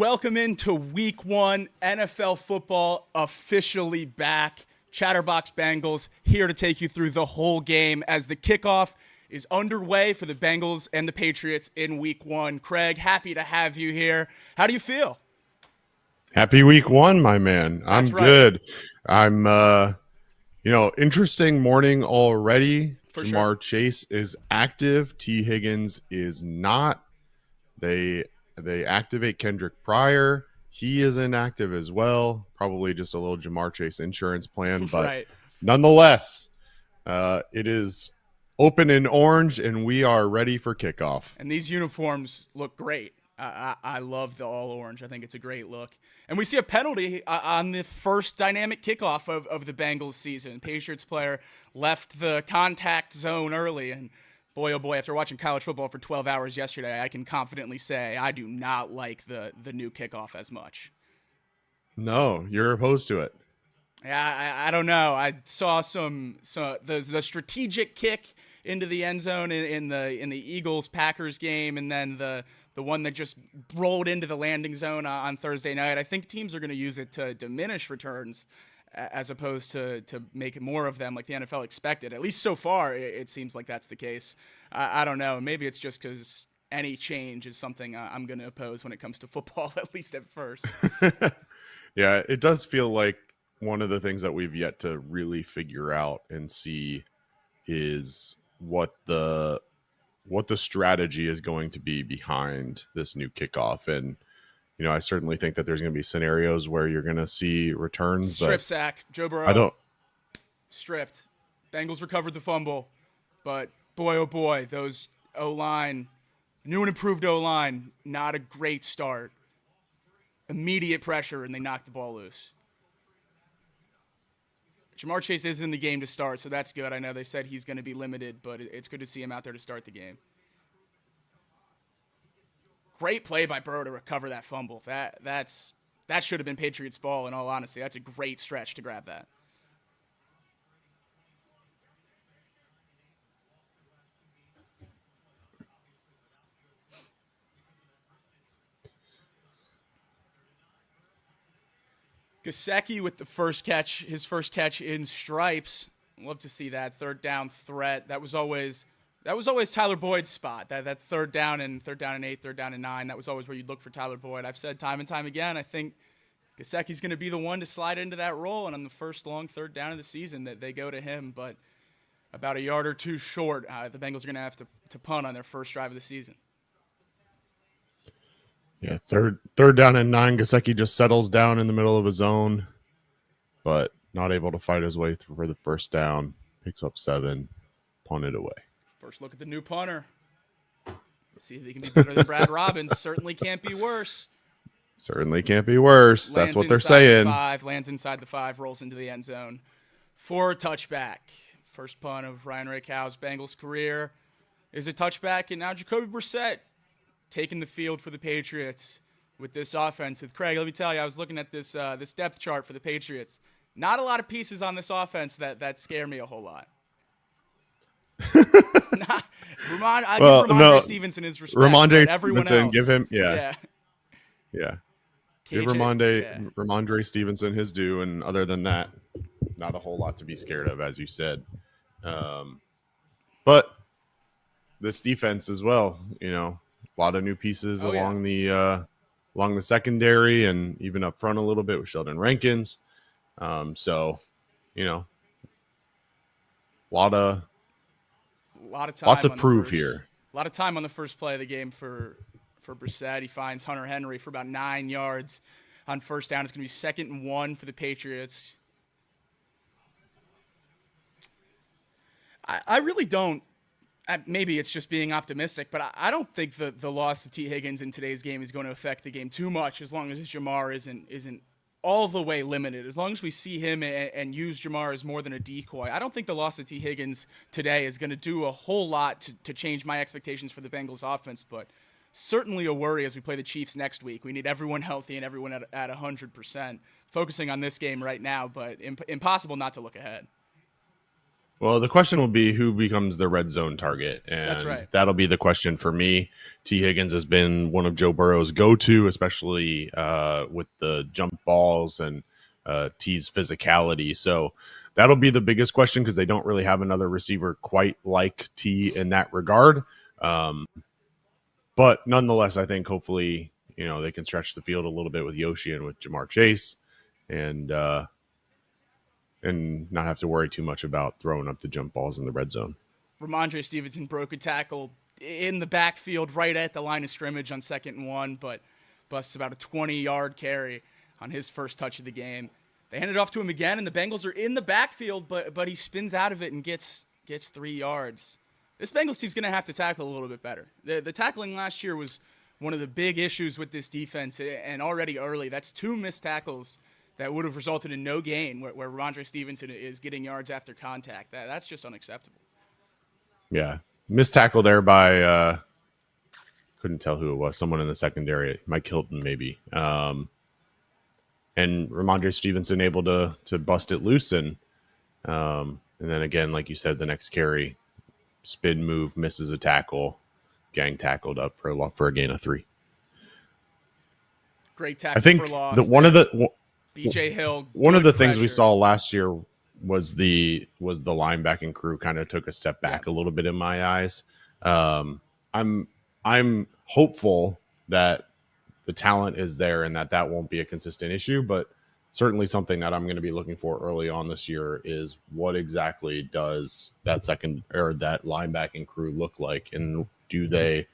Welcome into week one, NFL football officially back. Chatterbox Bengals here to take you through the whole game as the kickoff is underway for the Bengals and the Patriots in week one. Craig, happy to have you here. How do you feel? Happy week one, my man. I'm That's right. good. I'm, interesting morning already. For Jamar sure. Chase is active. T. Higgins is not. They activate Kendrick Pryor. He is inactive as well. Probably just a little Jamar Chase insurance plan, but Right. nonetheless, it is open in orange, and we are ready for kickoff. And these uniforms look great. I love the all orange. I think it's a great look. And we see a penalty on the first dynamic kickoff of the Bengals season. Patriots player left the contact zone early. And boy, oh boy, after watching college football for 12 hours yesterday, I can confidently say I do not like the new kickoff as much. No, you're opposed to it. Yeah, I don't know. I saw the strategic kick into the end zone in the Eagles-Packers game, and then the one that just rolled into the landing zone on Thursday night. I think teams are going to use it to diminish returns as opposed to make more of them like the NFL expected. At least so far, it seems like that's the case. I don't know. Maybe it's just because any change is something I'm going to oppose when it comes to football, at least at first. Yeah, it does feel like one of the things that we've yet to really figure out and see is what the strategy is going to be behind this new kickoff. And, I certainly think that there's going to be scenarios where you're going to see returns. Strip sack, Joe Burrow. I don't. Stripped. Bengals recovered the fumble. But boy, oh boy, those O-line, new and improved O-line, not a great start. Immediate pressure, and they knocked the ball loose. Jamar Chase is in the game to start, so that's good. I know they said he's going to be limited, but it's good to see him out there to start the game. Great play by Burrow to recover that fumble. That should have been Patriots ball, in all honesty. That's a great stretch to grab that. Gesicki with the first catch, his first catch in stripes. Love to see that third down threat. That was always Tyler Boyd's spot. That third down and 8, third down and 9. That was always where you'd look for Tyler Boyd. I've said time and time again, I think Gesicki's going to be the one to slide into that role. And on the first long third down of the season, that they go to him. But about a yard or two short, the Bengals are going to have to punt on their first drive of the season. Yeah, third down and 9. Gesicki just settles down in the middle of his zone, but not able to fight his way through for the first down. Picks up 7, punted away. First look at the new punter. Let's see if he can be better than Brad Robbins. Certainly can't be worse. Certainly can't be worse. That's what they're saying. Lands inside the 5, rolls into the end zone for a touchback. First punt of Ryan Rakow's Bengals career is a touchback, and now Jacoby Brissett taking the field for the Patriots with this offense. With Craig, let me tell you, I was looking at this depth chart for the Patriots. Not a lot of pieces on this offense that scare me a whole lot. Give Ramondre Stevenson his respect. Stevenson, give him, yeah. Give Ramondre Stevenson his due, and other than that, not a whole lot to be scared of, as you said. But this defense as well, a lot of new pieces along the secondary and even up front a little bit with Sheldon Rankins. Lot to prove here. A lot of time on the first play of the game for Brissett. He finds Hunter Henry for about 9 yards on first down. It's going to be 2nd and 1 for the Patriots. I really don't. Maybe it's just being optimistic, but I don't think the loss of T. Higgins in today's game is going to affect the game too much, as long as Jamar isn't all the way limited. As long as we see him and use Jamar as more than a decoy, I don't think the loss of T. Higgins today is going to do a whole lot to change my expectations for the Bengals offense, but certainly a worry as we play the Chiefs next week. We need everyone healthy and everyone at 100%. Focusing on this game right now, but impossible not to look ahead. Well, the question will be who becomes the red zone target. And That's right. That'll be the question for me. T. Higgins has been one of Joe Burrow's go-to, especially with the jump balls and T's physicality. So that'll be the biggest question because they don't really have another receiver quite like T in that regard. But nonetheless, I think hopefully, they can stretch the field a little bit with Yoshi and with Jamar Chase and not have to worry too much about throwing up the jump balls in the red zone. Ramondre Stevenson broke a tackle in the backfield right at the line of scrimmage on 2nd and 1, but busts about a 20-yard carry on his first touch of the game. They hand it off to him again, and the Bengals are in the backfield, but he spins out of it and gets 3 yards. This Bengals team's going to have to tackle a little bit better. The tackling last year was one of the big issues with this defense, and already early, that's 2 missed tackles that would have resulted in no gain, where Ramondre Stevenson is getting yards after contact. That's just unacceptable. Yeah. Missed tackle there by, couldn't tell who it was, someone in the secondary, Mike Hilton maybe. And Ramondre Stevenson able to bust it loose. And then again, like you said, the next carry, spin move, misses a tackle, gang tackled up for a gain of 3. Great tackle I think for loss. BJ Hill. One of the things we saw last year was the linebacking crew kind of took a step back a little bit in my eyes. I'm hopeful that the talent is there and that won't be a consistent issue, but certainly something that I'm going to be looking for early on this year is what exactly does that second or that linebacking crew look like, and do they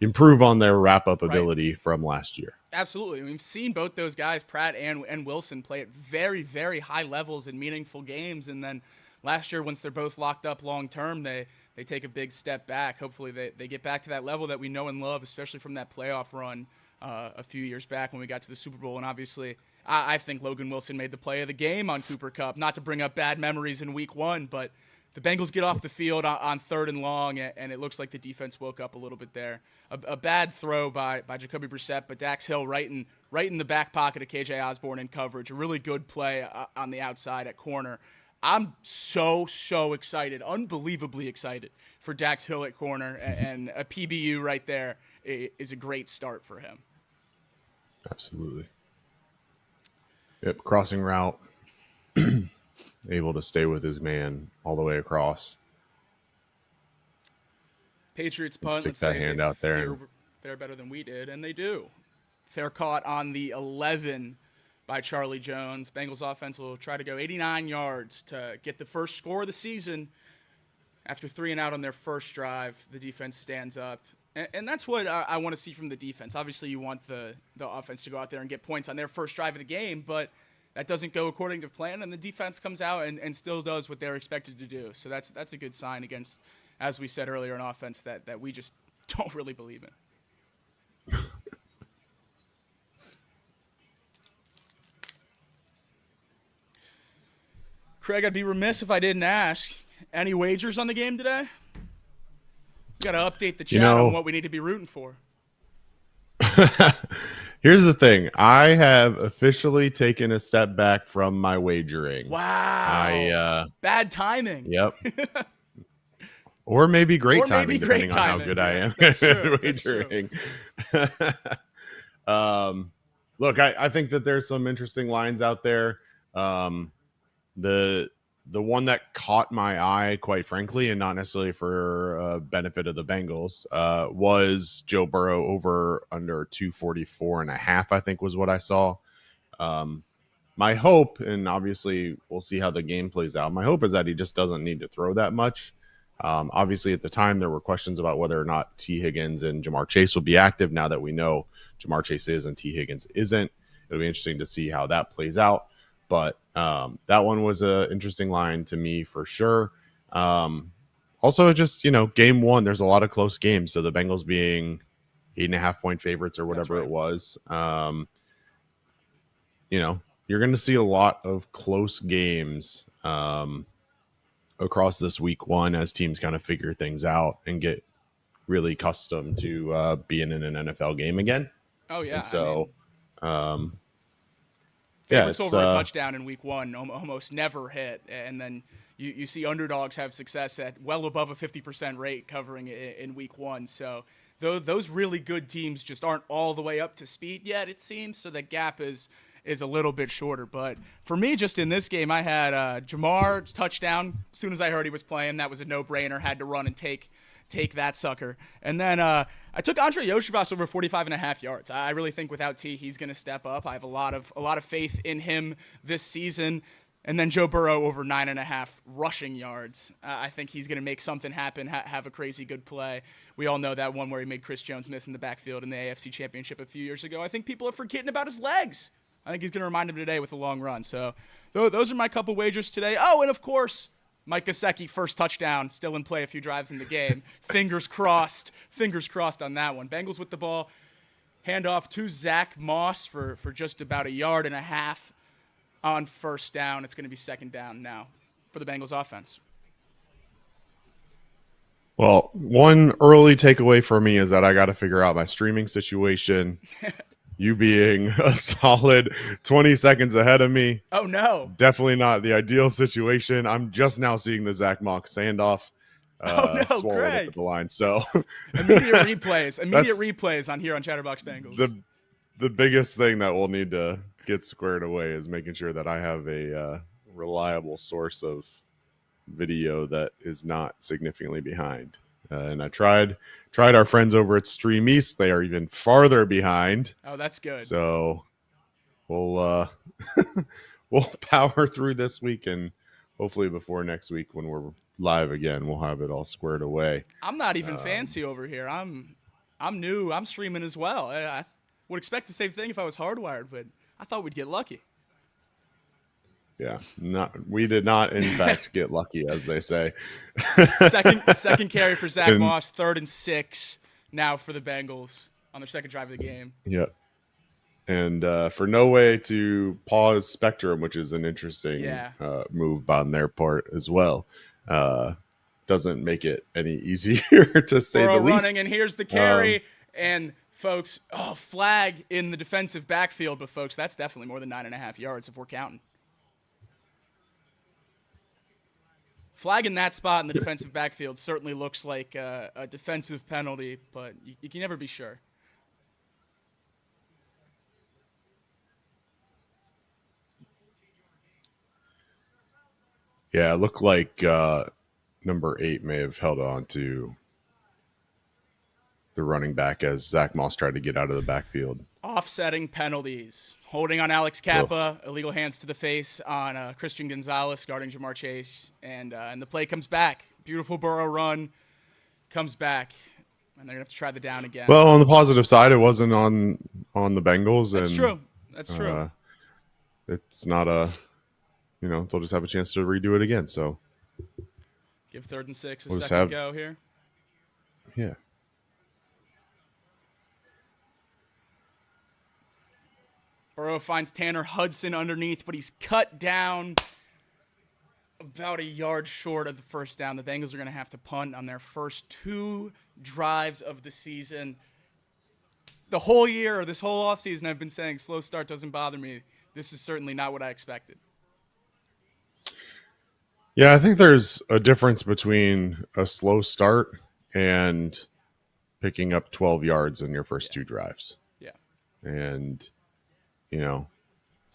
improve on their wrap-up ability from last year? Absolutely. We've seen both those guys, Pratt and Wilson, play at very, very high levels in meaningful games. And then last year, once they're both locked up long-term, they take a big step back. Hopefully they get back to that level that we know and love, especially from that playoff run a few years back when we got to the Super Bowl. And obviously, I think Logan Wilson made the play of the game on Cooper Kupp. Not to bring up bad memories in week 1, but the Bengals get off the field on 3rd and long, and it looks like the defense woke up a little bit there. A bad throw by Jacoby Brissett, but Dax Hill right in the back pocket of KJ Osborne in coverage. A really good play on the outside at corner. I'm so excited, unbelievably excited for Dax Hill at corner, and a PBU right there is a great start for him. Absolutely. Yep, crossing route. Able to stay with his man all the way across. Patriots punt. Stick that hand out there. They're better than we did, and they do. Fair caught on the 11 by Charlie Jones. Bengals offense will try to go 89 yards to get the first score of the season. After 3 and out on their first drive, the defense stands up. And that's what I want to see from the defense. Obviously, you want the offense to go out there and get points on their first drive of the game, but that doesn't go according to plan, and the defense comes out and still does what they're expected to do. So that's a good sign against, as we said earlier, an offense that we just don't really believe in. Craig, I'd be remiss if I didn't ask, any wagers on the game today? We got to update the chat on what we need to be rooting for. Here's the thing. I have officially taken a step back from my wagering. Wow. Bad timing. Yep. Or maybe great timing, depending on how good I am at wagering. Look, I think that there's some interesting lines out there. The one that caught my eye, quite frankly, and not necessarily for benefit of the Bengals, was Joe Burrow over under 244.5, I think was what I saw. My hope, and obviously we'll see how the game plays out, my hope is that he just doesn't need to throw that much. Obviously, at the time, there were questions about whether or not T. Higgins and Jamar Chase will be active. Now that we know Jamar Chase is and T. Higgins isn't, it'll be interesting to see how that plays out. But that one was an interesting line to me for sure. Also, just, game one, there's a lot of close games. So the Bengals being 8.5-point favorites or whatever it was, you're going to see a lot of close games across this week one as teams kind of figure things out and get really accustomed to being in an NFL game again. Oh, yeah. And so, favorites over a touchdown in week one almost never hit. And then you see underdogs have success at well above a 50% rate covering in week 1. So those really good teams just aren't all the way up to speed yet, it seems. So the gap is a little bit shorter. But for me, just in this game, I had Jamar touchdown. As soon as I heard he was playing, that was a no-brainer. Had to run and take that sucker. And then I took Andre Yoshivas over 45.5 yards. I really think without T, he's going to step up. I have a lot of faith in him this season. And then Joe Burrow over 9.5 rushing yards. I think he's going to make something happen, have a crazy good play. We all know that one where he made Chris Jones miss in the backfield in the AFC Championship a few years ago. I think people are forgetting about his legs. I think he's going to remind him today with a long run. So those are my couple wagers today. Oh, and of course, Mike Gesicki, first touchdown, still in play a few drives in the game. Fingers crossed on that one. Bengals with the ball. Handoff to Zach Moss for just about 1.5 yards on first down. It's going to be second down now for the Bengals offense. Well, one early takeaway for me is that I got to figure out my streaming situation. You being a solid 20 seconds ahead of me. Oh, no. Definitely not the ideal situation. I'm just now seeing the Zach Moss handoff. Swallowed at the line. So immediate replays on here on Chatterbox Bengals. The biggest thing that we'll need to get squared away is making sure that I have a reliable source of video that is not significantly behind. And I tried our friends over at Stream East. They are even farther behind. Oh, that's good. So we'll we'll power through this week, and hopefully before next week when we're live again, we'll have it all squared away. I'm not even fancy over here. I'm new. I'm streaming as well. I would expect the same thing if I was hardwired, but I thought we'd get lucky. Yeah, we did not, in fact, get lucky, as they say. Second carry for Zach Moss, 3rd and 6 now for the Bengals on their second drive of the game. Yep. And for no way to pause Spectrum, which is an interesting move on their part as well. Doesn't make it any easier to say the least. Running, and here's the carry. And, folks, flag in the defensive backfield. But, folks, that's definitely more than 9.5 yards if we're counting. Flag in that spot in the defensive backfield certainly looks like a defensive penalty, but you can never be sure. Yeah, it looked like number 8 may have held on to the running back as Zach Moss tried to get out of the backfield. Offsetting penalties. Holding on Alex Kappa, illegal hands to the face on Christian Gonzalez guarding Jamar Chase, and the play comes back. Beautiful Burrow run, comes back, and they're going to have to try the down again. Well, on the positive side, it wasn't on the Bengals. That's true. That's true. It's not they'll just have a chance to redo it again. So give 3rd and 6 a second go here. Yeah. Burrow finds Tanner Hudson underneath, but he's cut down about 1 yard short of the first down. The Bengals are going to have to punt on their first 2 drives of the season. The whole year, or this whole offseason, I've been saying slow start doesn't bother me. This is certainly not what I expected. Yeah, I think there's a difference between a slow start and picking up 12 yards in your first 2 drives. Yeah. And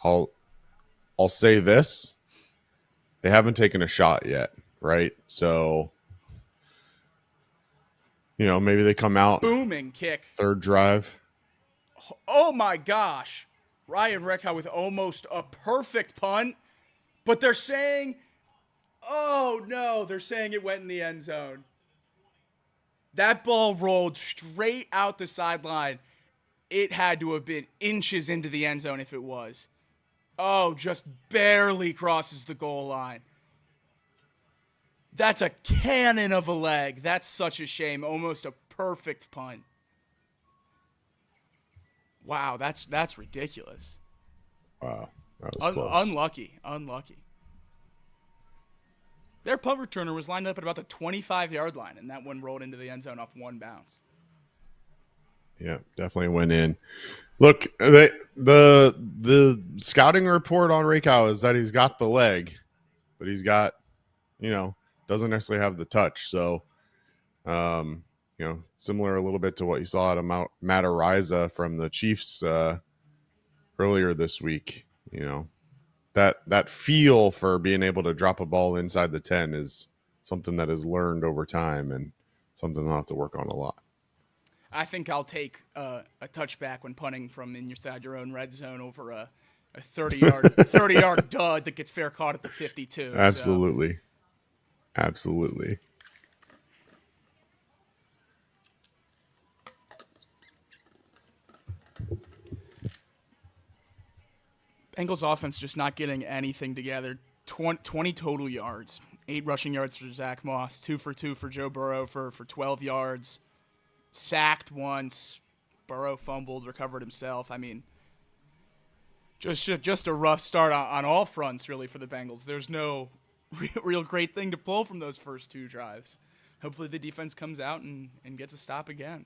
I'll say this. They haven't taken a shot yet, right? So, maybe they come out. Booming kick. 3rd drive. Oh, my gosh. Ryan Reckhow with almost a perfect punt. But they're saying, they're saying it went in the end zone. That ball rolled straight out the sideline. It had to have been inches into the end zone if it was. Oh, just barely crosses the goal line. That's a cannon of a leg. That's such a shame. Almost a perfect punt. Wow, that's ridiculous. Wow, that was close. Unlucky. Their punt returner was lined up at about the 25-yard line, and that one rolled into the end zone off 1 bounce. Yeah, definitely went in. Look, the scouting report on Reykjavik is that he's got the leg, but he's got, doesn't necessarily have the touch. So, similar a little bit to what you saw out of Matt Ariza from the Chiefs earlier this week. That feel for being able to drop a ball inside the 10 is something that is learned over time and something they'll have to work on a lot. I think I'll take a touchback when punting from inside your own red zone over a 30-yard dud that gets fair caught at the 52. Absolutely. So. Absolutely. Bengals offense just not getting anything together. 20 total yards. 8 rushing yards for Zach Moss. 2 for 2 for Joe Burrow for 12 yards. Sacked once. Burrow fumbled, recovered himself. I mean, just a rough start on all fronts, really, for the Bengals. There's no real great thing to pull from those first 2 drives. Hopefully the defense comes out and gets a stop again.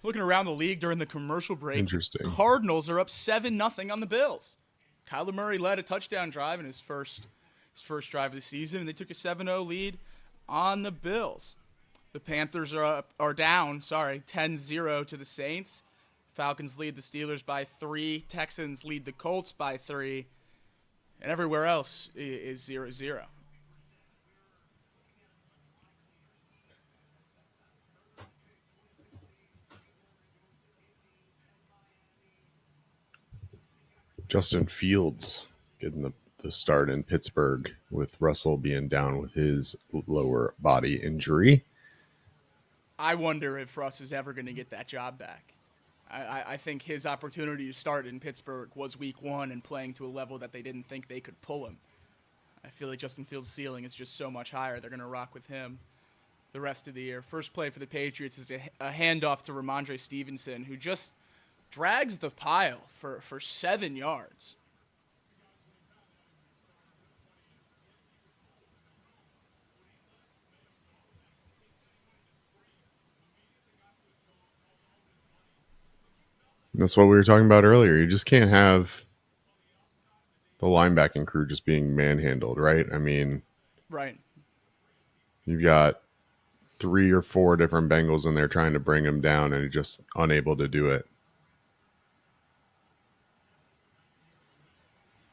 Looking around the league during the commercial break, Interesting. Cardinals are up 7-0 on the Bills. Kyler Murray led a touchdown drive in his first drive of the season, and they took a 7-0 lead on the Bills. The Panthers are down 10-0 to the Saints. Falcons lead the Steelers by 3. Texans lead the Colts by 3. And everywhere else is 0-0. Justin Fields getting the start in Pittsburgh with Russell being down with his lower body injury. I wonder if Russ is ever going to get that job back. I think his opportunity to start in Pittsburgh was week 1 and playing to a level that they didn't think they could pull him. I feel like Justin Fields' ceiling is just so much higher. They're going to rock with him the rest of the year. First play for the Patriots is a handoff to Ramondre Stevenson, who just drags the pile for 7 yards. That's what we were talking about earlier. You just can't have the linebacking crew just being manhandled, right? I mean, right. You've got 3 or 4 different Bengals in there trying to bring him down, and just unable to do it.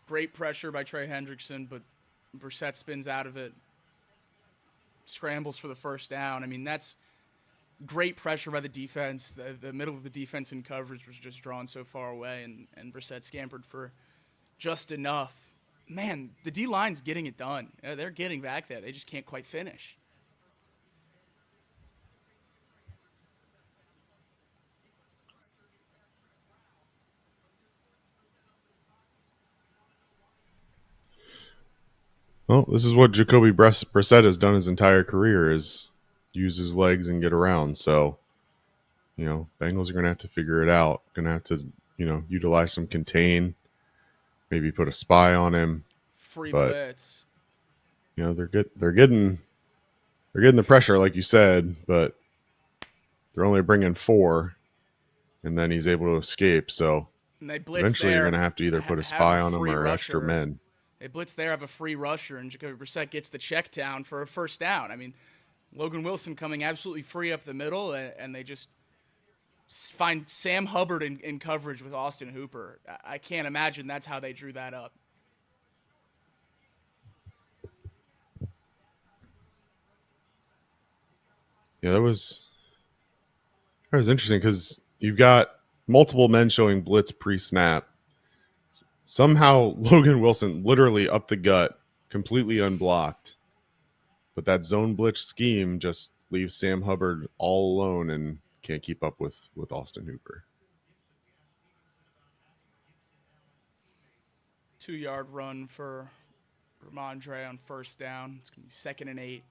Great pressure by Trey Hendrickson, but Brissett spins out of it. Scrambles for the first down. I mean, that's great pressure by the defense. The middle of the defense in coverage was just drawn so far away, and Brissett scampered for just enough. Man, the D-line's getting it done. They're getting back there. They just can't quite finish. Well, this is what Jacoby Brissett has done his entire career, is use his legs and get around. So, Bengals are going to have to figure it out. Going to have to, utilize some contain, maybe put a spy on him. Free blitz. They're getting the pressure, like you said, but they're only bringing 4, and then he's able to escape. So eventually you're going to have to either put a spy on him or extra men. They blitz there, have a free rusher, and Jacoby Brissett gets the check down for a first down. I mean, Logan Wilson coming absolutely free up the middle, and they just find Sam Hubbard in coverage with Austin Hooper. I can't imagine that's how they drew that up. Yeah, that was interesting because you've got multiple men showing blitz pre-snap. Somehow Logan Wilson literally up the gut, completely unblocked. But that zone blitz scheme just leaves Sam Hubbard all alone and can't keep up with Austin Hooper. 2-yard run for Ramondre on first down. It's going to be 2nd and 8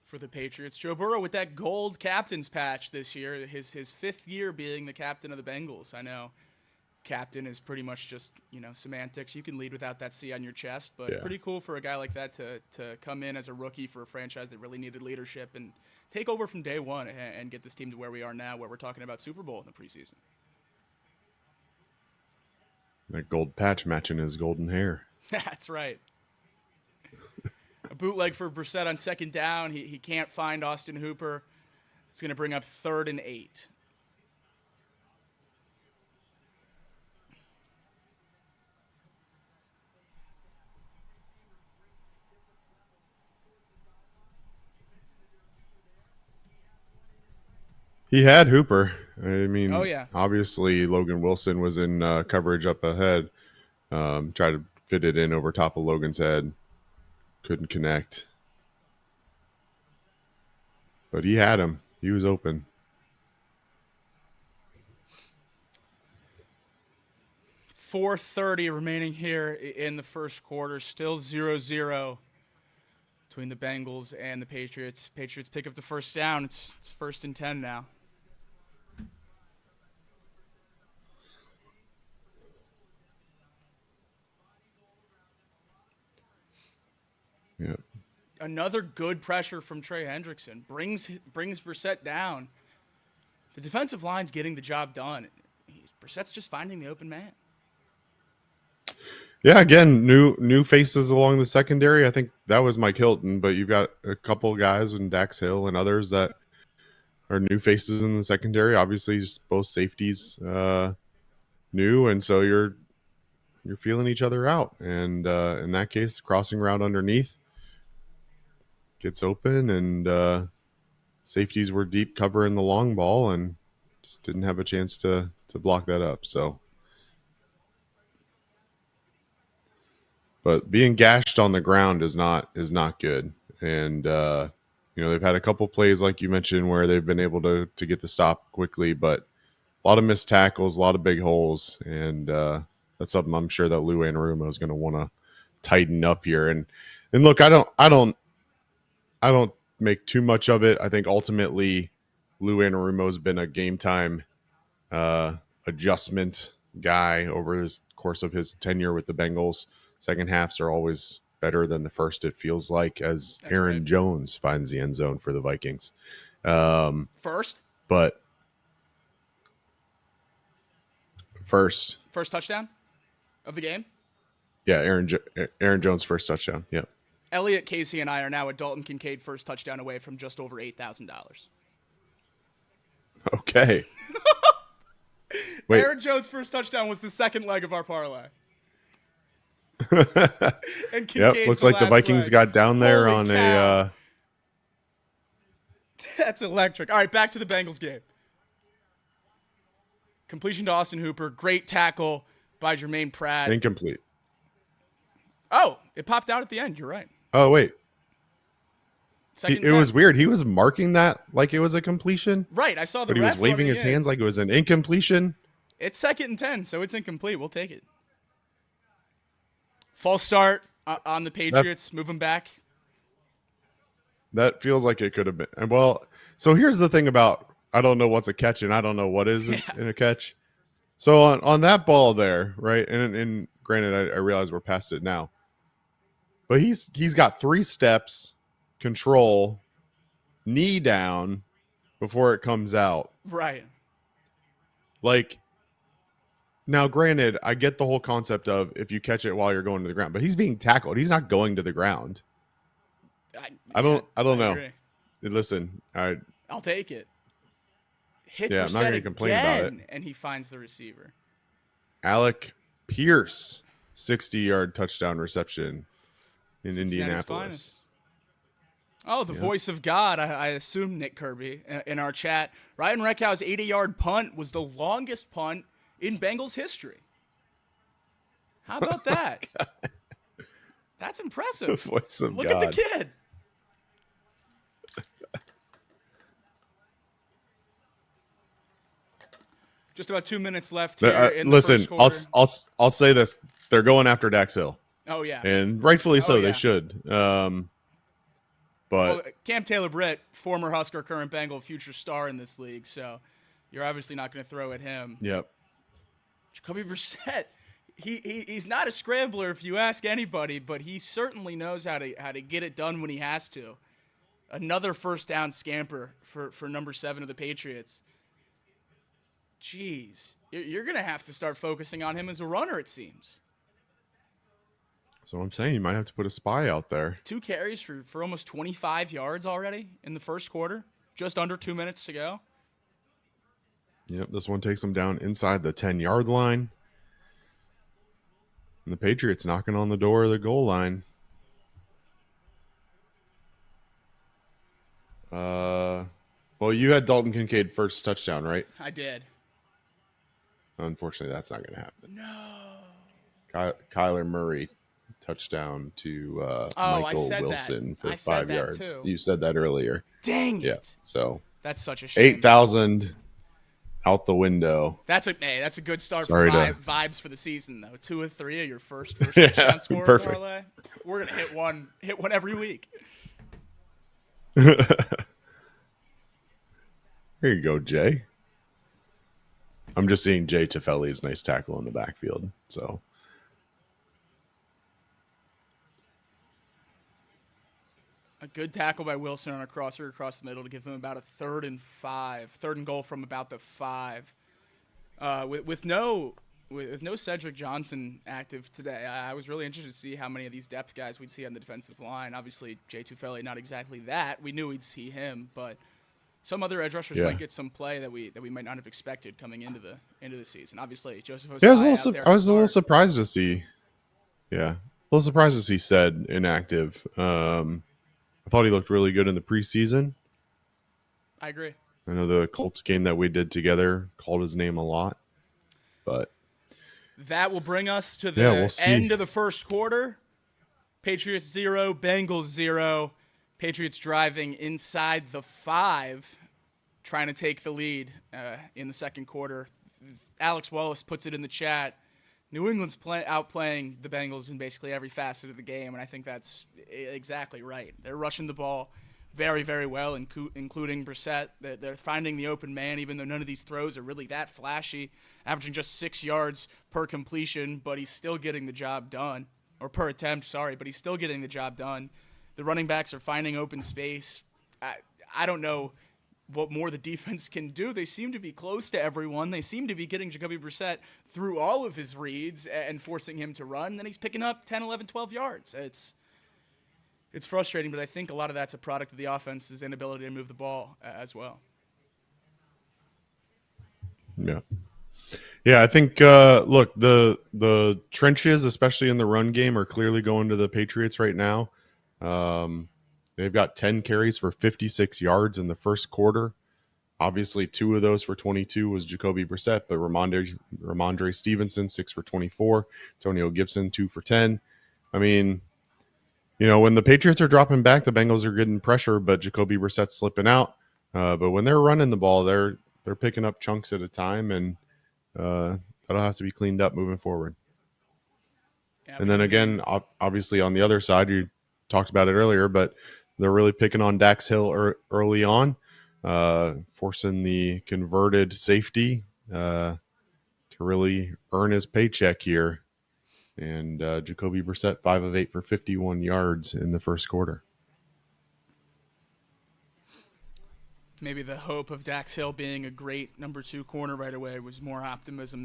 for the Patriots. Joe Burrow with that gold captain's patch this year, his 5th year being the captain of the Bengals. I know captain is pretty much just, semantics. You can lead without that C on your chest, but pretty cool for a guy like that to come in as a rookie for a franchise that really needed leadership and take over from day one and get this team to where we are now, where we're talking about Super Bowl in the preseason. That gold patch matching his golden hair. That's right. A bootleg for Brissett on second down. He can't find Austin Hooper. It's going to bring up 3rd and 8. He had Hooper. I mean, Oh, yeah. Obviously Logan Wilson was in coverage up ahead. Tried to fit it in over top of Logan's head. Couldn't connect. But he had him. He was open. .430 remaining here in the first quarter. Still 0-0 between the Bengals and the Patriots. Patriots pick up the first down. It's 1st and 10 now. Yep. Another good pressure from Trey Hendrickson. Brings Brissett down. The defensive line's getting the job done. Brissett's just finding the open man. Yeah, again, new faces along the secondary. I think that was Mike Hilton, but you've got a couple guys and Dax Hill and others that are new faces in the secondary. Obviously, just both safeties new, and so you're feeling each other out. And in that case, the crossing route underneath gets open, and safeties were deep covering the long ball and just didn't have a chance to block that up. So, but being gashed on the ground is not good. And they've had a couple plays like you mentioned where they've been able to get the stop quickly, but a lot of missed tackles, a lot of big holes, and that's something I'm sure that Lou Anarumo is going to want to tighten up here. And look, I don't make too much of it. I think ultimately Lou Anarumo has been a game time adjustment guy over the course of his tenure with the Bengals. Second halves are always better than the first, it feels like, as That's Aaron right. Jones finds the end zone for the Vikings. First touchdown of the game. Yeah, Aaron Jones' first touchdown. Yeah. Elliot, Casey, and I are now a Dalton Kincaid first touchdown away from just over $8,000. Okay. Wait. Aaron Jones' first touchdown was the second leg of our parlay. And Yep, looks like the Vikings got down there. Holy on cow. a That's electric. All right, back to the Bengals game. Completion to Austin Hooper. Great tackle by Jermaine Pratt. incomplete. Oh, it popped out at the end. You're right. Oh, wait. Second It and was 10. weird. He was marking that like it was a completion, Right, I saw the but he was ref waving running his in. hands like it was an incompletion. It's 2nd and 10, so it's incomplete. We'll take it. False start on the Patriots. Move them back. That feels like it could have been. And well, so here's the thing about I don't know what's a catch and I don't know what is in a catch. So on that ball there, right? And granted, I realize we're past it now, but he's got 3 steps, control, knee down before it comes out. Right. Like, now granted, I get the whole concept of if you catch it while you're going to the ground, but he's being tackled. He's not going to the ground. I don't know. agree. Listen, I'll take it. Hit Yeah, I'm not Brissett gonna complain about again, and he finds the receiver. Alec Pierce, 60-yard touchdown reception in Cincinnati's Indianapolis. finest. Oh, the voice of God. I assume Nick Kirby in our chat. Ryan Reckow's 80-yard punt was the longest punt in Bengals history. How about that? That's impressive. The voice of Look God. at the kid. Just about 2 minutes left here in the Listen, first quarter. I'll say this: they're going after Dax Hill, Oh yeah. and rightfully so. yeah. They should. But Well, Cam Taylor-Britt, former Husker, current Bengal, future star in this league. So you're obviously not going to throw at him. yep, Jacoby Brissett, he's not a scrambler if you ask anybody, but he certainly knows how to get it done when he has to. Another first down scamper for number 7 of the Patriots. Jeez, you're going to have to start focusing on him as a runner, it seems. So I'm saying you might have to put a spy out there. 2 carries for almost 25 yards already in the first quarter. Just under 2 minutes to go. Yep, this one takes him down inside the 10-yard line. And the Patriots knocking on the door of the goal line. Well, you had Dalton Kincaid first touchdown, right? I did. Unfortunately, that's not going to happen. No. Kyler Murray touchdown to Michael Wilson for 5 yards. Too. You said that earlier. Dang it. Yeah, so that's such a shame. 8,000 out the window. That's a good start for vibes for the season, though. 2 of 3 of your first touchdown score parlay. We're gonna hit one every week. Here you go, Jay. I'm just seeing Jay Tefeli's nice tackle in the backfield. So a good tackle by Wilson on a crosser across the middle to give him about a 3rd and 5, 3rd and goal from about the 5. With no Cedric Johnson active today, I was really interested to see how many of these depth guys we'd see on the defensive line. Obviously, Jay Tufele, not exactly that. We knew we'd see him, but some other edge rushers might get some play that we might not have expected coming into the season. Obviously, Joseph Osai I was a little surprised to see. Yeah, a little surprised to see Ced inactive. I thought he looked really good in the preseason. I agree. I know the Colts game that we did together called his name a lot, but that will bring us to the end of the first quarter. Patriots 0, Bengals 0. Patriots driving inside the 5, trying to take the lead in the second quarter. Alex Wallace puts it in the chat. New England's outplaying the Bengals in basically every facet of the game, and I think that's exactly right. They're rushing the ball very, very well, including Brissett. They're finding the open man, even though none of these throws are really that flashy, averaging just 6 yards per completion, but he's still getting the job done. Or per attempt, sorry, but he's still getting the job done. The running backs are finding open space. I don't know what more the defense can do. They seem to be close to everyone. They seem to be getting Jacoby Brissett through all of his reads and forcing him to run. Then he's picking up 10, 11, 12 yards. It's frustrating, but I think a lot of that's a product of the offense's inability to move the ball as well. Yeah. Yeah, I think, look, the trenches, especially in the run game, are clearly going to the Patriots right now. They've got 10 carries for 56 yards in the first quarter. Obviously, 2 of those for 22 was Jacoby Brissett, but Ramondre Stevenson, 6 for 24. Antonio Gibson, 2 for 10. I mean, you know, when the Patriots are dropping back, the Bengals are getting pressure, but Jacoby Brissett's slipping out. But when they're running the ball, they're picking up chunks at a time, and that'll have to be cleaned up moving forward. Yeah, and then again, obviously on the other side, you talked about it earlier, but they're really picking on Dax Hill early on, forcing the converted safety to really earn his paycheck here. And Jacoby Brissett, 5 of 8 for 51 yards in the first quarter. Maybe the hope of Dax Hill being a great number 2 corner right away was more optimism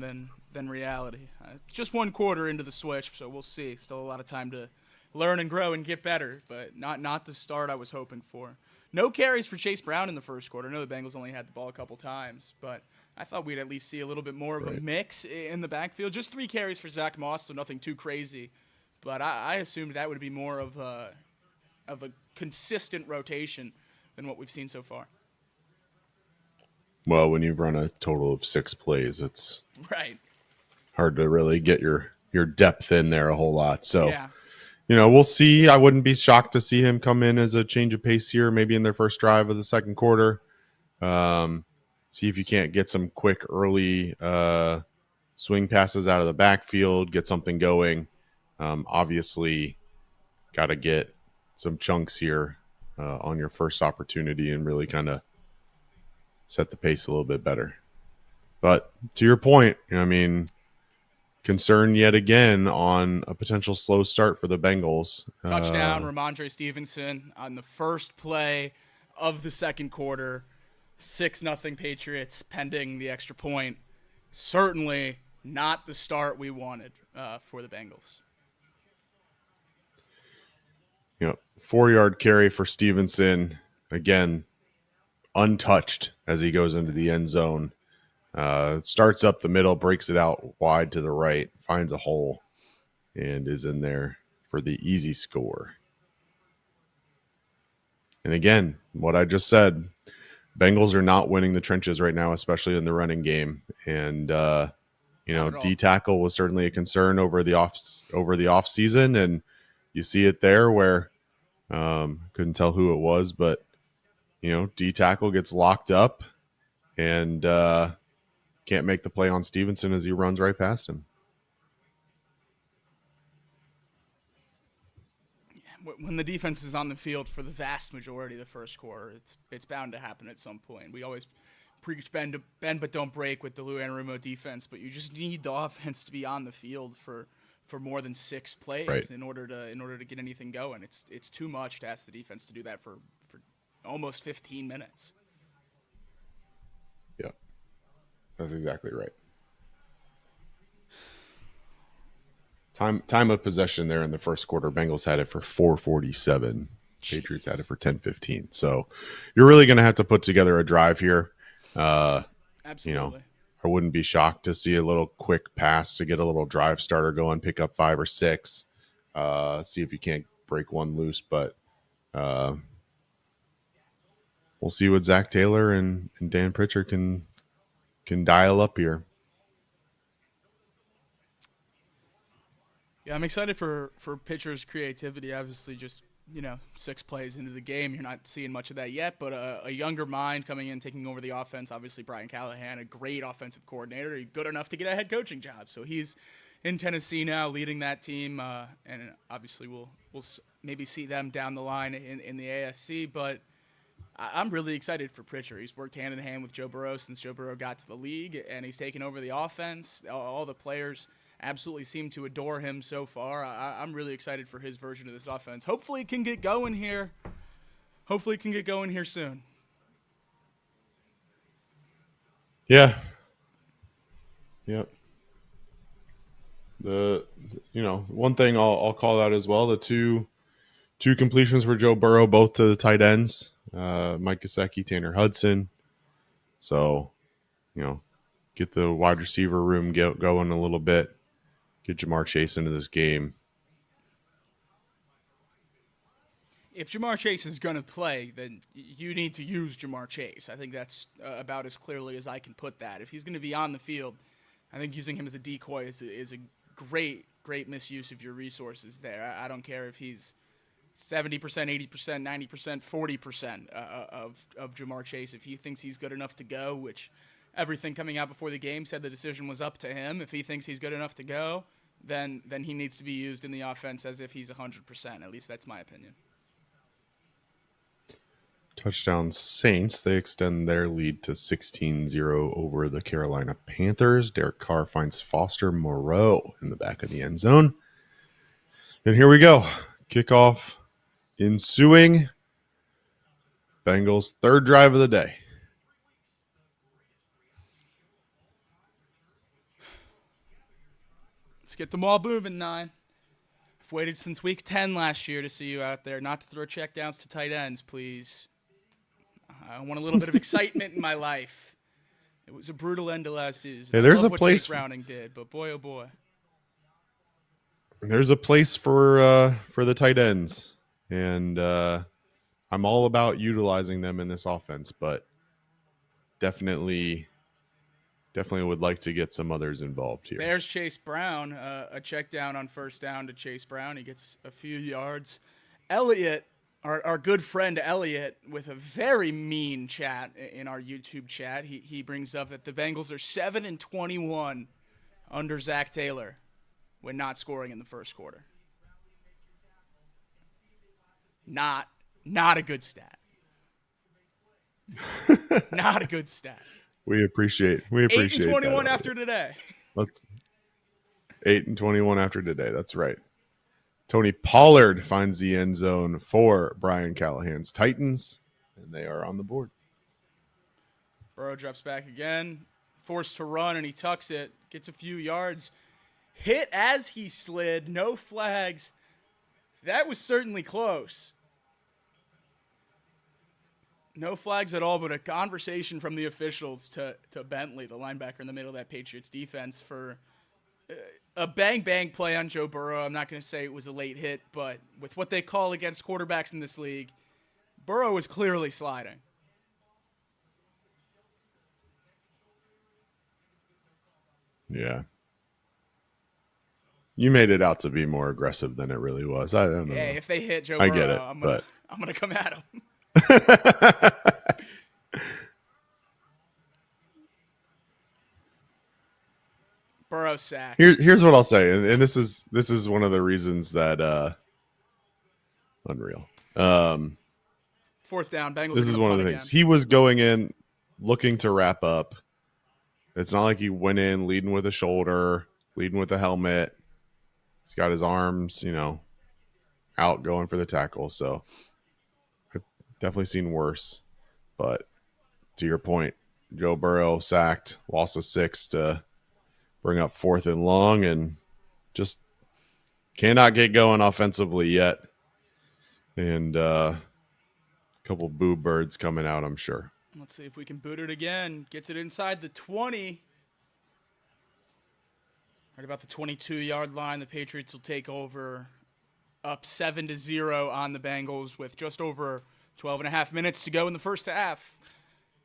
than reality. Just 1 quarter into the switch, so we'll see. Still a lot of time to learn and grow and get better, but not the start I was hoping for. No carries for Chase Brown in the first quarter. I know the Bengals only had the ball a couple times, but I thought we'd at least see a little bit more of a mix in the backfield. Just 3 carries for Zach Moss, so nothing too crazy. But I assumed that would be more of a consistent rotation than what we've seen so far. Well, when you run a total of 6 plays, it's right hard to really get your depth in there a whole lot. So, yeah. You know, we'll see. I wouldn't be shocked to see him come in as a change of pace here, maybe in their first drive of the second quarter. See if you can't get some quick early swing passes out of the backfield, get something going. Obviously, got to get some chunks here on your first opportunity and really kind of set the pace a little bit better. But to your point, I mean, concern yet again on a potential slow start for the Bengals. Touchdown, Ramondre Stevenson on the first play of the second quarter. 6-0 Patriots pending the extra point. Certainly not the start we wanted for the Bengals. 4-yard carry for Stevenson. Again, untouched as he goes into the end zone. Starts up the middle, breaks it out wide to the right, finds a hole, and is in there for the easy score. And again, what I just said, Bengals are not winning the trenches right now, especially in the running game. And D tackle was certainly a concern over the off season, and you see it there where couldn't tell who it was, but D tackle gets locked up and can't make the play on Stevenson as he runs right past him. When the defense is on the field for the vast majority of the first quarter, it's bound to happen at some point. We always preach bend but don't break with the Lou Anarumo defense, but you just need the offense to be on the field for more than 6 plays right. in order to get anything going. It's too much to ask the defense to do that for almost 15 minutes. Yeah, that's exactly right. Time of possession there in the first quarter, Bengals had it for 4:47. Patriots had it for 10:15. So you're really going to have to put together a drive here. Absolutely. I wouldn't be shocked to see a little quick pass to get a little drive starter going, pick up 5 or 6, see if you can't break one loose. But we'll see what Zach Taylor and Dan Pritchard can dial up here. Yeah, I'm excited for pitchers' creativity. Obviously, just 6 plays into the game, you're not seeing much of that yet. But a younger mind coming in, taking over the offense. Obviously, Brian Callahan, a great offensive coordinator, good enough to get a head coaching job. So he's in Tennessee now, leading that team, and obviously we'll maybe see them down the line in the AFC. But I'm really excited for Pritchard. He's worked hand in hand with Joe Burrow since Joe Burrow got to the league, and he's taken over the offense. All the players absolutely seem to adore him so far. I'm really excited for his version of this offense. Hopefully it can get going here. Soon. Yeah. Yep. One thing I'll call out as well, the two completions for Joe Burrow, both to the tight ends, Mike Gesicki, Tanner Hudson. So, get the wide receiver room going a little bit. Get Jamar Chase into this game. If Jamar Chase is going to play, then you need to use Jamar Chase. I think that's about as clearly as I can put that. If he's going to be on the field, I think using him as a decoy is a great misuse of your resources there. I don't care if he's 70%, 80%, 90%, 40% of Jamar Chase. If he thinks he's good enough to go, which everything coming out before the game said the decision was up to him. If he thinks he's good enough to go, then he needs to be used in the offense as if he's 100%. At least that's my opinion. Touchdown Saints. They extend their lead to 16-0 over the Carolina Panthers. Derek Carr finds Foster Moreau in the back of the end zone. And here we go. Kickoff ensuing. Bengals' third drive of the day. Let's get them all moving, 9. I've waited since week 10 last year to see you out there. Not to throw checkdowns to tight ends, please. I want a little bit of excitement in my life. It was a brutal end to last season. Hey, there's I love a place what Jake Browning did, but boy, oh boy. There's a place for the tight ends, and I'm all about utilizing them in this offense, but definitely would like to get some others involved here. There's Chase Brown, a check down on first down to Chase Brown. He gets a few yards. Elliott, our good friend Elliott, with a very mean chat in our YouTube chat, he brings up that the Bengals are 7-21 under Zach Taylor when not scoring in the first quarter. Not a good stat. Not a good stat. We appreciate 8-21 after today. Let's 8-21 after today. That's right. Tony Pollard finds the end zone for Brian Callahan's Titans, and they are on the board. Burrow drops back again, forced to run, and he tucks it, gets a few yards. Hit as he slid, no flags. That was certainly close. No flags at all, but a conversation from the officials to Bentley, the linebacker in the middle of that Patriots defense, for a bang-bang play on Joe Burrow. I'm not going to say it was a late hit, but with what they call against quarterbacks in this league, Burrow was clearly sliding. Yeah. You made it out to be more aggressive than it really was. I don't know. Hey, if they hit Joe Burrow, get it, I'm gonna come at him. Burrow sack. Here's what I'll say, and this is one of the reasons that unreal. Fourth down, Bengals. This is one of the things. He was going in looking to wrap up. It's not like he went in leading with a shoulder, leading with a helmet. He's got his arms, out going for the tackle. So I've definitely seen worse. But to your point, Joe Burrow sacked, lost a 6 to bring up 4th and long, and just cannot get going offensively yet. And a couple boo birds coming out, I'm sure. Let's see if we can boot it again. Gets it inside the 20. Right about the 22-yard line, the Patriots will take over, up 7-0 on the Bengals with just over 12 and a half minutes to go in the first half.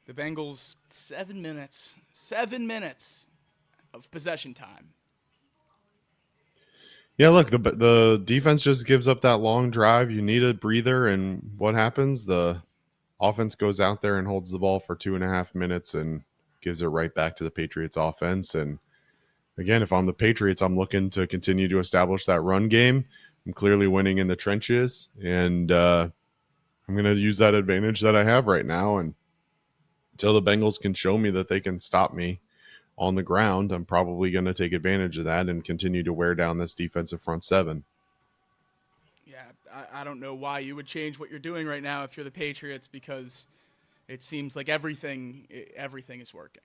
The Bengals, 7 minutes of possession time. Yeah, look, the defense just gives up that long drive. You need a breather, and what happens? The offense goes out there and holds the ball for 2.5 minutes and gives it right back to the Patriots offense. And again, if I'm the Patriots, I'm looking to continue to establish that run game. I'm clearly winning in the trenches, and I'm going to use that advantage that I have right now. And until the Bengals can show me that they can stop me on the ground, I'm probably going to take advantage of that and continue to wear down this defensive front seven. Yeah, I don't know why you would change what you're doing right now if you're the Patriots, because it seems like everything is working.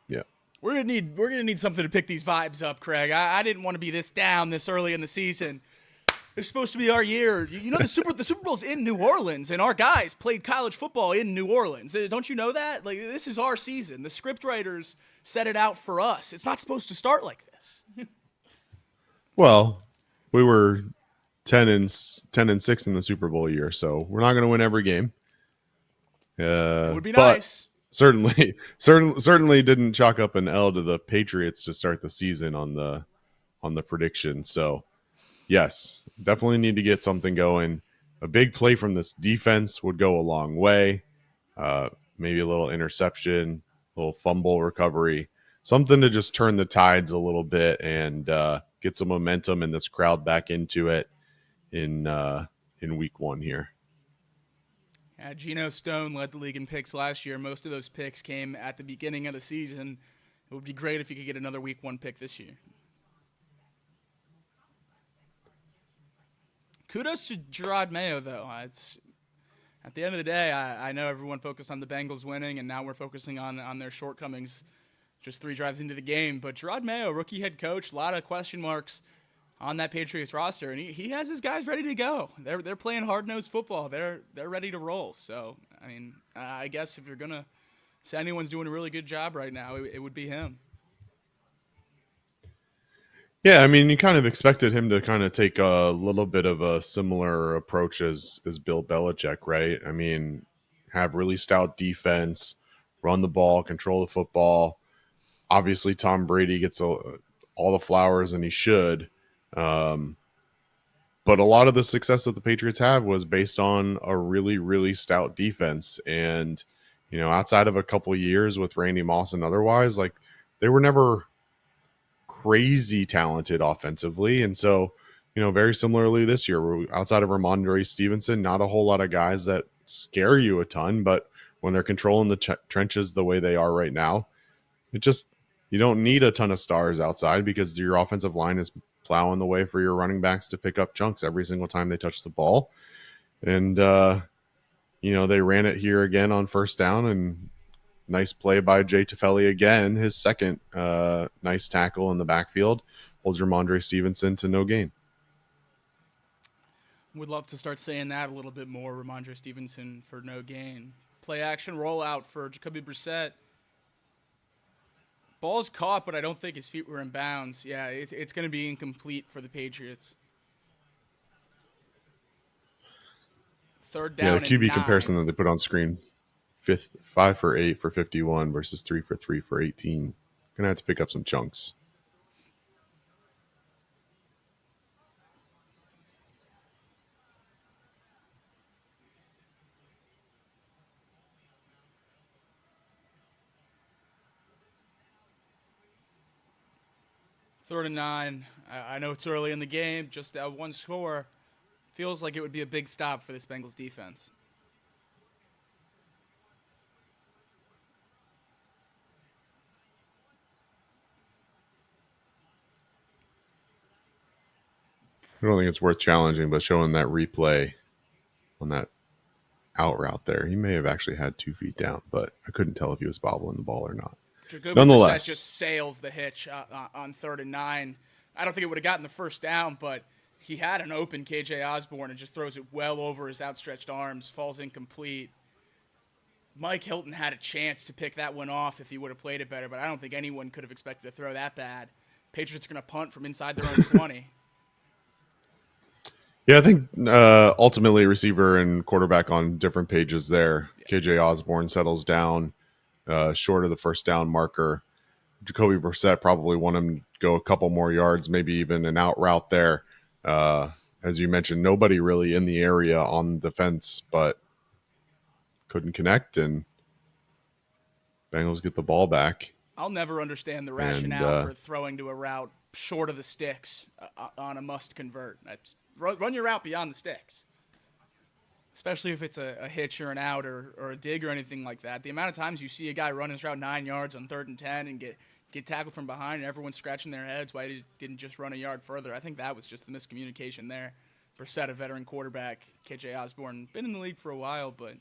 Yeah. We're gonna need something to pick these vibes up, Craig. I didn't want to be this down this early in the season. It's supposed to be our year. The Super Bowl's in New Orleans, and our guys played college football in New Orleans. Don't you know that? Like, this is our season. The script writers set it out for us. It's not supposed to start like this. Well, we were 10-6 in the Super Bowl year, so we're not going to win every game. It would be nice. Certainly didn't chalk up an L to the Patriots to start the season on the prediction. So, yes, definitely need to get something going. A big play from this defense would go a long way. Maybe a little interception, a little fumble recovery, something to just turn the tides a little bit and get some momentum and this crowd back into it in week 1 here. Geno Stone led the league in picks last year. Most of those picks came at the beginning of the season. It would be great if you could get another week 1 pick this year. Kudos to Gerard Mayo, though. It's, at the end of the day, I know everyone focused on the Bengals winning, and now we're focusing on their shortcomings just 3 drives into the game. But Gerard Mayo, rookie head coach, a lot of question marks on that Patriots roster, and he has his guys ready to go. They're playing hard-nosed football. They're ready to roll. So, I mean, I guess if you're going to say anyone's doing a really good job right now, it would be him. Yeah, I mean, you kind of expected him to kind of take a little bit of a similar approach as Bill Belichick, right? I mean, have really stout defense, run the ball, control the football. Obviously, Tom Brady gets all the flowers, and he should. But a lot of the success that the Patriots have was based on a really, really stout defense. And, outside of a couple years with Randy Moss and otherwise, like, they were never crazy talented offensively. And so, very similarly this year, outside of Ramondre Stevenson, not a whole lot of guys that scare you a ton, but when they're controlling the trenches the way they are right now, it just, You don't need a ton of stars outside because your offensive line is plowing the way for your running backs to pick up chunks every single time they touch the ball. And, they ran it here again on first down, and nice play by Jay Tefeli again. His second nice tackle in the backfield holds Ramondre Stevenson to no gain. Would love to start saying that a little bit more. Ramondre Stevenson for no gain. Play action rollout for Jacoby Brissett. Ball's caught, but I don't think his feet were in bounds. Yeah, it's going to be incomplete for the Patriots. Third down. Yeah, the QB and 9. comparison that they put on screen: 5 for 8 for 51 versus 3 for 3 for 18. Gonna have to pick up some chunks. Third and 9. I know it's early in the game, just that one score. Feels like it would be a big stop for this Bengals defense. I don't think it's worth challenging, but showing that replay on that out route there, he may have actually had 2 feet down, but I couldn't tell if he was bobbling the ball or not. Jacoby Nonetheless, Brissett just sails the hitch on third and 9. I don't think it would have gotten the first down, but he had an open KJ Osborne and just throws it well over his outstretched arms, falls incomplete. Mike Hilton had a chance to pick that one off if he would have played it better, but I don't think anyone could have expected to throw that bad. Patriots are going to punt from inside their own 20. Yeah, I think ultimately receiver and quarterback on different pages there. Yeah. KJ Osborne settles down short of the first down marker. Jacoby Brissett probably want him to go a couple more yards, maybe even an out route there. As you mentioned, nobody really in the area on the fence, but couldn't connect, and Bengals get the ball back. I'll never understand the rationale for throwing to a route short of the sticks on a must convert. Run your route beyond the sticks, especially if it's a hitch or an out or a dig or anything like that. The amount of times you see a guy run his route 9 yards on 3rd and 10 and get tackled from behind and everyone's scratching their heads why he didn't just run a yard further. I think that was just the miscommunication there. Brissett, a veteran quarterback, KJ Osborne, been in the league for a while, but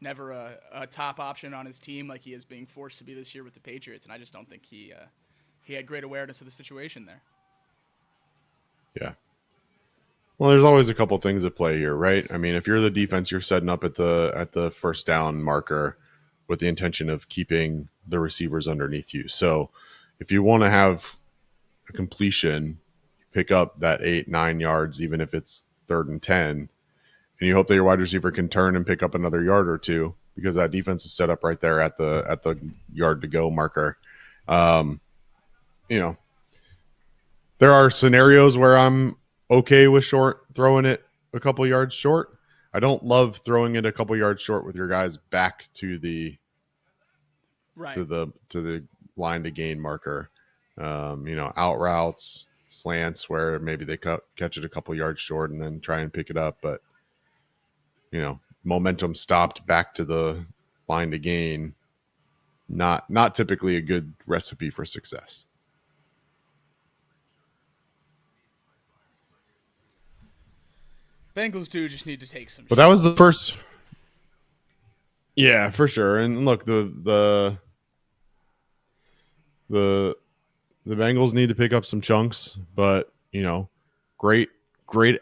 never a top option on his team like he is being forced to be this year with the Patriots, and I just don't think he had great awareness of the situation there. Yeah. Well, there's always a couple things at play here, right? I mean, if you're the defense, you're setting up at the first down marker with the intention of keeping the receivers underneath you. So if you want to have a completion, pick up that 8-9 yards, even if it's 3rd and 10, and you hope that your wide receiver can turn and pick up another yard or two because that defense is set up right there at the yard to go marker. There are scenarios where I'm okay with throwing it a couple yards short. I don't love throwing it a couple yards short with your guys back to the to the line to gain marker. Out routes, slants where maybe they catch it a couple yards short and then try and pick it up, but momentum stopped back to the line to gain. Not typically a good recipe for success. Bengals do just need to take some. But that was the first. Yeah, for sure. And look, the Bengals need to pick up some chunks, but great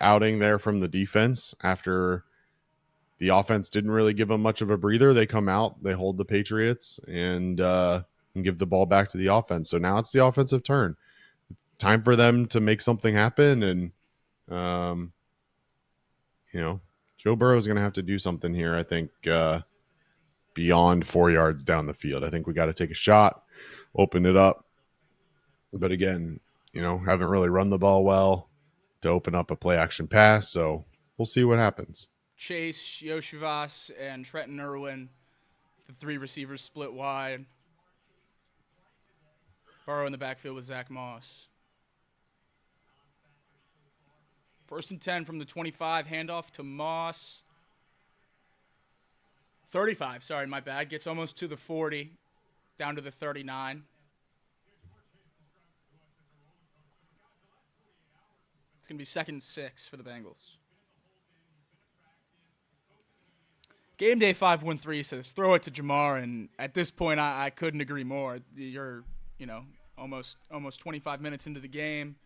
outing there from the defense after the offense didn't really give them much of a breather. They come out, they hold the Patriots, and give the ball back to the offense. So now it's the offensive turn. Time for them to make something happen, and Joe Burrow is going to have to do something here, I think, beyond 4 yards down the field. I think we got to take a shot, open it up. But again, haven't really run the ball well to open up a play action pass. So we'll see what happens. Chase, Yoshivas, and Trenton Irwin, the 3 receivers split wide. Burrow in the backfield with Zach Moss. 1st and 10 from the 25, handoff to Moss. 35, sorry, my bad. Gets almost to the 40, down to the 39. It's going to be 2nd and 6 for the Bengals. Game Day 513 says, throw it to Jamar, and at this point, I couldn't agree more. You're, almost 25 minutes into the game.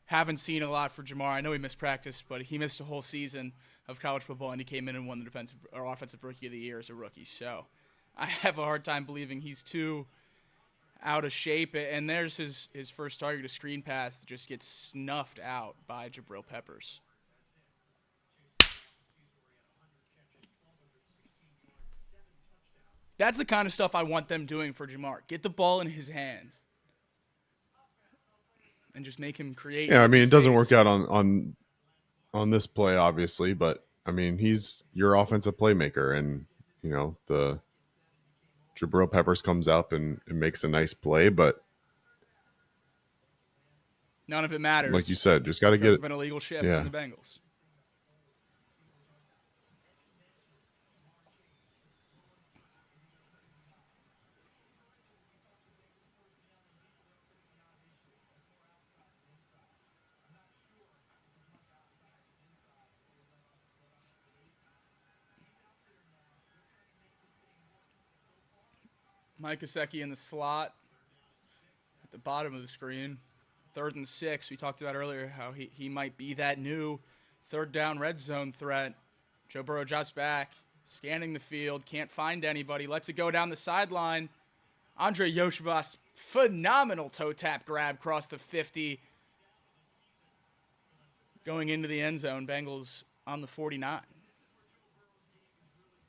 Haven't seen a lot for Jamar. I know he missed practice, but he missed a whole season of college football, and he came in and won the defensive or offensive rookie of the year as a rookie. So I have a hard time believing he's too out of shape. And there's his first target, a screen pass that just gets snuffed out by Jabril Peppers. That's the kind of stuff I want them doing for Jamar. Get the ball in his hands and just make him create. Yeah, I mean, it doesn't work out on this play, obviously, but I mean, he's your offensive playmaker, and the Jabril Peppers comes up and makes a nice play, but none of it matters. Like you said, just got to get an illegal shift on the Bengals. Mike Gesicki in the slot at the bottom of the screen. 3rd and 6. We talked about earlier how he might be that new 3rd down red zone threat. Joe Burrow drops back, scanning the field, can't find anybody, lets it go down the sideline. Andre Yoshivas, phenomenal toe tap grab across the 50. Going into the end zone, Bengals on the 49.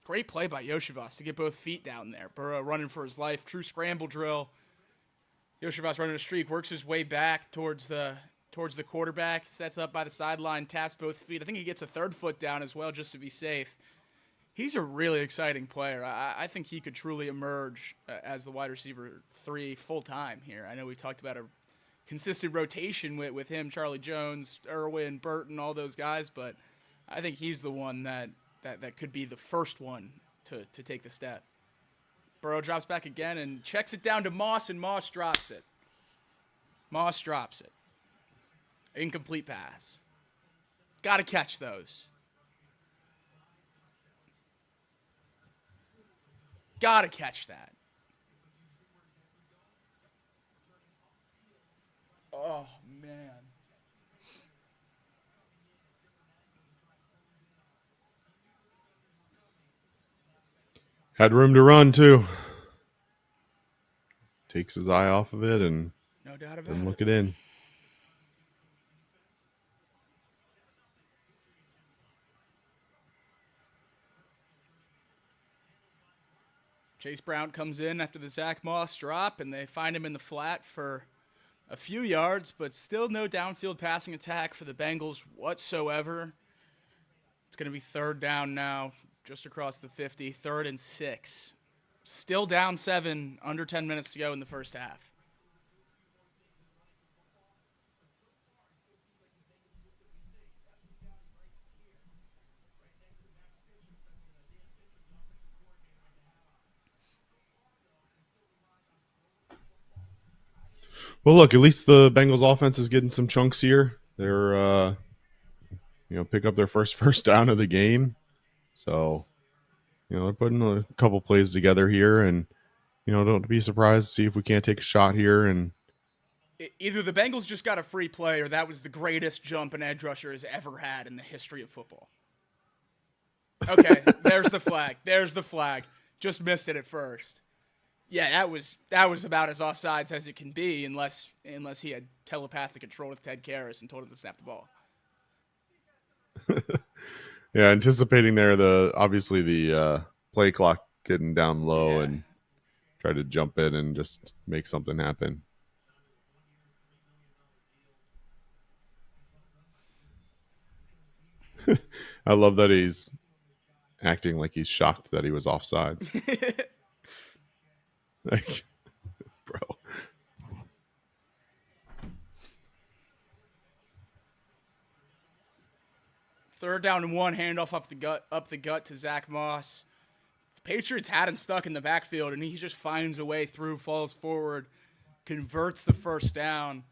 Great play by Yoshivas to get both feet down there. Burrow running for his life. True scramble drill. Yoshivas running a streak. Works his way back towards the quarterback. Sets up by the sideline. Taps both feet. I think he gets a 3rd foot down as well just to be safe. He's a really exciting player. I think he could truly emerge as the wide receiver 3 full-time here. I know we talked about a consistent rotation with him, Charlie Jones, Irwin, Burton, all those guys, but I think he's the one that could be the first one to take the step. Burrow drops back again and checks it down to Moss, and Moss drops it. Incomplete pass. Got to catch those. Got to catch that. Oh, man. Had room to run, too. Takes his eye off of it and no doubt about doesn't look it in. Chase Brown comes in after the Zach Moss drop, and they find him in the flat for a few yards, but still no downfield passing attack for the Bengals whatsoever. It's going to be 3rd down now, just across the 50, 3rd and 6. Still down 7, under 10 minutes to go in the first half. Well, look, at least the Bengals offense is getting some chunks here. They're, pick up their first down of the game. So, they're putting a couple plays together here, and, don't be surprised to see if we can't take a shot here. And either the Bengals just got a free play, or that was the greatest jump an edge rusher has ever had in the history of football. Okay, there's the flag. Just missed it at first. Yeah, that was about as offsides as it can be, unless he had telepathic control with Ted Karras and told him to snap the ball. Yeah, anticipating there obviously the play clock getting down low and try to jump in and just make something happen. I love that he's acting like he's shocked that he was offsides. Like, bro. Third down and 1, handoff up the gut to Zach Moss. The Patriots had him stuck in the backfield, and he just finds a way through, falls forward, converts the first down.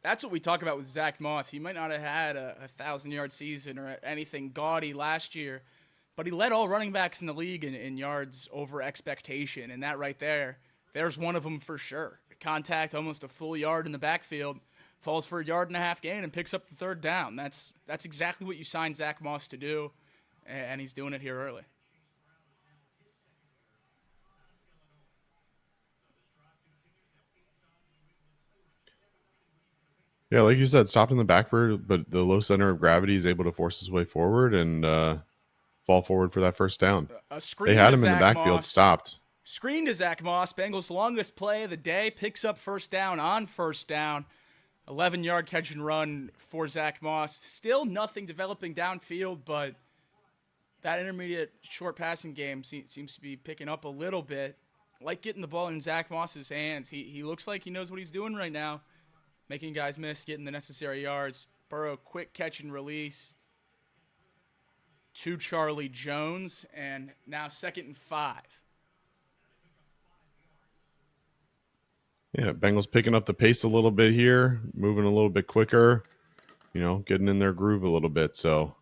That's what we talk about with Zach Moss. He might not have had a 1,000-yard season or anything gaudy last year, but he led all running backs in the league in yards over expectation, and that right there's one of them for sure. Contact almost a full yard in the backfield, falls for a 1.5 yard gain, and picks up the third down. That's exactly what you signed Zach Moss to do, and he's doing it here early. Yeah, like you said, stopped in the backfield, but the low center of gravity is able to force his way forward and fall forward for that first down. They had him in the backfield, stopped. Screen to Zach Moss. Bengals' longest play of the day. Picks up first down on first down. 11-yard catch and run for Zach Moss. Still nothing developing downfield, but that intermediate short passing game seems to be picking up a little bit. Like getting the ball in Zach Moss's hands. He looks like he knows what he's doing right now. Making guys miss, getting the necessary yards. Burrow, quick catch and release to Charlie Jones, and now 2nd and 5. Yeah, Bengals picking up the pace a little bit here, moving a little bit quicker, getting in their groove a little bit. So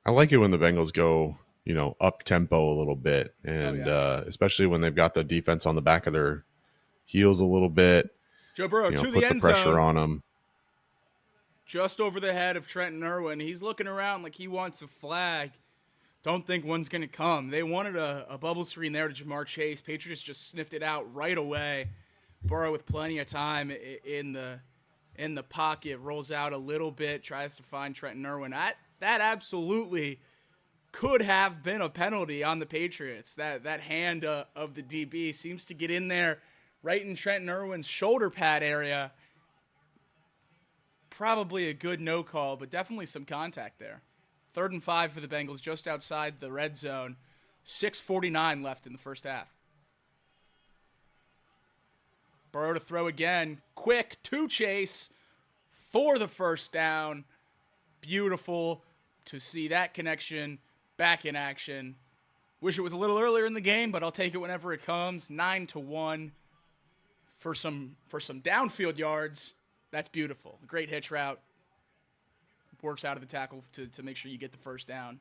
I like it when the Bengals go, up tempo a little bit, and especially when they've got the defense on the back of their heels a little bit. Joe Burrow to put the the end pressure zone, on them. just over the head of Trenton Irwin. He's looking around like he wants a flag. Don't think one's going to come. They wanted a bubble screen there to Jamar Chase. Patriots just sniffed it out right away. Burrow with plenty of time in the pocket, rolls out a little bit, tries to find Trenton Irwin. That absolutely could have been a penalty on the Patriots. That hand of the DB seems to get in there right in Trenton Irwin's shoulder pad area. Probably a good no call, but definitely some contact there. 3rd and 5 for the Bengals, just outside the red zone. 6:49 left in the first half. Burrow to throw again. Quick to Chase for the first down. Beautiful to see that connection back in action. Wish it was a little earlier in the game, but I'll take it whenever it comes. 9-1 for some downfield yards. That's beautiful. A great hitch route. Works out of the tackle to make sure you get the first down.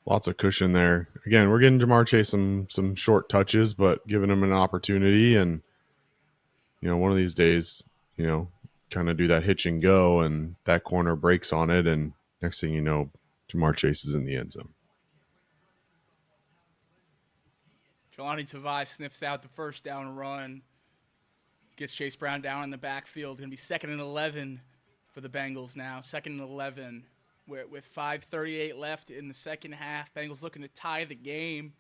Lots of cushion there. Again, we're getting Jamar Chase some short touches, but giving him an opportunity. And, one of these days, kind of do that hitch and go, and that corner breaks on it. And next thing you know, Jamar Chase is in the end zone. Jelani Tavai sniffs out the first down run. Gets Chase Brown down in the backfield. Going to be 2nd and 11 for the Bengals now. 2nd and 11. With 5:38 left in the second half, Bengals looking to tie the game,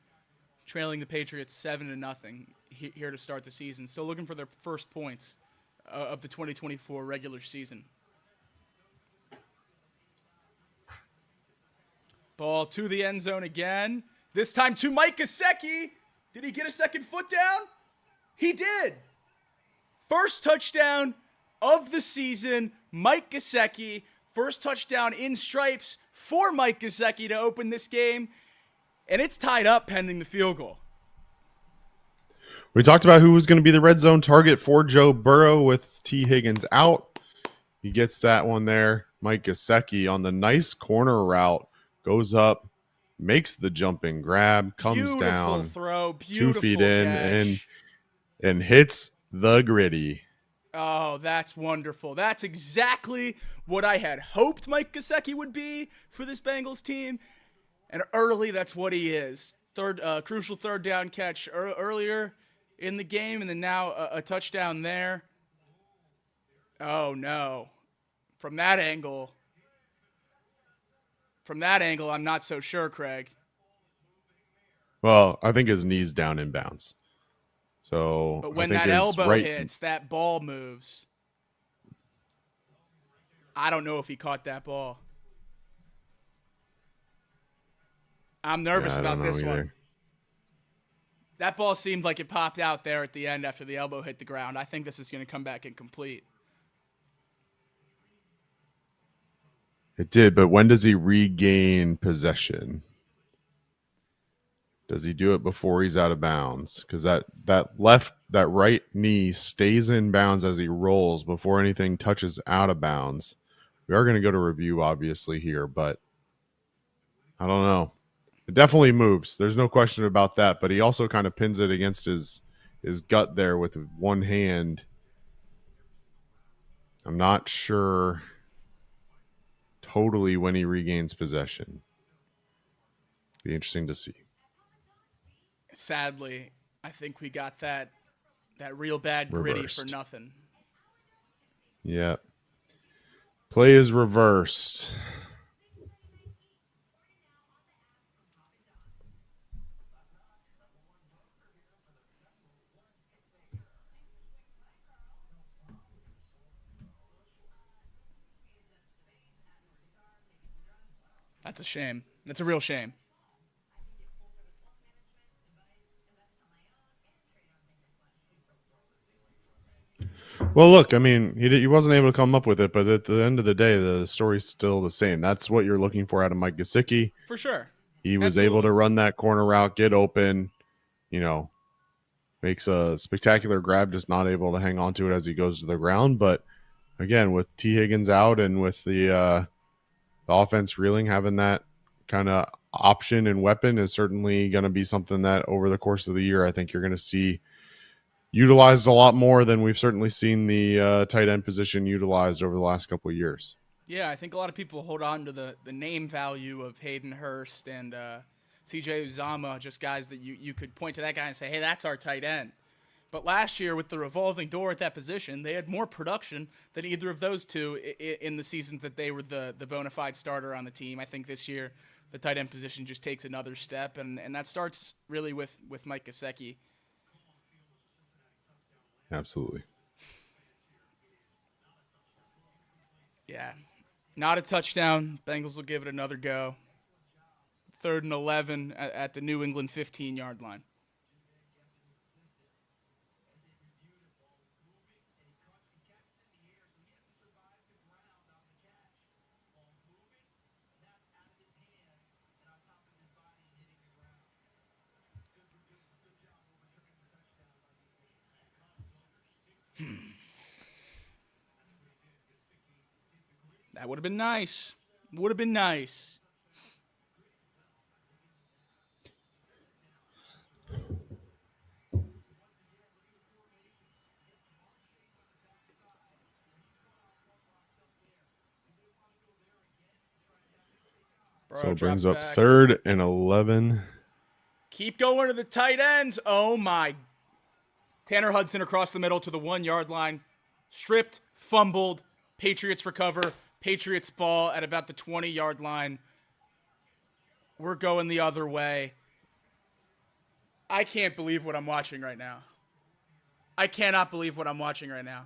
trailing the Patriots 7-0 here to start the season. Still looking for their first points of the 2024 regular season. Ball to the end zone again. This time to Mike Gesicki. Did he get a second foot down? He did. First touchdown of the season, Mike Gesicki. First touchdown in stripes for Mike Gesicki to open this game. And it's tied up pending the field goal. We talked about who was going to be the red zone target for Joe Burrow with T. Higgins out. He gets that one there. Mike Gesicki on the nice corner route goes up, makes the jumping grab, comes beautiful down, throw, beautiful 2 feet in, catch. and hits the gritty. Oh, that's wonderful. That's exactly what I had hoped Mike Gesicki would be for this Bengals team. And early, that's what he is. Crucial third down catch earlier in the game, and then now a touchdown there. Oh, no. From that angle, I'm not so sure, Craig. Well, I think his knee's down in bounds. So But I when think that is elbow right. hits, that ball moves. I don't know if he caught that ball. I'm nervous Yeah, I don't about know this either. one. That ball seemed like it popped out there at the end after the elbow hit the ground. I think this is going to come back incomplete. It did, but when does he regain possession? Does he do it before he's out of bounds? Because that right knee stays in bounds as he rolls before anything touches out of bounds. We are going to go to review, obviously, here, but I don't know. It definitely moves. There's no question about that. But he also kind of pins it against his gut there with one hand. I'm not sure totally when he regains possession. Be interesting to see. Sadly, I think we got that real bad gritty for Reversed. nothing. Yeah. Play is reversed. That's a shame. That's a real shame. Well, look, I mean, he wasn't able to come up with it, but at the end of the day, the story's still the same. That's what you're looking for out of Mike Gesicki. For sure. He was Absolutely. able to run that corner route, get open, makes a spectacular grab, just not able to hang on to it as he goes to the ground. But again, with T. Higgins out and with the offense reeling, having that kind of option and weapon is certainly going to be something that over the course of the year, I think you're going to see utilized a lot more than we've certainly seen the tight end position utilized over the last couple of years. Yeah, I think a lot of people hold on to the name value of Hayden Hurst and CJ Uzama, just guys that you could point to that guy and say, hey, that's our tight end. But last year, with the revolving door at that position, they had more production than either of those two in the seasons that they were the bona fide starter on the team. I think this year, the tight end position just takes another step, and that starts really with Mike Gesicki. Absolutely. Yeah. Not a touchdown. Bengals will give it another go. 3rd and 11 at the New England 15-yard line. That would have been nice. Would have been nice. So it drops brings up back. 3rd and 11. Keep going to the tight ends. Oh, my. Tanner Hudson across the middle to the 1-yard line. Stripped, fumbled. Patriots recover. Patriots ball at about the 20-yard line. We're going the other way. I can't believe what I'm watching right now. I cannot believe what I'm watching right now.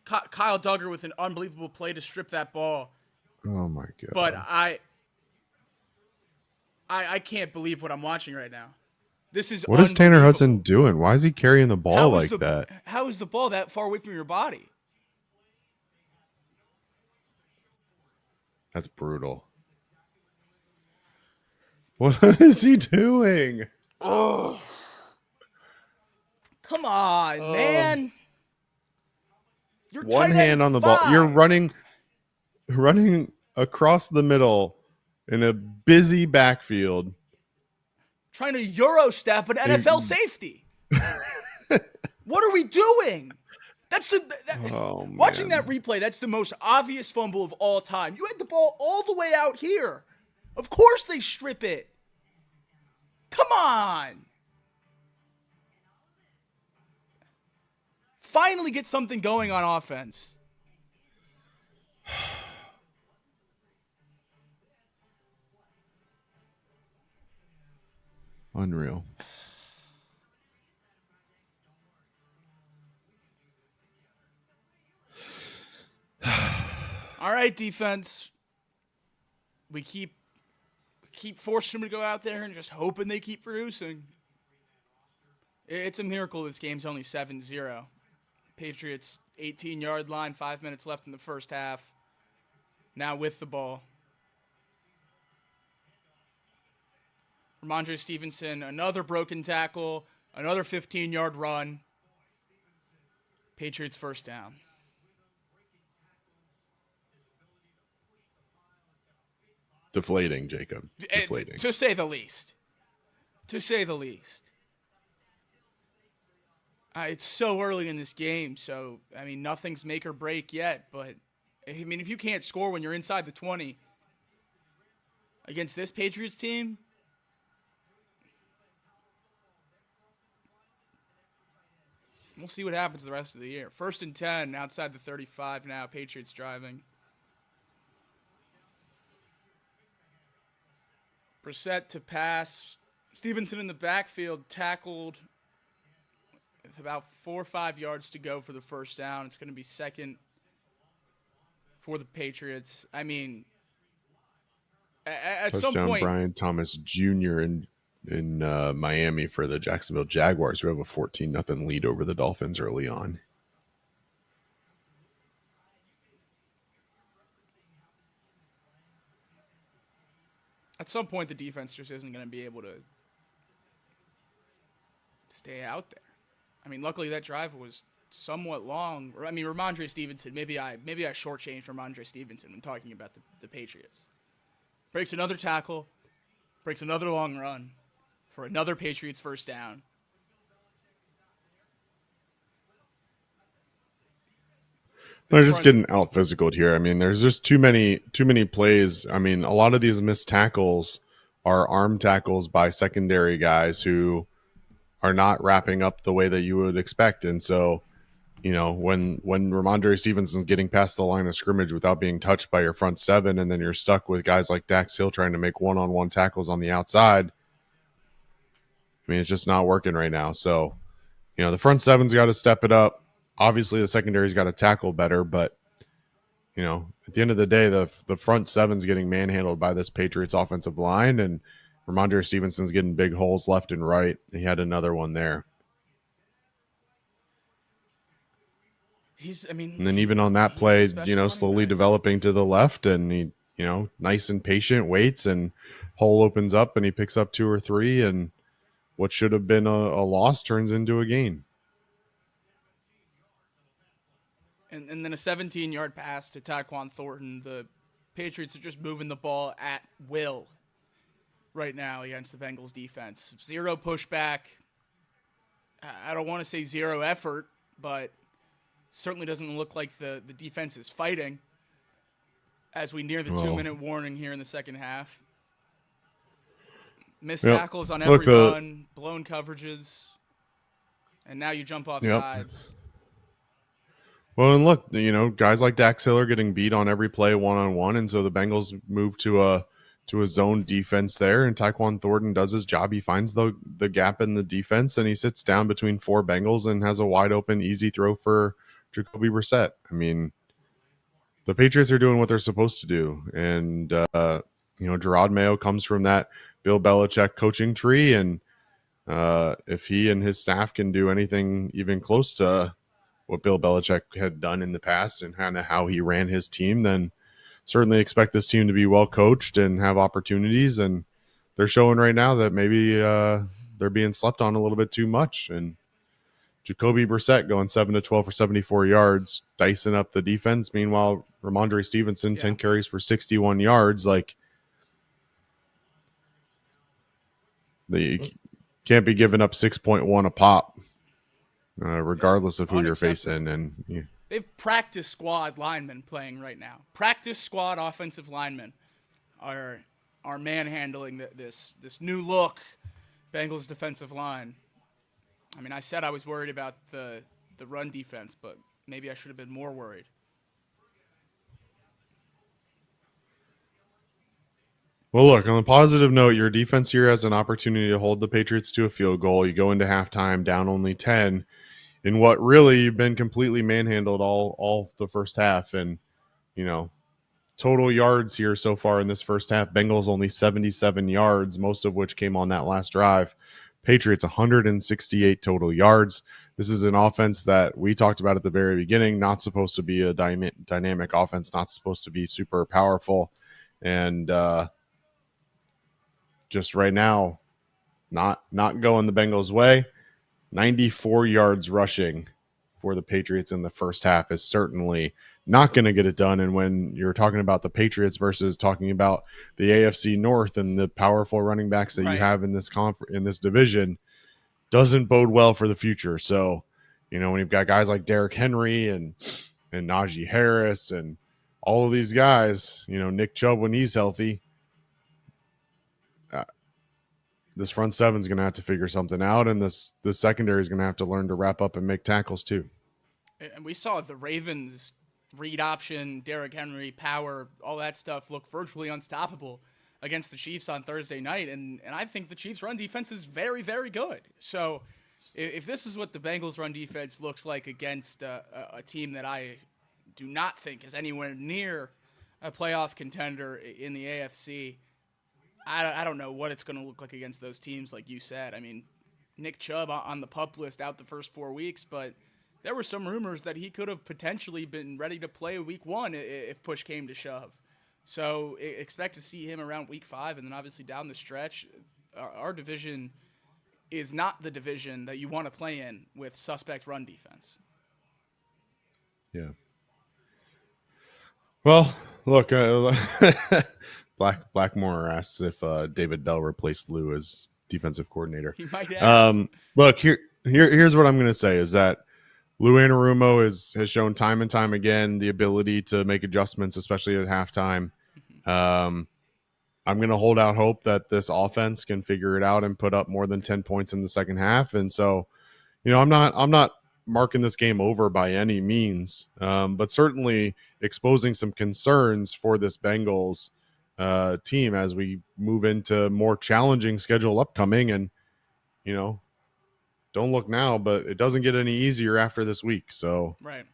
Kyle Duggar with an unbelievable play to strip that ball. Oh, my God. But I can't believe what I'm watching right now. This is What is Tanner Hudson doing? Why is he carrying the ball like that? How is the ball that far away from your body? That's brutal. What is he doing? Oh. Come on, man. You're one hand on the ball. You're running across the middle in a busy backfield. Trying to Euro step an NFL safety. What are we doing? Watching that replay, that's the most obvious fumble of all time. You had the ball all the way out here. Of course they strip it. Come on. Finally get something going on offense. Unreal. All right, defense. We keep forcing them to go out there and just hoping they keep producing. It's a miracle this game's only 7-0. Patriots 18-yard line, 5 minutes left in the first half. Now with the ball. Ramondre Stevenson, another broken tackle, another 15-yard run. Patriots first down. Deflating, Jacob. Deflating. To say the least. To say the least. It's so early in this game, so, I mean, nothing's make or break yet, but, I mean, if you can't score when you're inside the 20 against this Patriots team, we'll see what happens the rest of the year. 1st and 10, outside the 35 now, Patriots driving. Brissett to pass. Stevenson in the backfield, tackled with about 4 or 5 yards to go for the first down. It's going to be second for the Patriots. I mean, at Touchdown some point, Brian Thomas Jr. in Miami for the Jacksonville Jaguars, who have a 14-0 lead over the Dolphins early on. at some point the defense just isn't going to be able to stay out there. I mean, luckily that drive was somewhat long. I mean, Ramondre Stevenson, maybe I shortchanged Ramondre Stevenson when talking about the Patriots. Breaks another tackle, breaks another long run for another Patriots first down. They're just getting out physicaled here. I mean, there's just too many plays. I mean, a lot of these missed tackles are arm tackles by secondary guys who are not wrapping up the way that you would expect. And so, you know, when Ramondre Stevenson's getting past the line of scrimmage without being touched by your front seven, and then you're stuck with guys like Dax Hill trying to make one-on-one tackles on the outside, I mean, it's just not working right now. So, you know, the front seven's got to step it up. Obviously, the secondary's got to tackle better, but, you know, at the end of the day, the front seven's getting manhandled by this Patriots offensive line, and Ramondre Stevenson's getting big holes left and right. He had another one there. And then even on that play, you know, slowly developing to the left, and he, you know, nice and patient, waits, and hole opens up, and he picks up 2 or 3, and what should have been a loss turns into a gain. And then a 17-yard pass to Tyquan Thornton. The Patriots are just moving the ball at will right now against the Bengals defense. Zero pushback. I don't want to say zero effort, but certainly doesn't look like the defense is fighting as we near the 2-minute warning here in the second half. Missed tackles on every run, blown coverages, and now you jump off sides. Well, and look, you know, guys like Dax Hill are getting beat on every play one-on-one, and so the Bengals move to a zone defense there, and Tyquan Thornton does his job. He finds the gap in the defense, and he sits down between 4 Bengals and has a wide-open, easy throw for Jacoby Brissett. I mean, the Patriots are doing what they're supposed to do, and, you know, Gerard Mayo comes from that Bill Belichick coaching tree, and if he and his staff can do anything even close to what Bill Belichick had done in the past and kind of how he ran his team, then certainly expect this team to be well coached and have opportunities. And they're showing right now that maybe they're being slept on a little bit too much. And Jacoby Brissett going 7-12 for 74 yards, dicing up the defense. Meanwhile, Ramondre Stevenson, 10 carries for 61 yards. Like, they can't be giving up 6.1 a pop. Regardless of who you're facing. And they've practice squad linemen playing right now. Practice squad offensive linemen are manhandling this new look Bengals defensive line. I mean, I said I was worried about the run defense, but maybe I should have been more worried. Well, look, on a positive note, your defense here has an opportunity to hold the Patriots to a field goal. You go into halftime down only 10 in what really you've been completely manhandled all the first half. And, you know, total yards here so far in this first half. Bengals only 77 yards, most of which came on that last drive. Patriots 168 total yards. This is an offense that we talked about at the very beginning, not supposed to be a dynamic offense, not supposed to be super powerful. And just right now, not going the Bengals' way. 94 yards rushing for the Patriots in the first half is certainly not going to get it done. And when you're talking about the Patriots versus talking about the AFC North and the powerful running backs that you have in this in this division, doesn't bode well for the future. So, when you've got guys like Derrick Henry and Najee Harris and all of these guys, Nick Chubb when he's healthy, this front seven is going to have to figure something out, and this secondary is going to have to learn to wrap up and make tackles too. And we saw the Ravens read option, Derrick Henry, power, all that stuff look virtually unstoppable against the Chiefs on Thursday night, and I think the Chiefs' run defense is very, very good. So if this is what the Bengals' run defense looks like against a team that I do not think is anywhere near a playoff contender in the AFC, I don't know what it's going to look like against those teams, like you said. I mean, Nick Chubb on the PUP list out the first 4 weeks, but there were some rumors that he could have potentially been ready to play week 1 if push came to shove. So expect to see him around week 5, and then obviously down the stretch. Our division is not the division that you want to play in with suspect run defense. Yeah. Well, look, Blackmore asks if David Bell replaced Lou as defensive coordinator. He might have. Look, here's what I'm going to say is that Lou Anarumo has shown time and time again the ability to make adjustments, especially at halftime. I'm going to hold out hope that this offense can figure it out and put up more than 10 points in the second half. And so, I'm not marking this game over by any means, but certainly exposing some concerns for this Bengals team as we move into more challenging schedule upcoming. And, don't look now, but it doesn't get any easier after this week. So, right.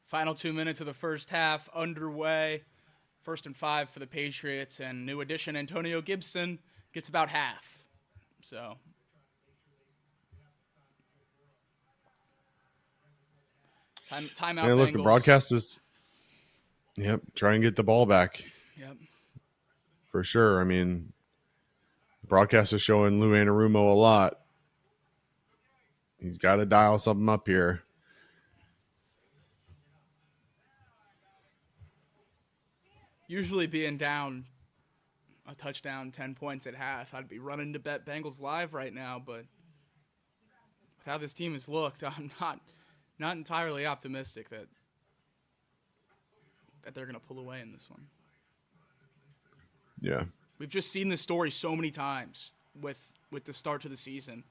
Final 2 minutes of the first half underway. 1st and 5 for the Patriots, and new addition Antonio Gibson gets about half. So, timeout. Yeah, look, Bengals. the broadcast is, try and get the ball back. Yep. For sure. I mean, the broadcast is showing Lou Anarumo a lot. He's got to dial something up here. Usually being down a touchdown, 10 points at half, I'd be running to bet Bengals live right now, but with how this team has looked, I'm not entirely optimistic that they're going to pull away in this one. Yeah. We've just seen this story so many times with the start to the season.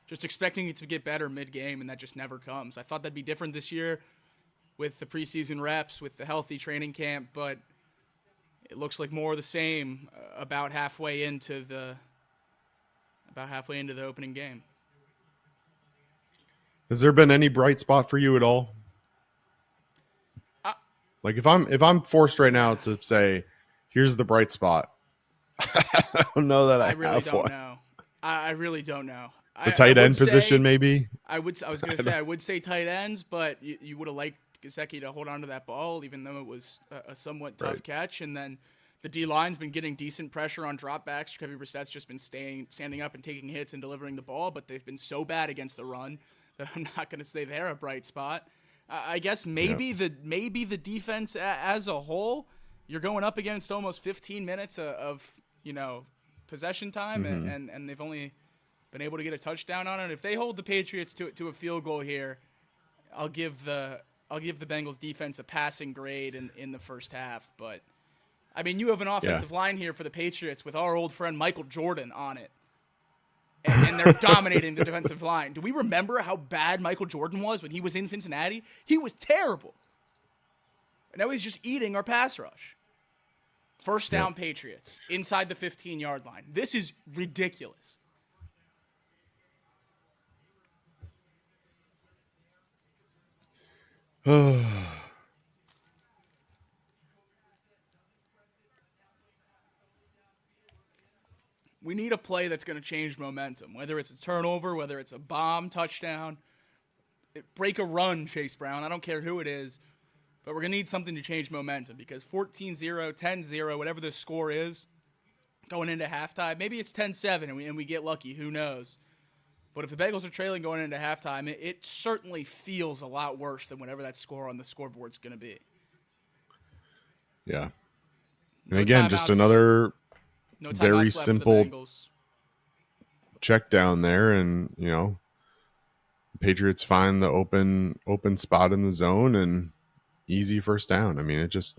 Just expecting it to get better mid-game, and that just never comes. I thought that'd be different this year with the preseason reps, with the healthy training camp, but it looks like more of the same about halfway into the opening game. Has there been any bright spot for you at all? Like if I'm forced right now to say, here's the bright spot, I don't know that I really have don't one. know. I really don't know. The tight end position, maybe. I was going to say I would say tight ends, but you would have liked Gesicki to hold on to that ball, even though it was a somewhat tough catch. And then the D-line's been getting decent pressure on dropbacks. Jacoby Brissett's just been standing up and taking hits and delivering the ball, but they've been so bad against the run that I'm not going to say they're a bright spot. I guess maybe the defense as a whole, you're going up against almost 15 minutes of possession time, and they've only been able to get a touchdown on it. If they hold the Patriots to a field goal here, I'll give the Bengals defense a passing grade in the first half. But I mean, you have an offensive line here for the Patriots with our old friend Michael Jordan on it, and they're dominating the defensive line. Do we remember how bad Michael Jordan was when he was in Cincinnati? He was terrible. And now he's just eating our pass rush. First down, Patriots inside the 15-yard line. This is ridiculous. need a play that's going to change momentum, whether it's a turnover, whether it's a bomb, touchdown, break a run, Chase Brown. I don't care who it is, but we're going to need something to change momentum because 14-0, 10-0, whatever the score is, going into halftime, maybe it's 10-7 and we get lucky. Who knows? But if the Bengals are trailing going into halftime, it certainly feels a lot worse than whatever that score on the scoreboard is going to be. Yeah. And again, just another very simple check down there, and Patriots find the open spot in the zone and easy first down. I mean, it just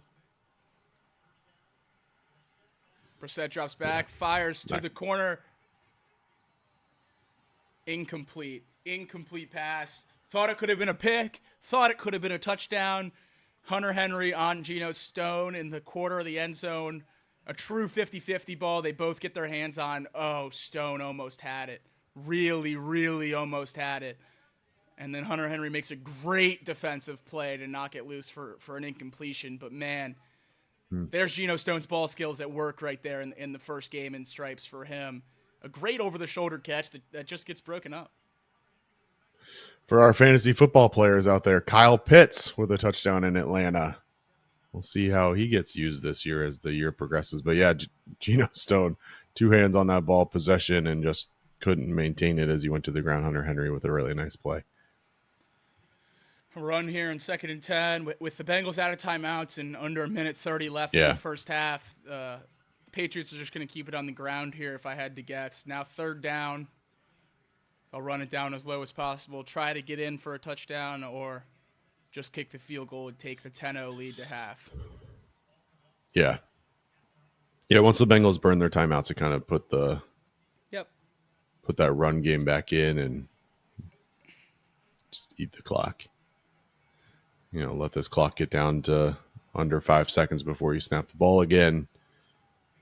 Brissett drops back, fires to the corner. Incomplete pass. Thought it could have been a pick. Thought it could have been a touchdown. Hunter Henry on Geno Stone in the corner of the end zone. A true 50-50 ball. They both get their hands on. Oh, Stone almost had it. Really, really almost had it. And then Hunter Henry makes a great defensive play to knock it loose for an incompletion. But, man, there's Geno Stone's ball skills at work right there in the first game in stripes for him. A great over-the-shoulder catch that just gets broken up. For our fantasy football players out there, Kyle Pitts with a touchdown in Atlanta. We'll see how he gets used this year as the year progresses. But, yeah, Geno Stone, 2 hands on that ball, possession, and just couldn't maintain it as he went to the ground. Hunter Henry with a really nice play. A run here in 2nd and 10 with the Bengals out of timeouts and under a minute 30 left in the first half. Patriots are just going to keep it on the ground here if I had to guess. Now 3rd down. I'll run it down as low as possible, try to get in for a touchdown, or just kick the field goal and take the 10-0 lead to half. Yeah. Yeah, once the Bengals burn their timeouts, it kind of put that run game back in and just eat the clock. Let this clock get down to under 5 seconds before you snap the ball again.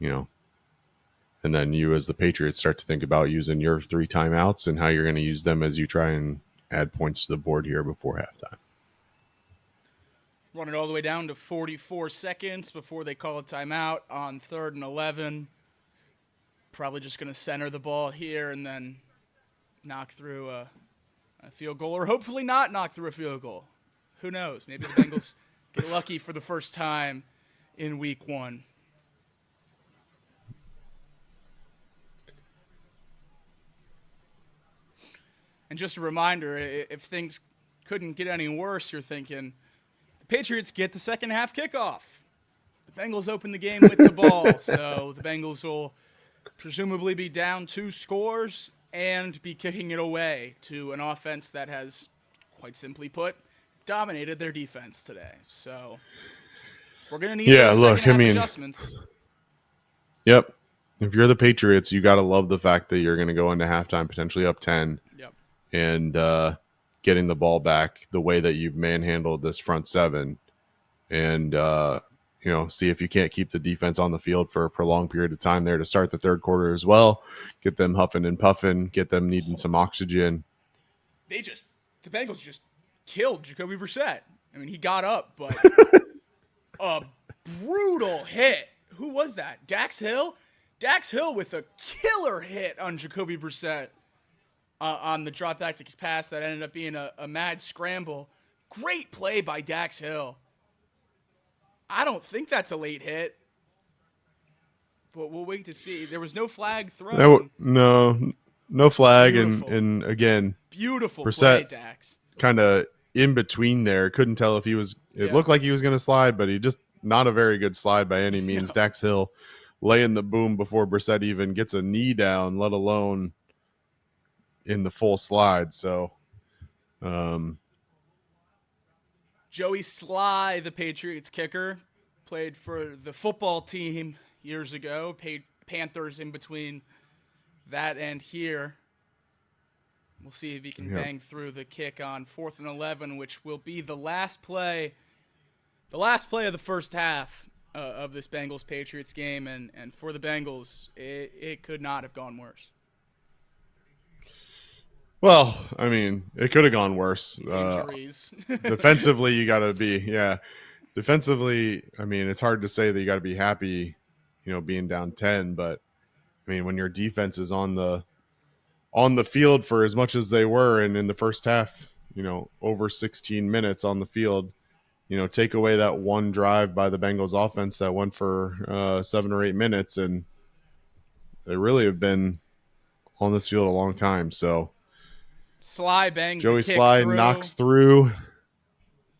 And then you as the Patriots start to think about using your 3 timeouts and how you're going to use them as you try and add points to the board here before halftime. Run it all the way down to 44 seconds before they call a timeout on 3rd and 11. Probably just going to center the ball here and then knock through a field goal, or hopefully not knock through a field goal. Who knows? Maybe the Bengals get lucky for the first time in week 1. And just a reminder, if things couldn't get any worse, you're thinking, the Patriots get the second half kickoff. The Bengals open the game with the ball, so the Bengals will presumably be down 2 scores and be kicking it away to an offense that has, quite simply put, dominated their defense today. So we're going to need second half adjustments. Yep. If you're the Patriots, you got to love the fact that you're going to go into halftime potentially up 10. Yep. And getting the ball back the way that you've manhandled this front 7, and see if you can't keep the defense on the field for a prolonged period of time there to start the 3rd quarter as well. Get them huffing and puffing, get them needing some oxygen. The Bengals just killed Jacoby Brissett. I mean, he got up, but a brutal hit. Who was that? Dax Hill? Dax Hill with a killer hit on Jacoby Brissett. On the drop back to pass that ended up being a mad scramble. Great play by Dax Hill. I don't think that's a late hit, but we'll wait to see. There was no flag thrown. No flag. And again, beautiful Brissett play, Dax. Kind of in between there. Couldn't tell if he was, it looked like he was going to slide, but he just not a very good slide by any means. No. Dax Hill laying the boom before Brissett even gets a knee down, let alone in the full slide. So Joey Sly, the Patriots kicker, played for the football team years ago, paid Panthers in between that and here. We'll see if he can bang through the kick on 4th and 11, which will be the last play of the first half of this Bengals-Patriots game. And for the Bengals, it could not have gone worse. Well, I mean, it could have gone worse. Injuries. Defensively, you got to be, Defensively, I mean, it's hard to say that you got to be happy, being down 10, but I mean, when your defense is on the field for as much as they were, and in the first half, over 16 minutes on the field, take away that one drive by the Bengals offense that went for 7 or 8 minutes, and they really have been on this field a long time. So Sly bangs Joey the kick Sly through. knocks through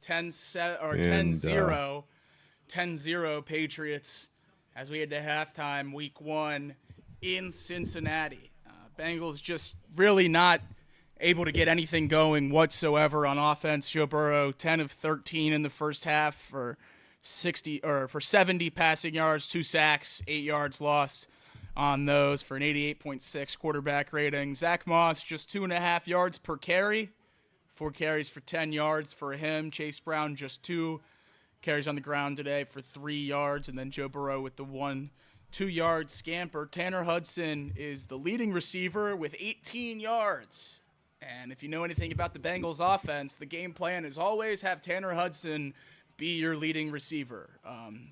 10-0 Patriots as we head to halftime week 1 in Cincinnati. Bengals just really not able to get anything going whatsoever on offense. Joe Burrow 10 of 13 in the first half for 70 passing yards, 2 sacks, 8 yards lost on those for an 88.6 quarterback rating. Zach Moss just 2.5 yards per carry, 4 carries for 10 yards for him. Chase Brown just 2 carries on the ground today for 3 yards, and then Joe Burrow with the 1-2-yard scamper. Tanner Hudson is the leading receiver with 18 yards. And if you know anything about the Bengals offense, the game plan is always have Tanner Hudson be your leading receiver.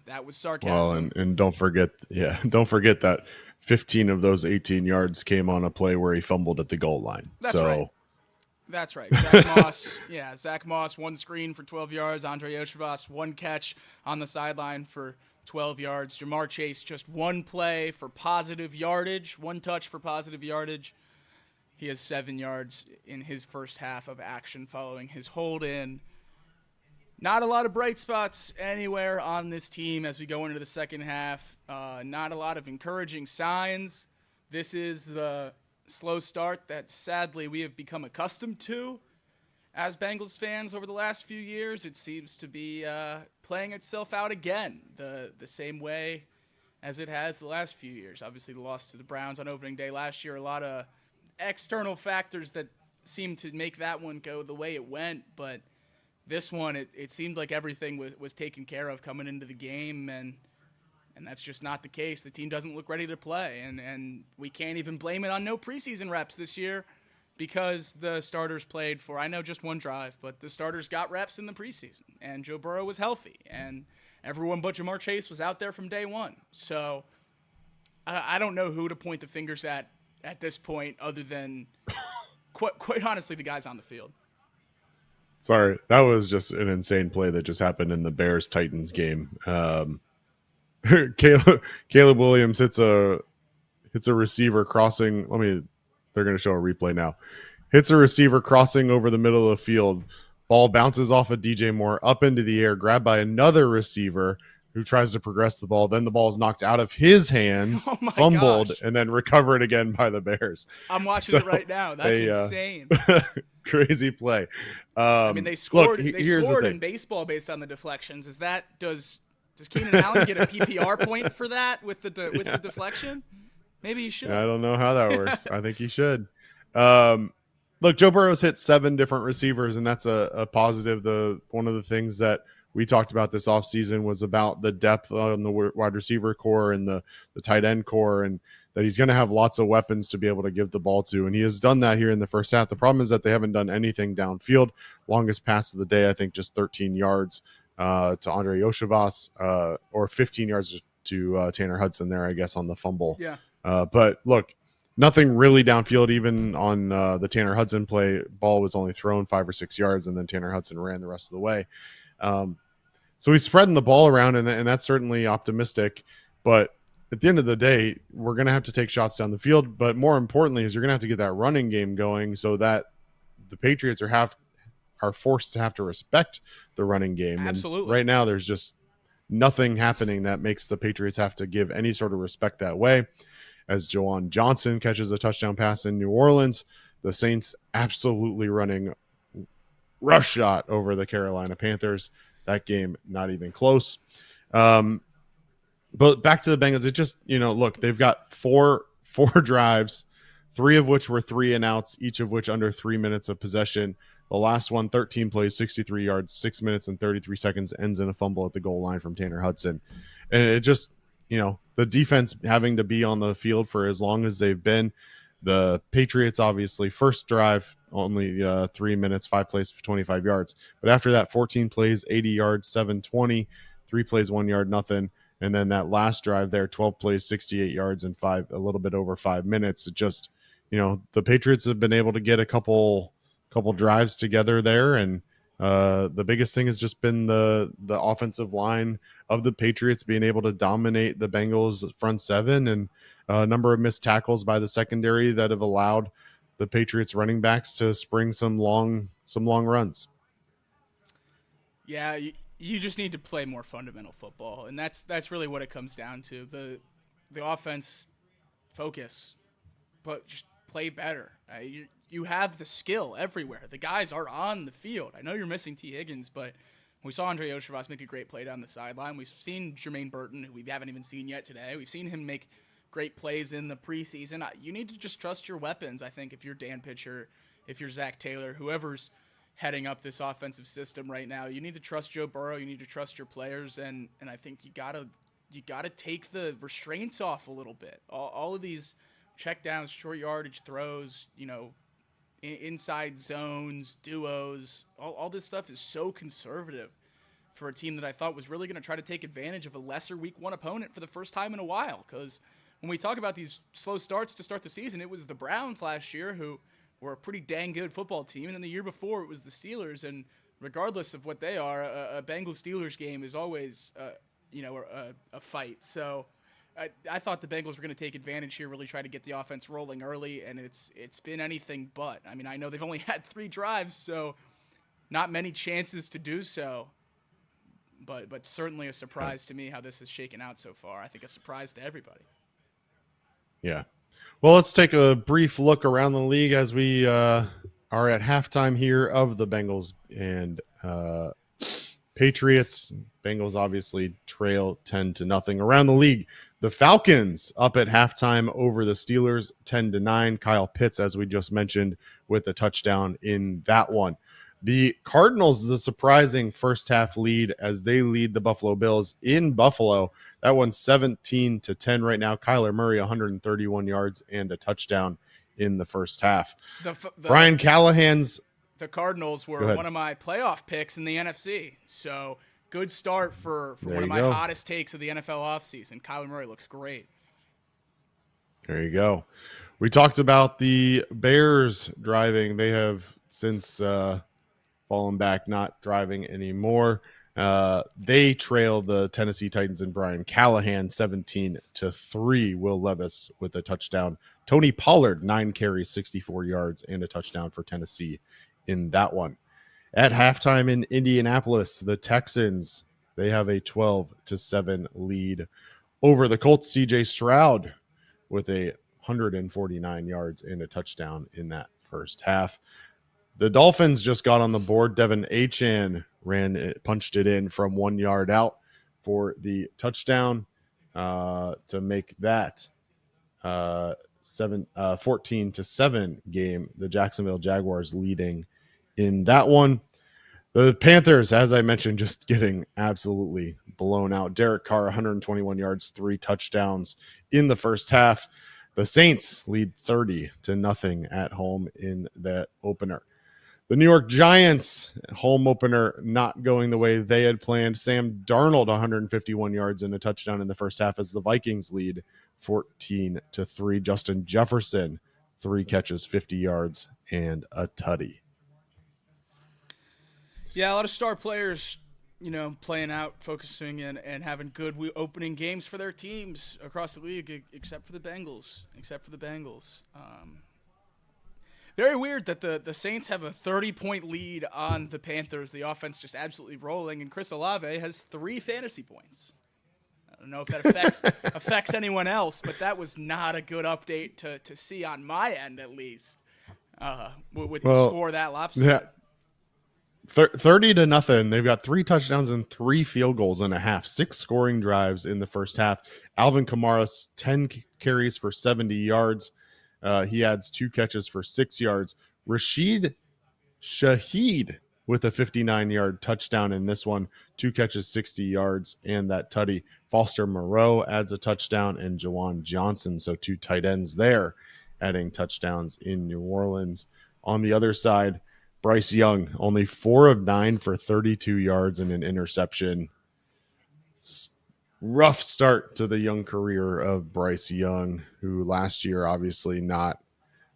That was sarcasm. Well, and don't forget that 15 of those 18 yards came on a play where he fumbled at the goal line. That's right. Zach Moss, 1 screen for 12 yards. Andre Yoshivas, 1 catch on the sideline for 12 yards. Jamar Chase, just 1 play for positive yardage, 1 touch for positive yardage. He has 7 yards in his first half of action following his hold in. Not a lot of bright spots anywhere on this team as we go into the second half. Not a lot of encouraging signs. This is the slow start that sadly we have become accustomed to as Bengals fans over the last few years. It seems to be playing itself out again the same way as it has the last few years. Obviously, the loss to the Browns on opening day last year, a lot of external factors that seemed to make that one go the way it went, but this one, it seemed like everything was taken care of coming into the game, and that's just not the case. The team doesn't look ready to play, and we can't even blame it on no preseason reps this year because the starters played for, I know, just 1 drive, but the starters got reps in the preseason, and Joe Burrow was healthy, and everyone but Jamar Chase was out there from day one. So I don't know who to point the fingers at this point other than, quite honestly, the guys on the field. Sorry, that was just an insane play that just happened in the Bears-Titans game. Caleb Williams hits a receiver crossing. They're going to show a replay now. Hits a receiver crossing over the middle of the field. Ball bounces off of DJ Moore up into the air, grabbed by another receiver who tries to progress the ball. Then the ball is knocked out of his hands, fumbled, and then recovered again by the Bears. I'm watching it right now. That's insane. Crazy play. They scored. They scored in baseball based on the deflections. Does Keenan Allen get a PPR point for that with the deflection? Maybe he should. I don't know how that works. I think he should. Look, Joe Burrow's hit 7 different receivers, and that's a positive. One of the things that we talked about this offseason was about the depth on the wide receiver core and the tight end core, and that he's going to have lots of weapons to be able to give the ball to. And he has done that here in the first half. The problem is that they haven't done anything downfield. Longest pass of the day, I think just 13 yards to Andre Yoshivas, or 15 yards to Tanner Hudson there, I guess, on the fumble. Yeah. But look, nothing really downfield. Even on the Tanner Hudson play, ball was only thrown 5 or 6 yards, and then Tanner Hudson ran the rest of the way. So he's spreading the ball around, and that's certainly optimistic. But at the end of the day, we're going to have to take shots down the field. But more importantly is you're going to have to get that running game going so that the Patriots are forced to have to respect the running game. Absolutely. And right now, there's just nothing happening that makes the Patriots have to give any sort of respect that way. As Juwan Johnson catches a touchdown pass in New Orleans, the Saints absolutely running roughshod over the Carolina Panthers. That game, not even close. But back to the Bengals, it just, look, they've got four drives, 3 of which were 3 and outs, each of which under 3 minutes of possession. The last one, 13 plays, 63 yards, 6 minutes and 33 seconds, ends in a fumble at the goal line from Tanner Hudson. And it just, the defense having to be on the field for as long as they've been. The Patriots, obviously, first drive, only 3 minutes, 5 plays for 25 yards. But after that, 14 plays, 80 yards, 720, 3 plays, 1 yard, nothing. And then that last drive there, 12 plays, 68 yards and a little bit over 5 minutes. It just, the Patriots have been able to get a couple drives together there. And the biggest thing has just been the offensive line of the Patriots being able to dominate the Bengals front seven, and a number of missed tackles by the secondary that have allowed the Patriots running backs to spring some long runs. Yeah, you just need to play more fundamental football, and that's really what it comes down to. The offense focus, but just play better. You have the skill everywhere. The guys are on the field. I know you're missing T. Higgins, but we saw Andre Oshavas make a great play down the sideline. We've seen Jermaine Burton, who we haven't even seen yet today. We've seen him make great plays in the preseason. You need to just trust your weapons, I think, if you're Dan Pitcher, if you're Zach Taylor, whoever's heading up this offensive system right now. You need to trust Joe Burrow. You need to trust your players, and I think you gotta take the restraints off a little bit. All of these checkdowns, short yardage throws, inside zones, duos, all this stuff is so conservative for a team that I thought was really going to try to take advantage of a lesser week one opponent for the first time in a while. Because when we talk about these slow starts to start the season, it was the Browns last year who were a pretty dang good football team. And then the year before it was the Steelers. And regardless of what they are, a Bengals-Steelers game is always, a fight. So I thought the Bengals were going to take advantage here, really try to get the offense rolling early, and it's been anything but. I mean, I know they've only had 3 drives, so not many chances to do so, but certainly a surprise to me how this has shaken out so far. I think a surprise to everybody. Yeah. Well, let's take a brief look around the league as we are at halftime here of the Bengals and Patriots. Bengals obviously trail 10-0 around the league. The Falcons up at halftime over the Steelers 10-9. Kyle Pitts, as we just mentioned, with a touchdown in that one. The Cardinals, the surprising first half lead as they lead the Buffalo Bills in Buffalo. That one's 17-10 right now. Kyler Murray, 131 yards and a touchdown in the first half. Brian Callahan's. The Cardinals were one of my playoff picks in the NFC. So good start for one of my hottest takes of the NFL offseason. Kyler Murray looks great. There you go. We talked about the Bears driving. They have since fallen back, not driving anymore. They trail the Tennessee Titans and Brian Callahan 17-3. Will Levis with a touchdown. Tony Pollard, 9 carries, 64 yards, and a touchdown for Tennessee in that one. At halftime in Indianapolis, the Texans, they have a 12-7 lead over the Colts. CJ Stroud with 149 yards and a touchdown in that first half. The Dolphins just got on the board. Devin Achane punched it in from 1 yard out for the touchdown to make that 14-7 game. The Jacksonville Jaguars leading in that one. The Panthers, as I mentioned, just getting absolutely blown out. Derek Carr, 121 yards, 3 touchdowns in the first half. The Saints lead 30-0 at home in that opener. The New York Giants, home opener not going the way they had planned. Sam Darnold, 151 yards and a touchdown in the first half as the Vikings lead 14-3. Justin Jefferson, 3 catches, 50 yards, and a tutty. Yeah, a lot of star players, playing out, focusing, and having good opening games for their teams across the league, except for the Bengals. Very weird that the Saints have a 30-point lead on the Panthers. The offense just absolutely rolling, and Chris Olave has 3 fantasy points. I don't know if that affects anyone else, but that was not a good update to see on my end, at least, with the score that lopsided. Yeah. 30-0. They've got 3 touchdowns and 3 field goals and a half. 6 scoring drives in the first half. Alvin Kamara, 10 carries for 70 yards. He adds 2 catches for 6 yards. Rashid Shaheed with a 59-yard touchdown in this one. 2 catches, 60 yards, and that tutty. Foster Moreau adds a touchdown, and Jawan Johnson. So 2 tight ends there adding touchdowns in New Orleans. On the other side, Bryce Young, only 4 of 9 for 32 yards and an interception. rough start to the young career of Bryce Young, who last year obviously not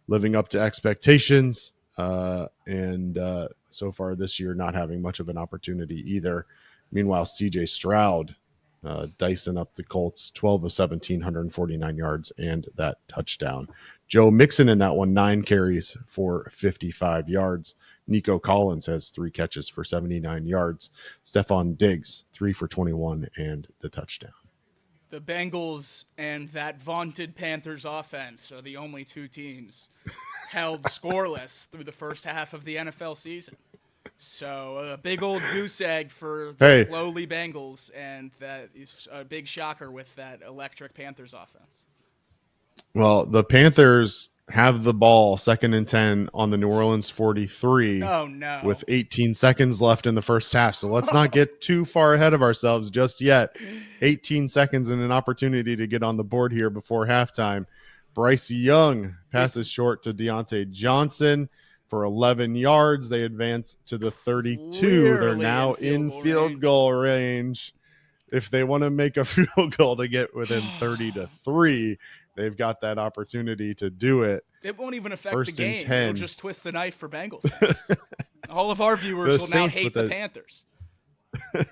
living up to expectations, and so far this year not having much of an opportunity either. Meanwhile, CJ Stroud dicing up the Colts, 12 of 17, 149 yards and that touchdown. Joe Mixon in that one, 9 carries for 55 yards. Nico Collins has 3 catches for 79 yards. Stephon Diggs, 3 for 21 and the touchdown. The Bengals and that vaunted Panthers offense are the only 2 teams held scoreless through the first half of the NFL season. So a big old goose egg for the lowly Bengals, and that is a big shocker with that electric Panthers offense. Well, the Panthers have the ball 2nd and 10 on the New Orleans 43. Oh, no. With 18 seconds left in the first half. So let's not get too far ahead of ourselves just yet. 18 seconds and an opportunity to get on the board here before halftime. Bryce Young passes short to Deontay Johnson for 11 yards. They advance to the 32. Clearly they're now in field goal range. If they want to make a field goal to get within 30-3, they've got that opportunity to do it. It won't even affect First the game. and 10. It'll just twist the knife for Bengals fans. All of our viewers will now hate the Panthers.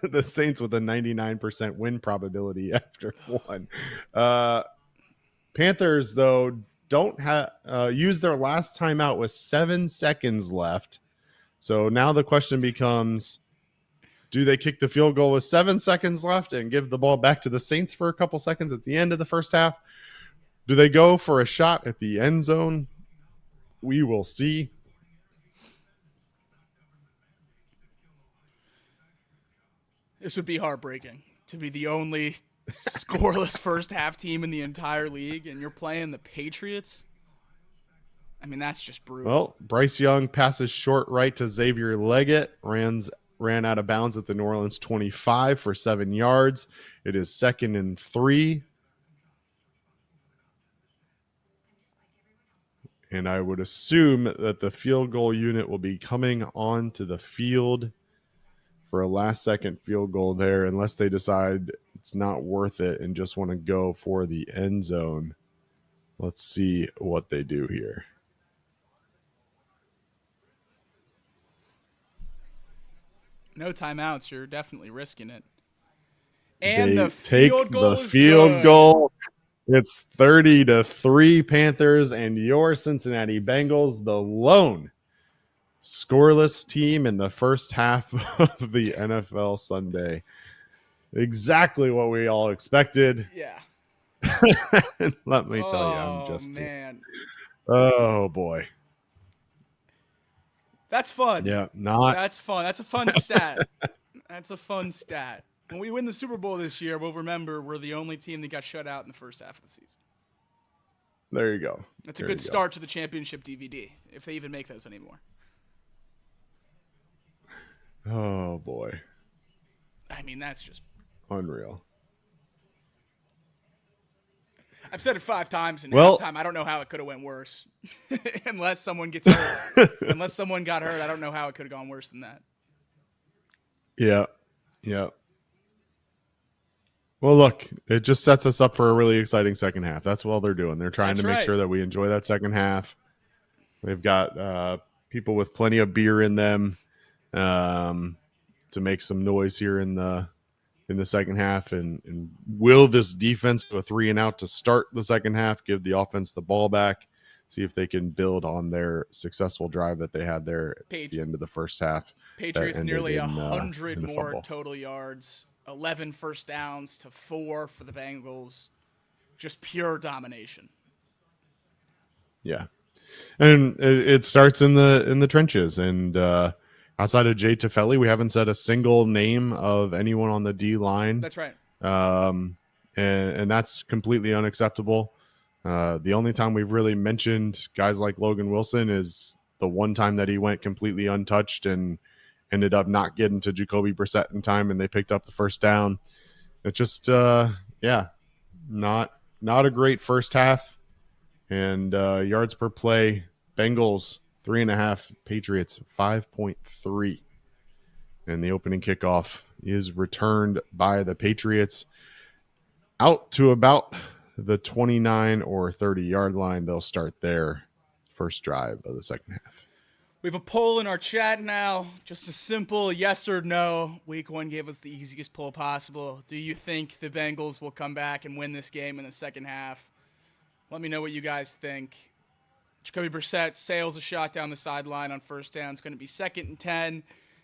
The Saints with a 99% win probability after one. Panthers, though, don't have use their last timeout with 7 seconds left. So now the question becomes, do they kick the field goal with 7 seconds left and give the ball back to the Saints for a couple seconds at the end of the first half? Do they go for a shot at the end zone? We will see. This would be heartbreaking to be the only scoreless first half team in the entire league, and you're playing the Patriots. I mean, that's just brutal. Well, Bryce Young passes short right to Xavier Leggett, ran out of bounds at the New Orleans 25 for 7 yards. It is 2nd and 3. And I would assume that the field goal unit will be coming onto the field for a last-second field goal there, unless they decide it's not worth it and just want to go for the end zone. Let's see what they do here. No timeouts. You're definitely risking it. And they the field goal the field goal. It's 30-3 Panthers, and your Cincinnati Bengals, the lone scoreless team in the first half of the NFL Sunday. Exactly what we all expected. Yeah. Let me tell you, I'm just man. Oh boy. That's fun. Yeah, That's fun. That's a fun stat. That's a fun stat. When we win the Super Bowl this year, we'll remember we're the only team that got shut out in the first half of the season. There you go. That's a good start to the championship DVD, if they even make those anymore. Oh, boy. I mean, that's just unreal. I've said it 5 times in halftime. I don't know how it could have went worse. Unless someone gets hurt. Unless someone got hurt, I don't know how it could have gone worse than that. Yeah. Yeah. Well, look, it just sets us up for a really exciting second half. That's what they're doing. They're trying to make sure that we enjoy that second half. They've got people with plenty of beer in them to make some noise here in the second half. And will this defense, a 3-and-out to start the second half, give the offense the ball back, see if they can build on their successful drive that they had there at the end of the first half. Patriots nearly 100 more total yards. 11 first downs to 4 for the Bengals. Just pure domination. Yeah. And it starts in the trenches. And outside of Jay Tefeli, we haven't said a single name of anyone on the D line. That's right. And that's completely unacceptable. The only time we've really mentioned guys like Logan Wilson is the one time that he went completely untouched and ended up not getting to Jacoby Brissett in time, and they picked up the first down. It just, not a great first half. And yards per play, Bengals 3.5, Patriots 5.3. And the opening kickoff is returned by the Patriots. out to about the 29 or 30-yard line. They'll start their first drive of the second half. We have a poll in our chat now. Just a simple yes or no. Week 1 gave us the easiest poll possible. Do you think the Bengals will come back and win this game in the second half? Let me know what you guys think. Jacoby Brissett sails a shot down the sideline on first down. It's going to be 2nd and 10.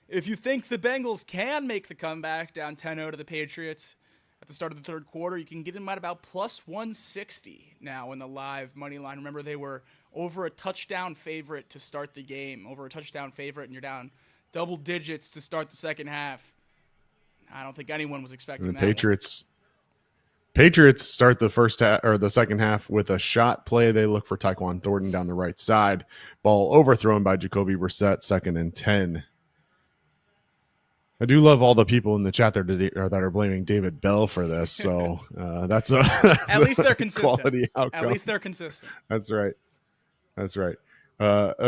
If you think the Bengals can make the comeback down 10-0 to the Patriots at the start of the third quarter, you can get them at about plus 160 now in the live money line. Remember, they were over a touchdown favorite to start the game. Over a touchdown favorite, and you're down double digits to start the second half. I don't think anyone was expecting and the that. Patriots start the first half or the second half with a shot play. They look for Tyquan Thornton down the right side. Ball overthrown by Jacoby Brissett, 2nd and 10. I do love all the people in the chat that are blaming David Bell for this. So that's at least they're consistent. Quality outcome. At least they're consistent. That's right.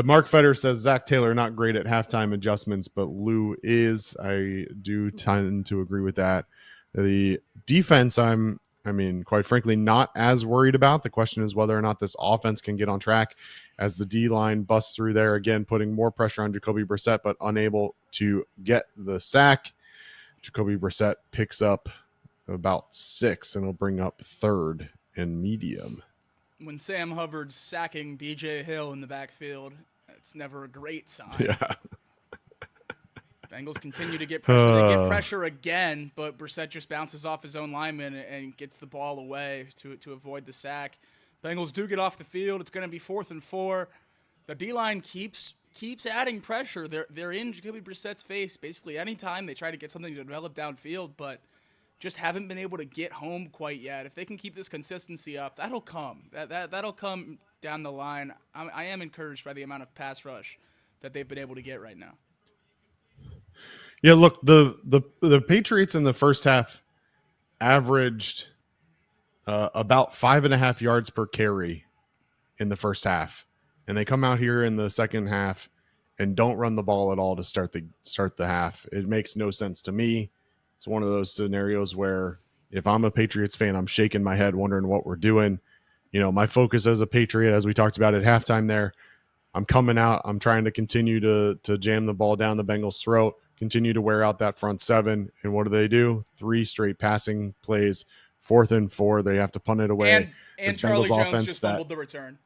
Mark Fetter says Zach Taylor not great at halftime adjustments, but Lou is. I do tend to agree with that. The defense, quite frankly, not as worried about. The question is whether or not this offense can get on track as the D-line busts through there again, putting more pressure on Jacoby Brissett, but unable to get the sack. Jacoby Brissett picks up about 6, and will bring up 3rd and medium. When Sam Hubbard's sacking B.J. Hill in the backfield, it's never a great sign. Yeah. Bengals continue to get pressure. They get pressure again, but Brissett just bounces off his own lineman and gets the ball away to avoid the sack. Bengals do get off the field. It's going to be 4th and 4. The D-line keeps adding pressure. They're in Jacoby Brissett's face basically anytime they try to get something to develop downfield, but just haven't been able to get home quite yet. If they can keep this consistency up, that'll come. That'll come down the line. I am encouraged by the amount of pass rush that they've been able to get right now. Yeah, look, the Patriots in the first half averaged about 5.5 yards per carry in the first half, and they come out here in the second half and don't run the ball at all to start the half. It makes no sense to me. It's one of those scenarios where if I'm a Patriots fan, I'm shaking my head wondering what we're doing. You know, my focus as a Patriot, as we talked about at halftime there, I'm coming out. I'm trying to continue to jam the ball down the Bengals' throat, continue to wear out that front 7. And what do? 3 straight passing plays, 4th and 4. They have to punt it away. And Charlie Jones just fumbled the return.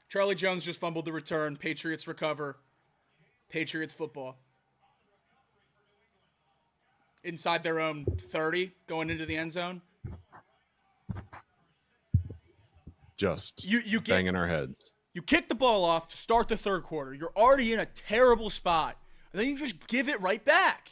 Charlie Jones just fumbled the return. Patriots recover. Patriots football. Inside their own 30, going into the end zone. Just you banging our heads. You kick the ball off to start the third quarter. You're already in a terrible spot. And then you just give it right back.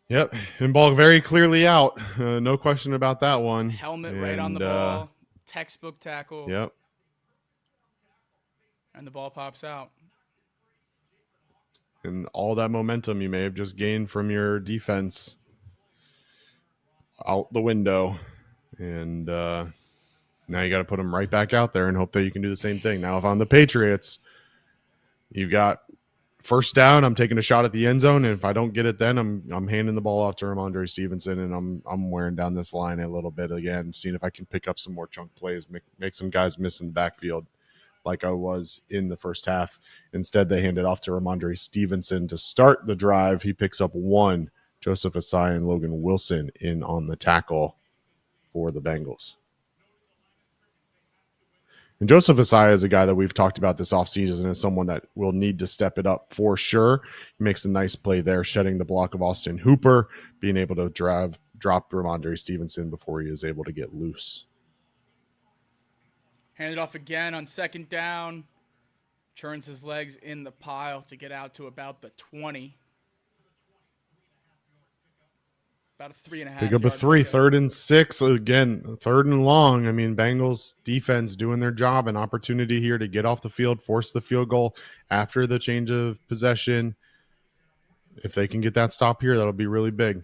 Yep. And ball very clearly out. No question about that one. Helmet right on the ball. Textbook tackle. Yep. And the ball pops out. And all that momentum you may have just gained from your defense out the window. And now you got to put them right back out there and hope that you can do the same thing. Now, if I'm the Patriots, you've got first down, I'm taking a shot at the end zone, and if I don't get it then, I'm handing the ball off to Ramondre Stevenson, and I'm wearing down this line a little bit again, seeing if I can pick up some more chunk plays, make some guys miss in the backfield like I was in the first half. Instead, they hand it off to Ramondre Stevenson to start the drive. He picks up 1. Joseph Asai and Logan Wilson in on the tackle for the Bengals. And Joseph Asai is a guy that we've talked about this offseason as someone that will need to step it up for sure. He makes a nice play there, shedding the block of Austin Hooper, being able to drop Ramondre Stevenson before he is able to get loose. Hand it off again on second down. Churns his legs in the pile to get out to about the 20. About a 3.5. Pick up a 3, 3rd and 6. Again, 3rd and long. I mean, Bengals defense doing their job. An opportunity here to get off the field, force the field goal after the change of possession. If they can get that stop here, that'll be really big.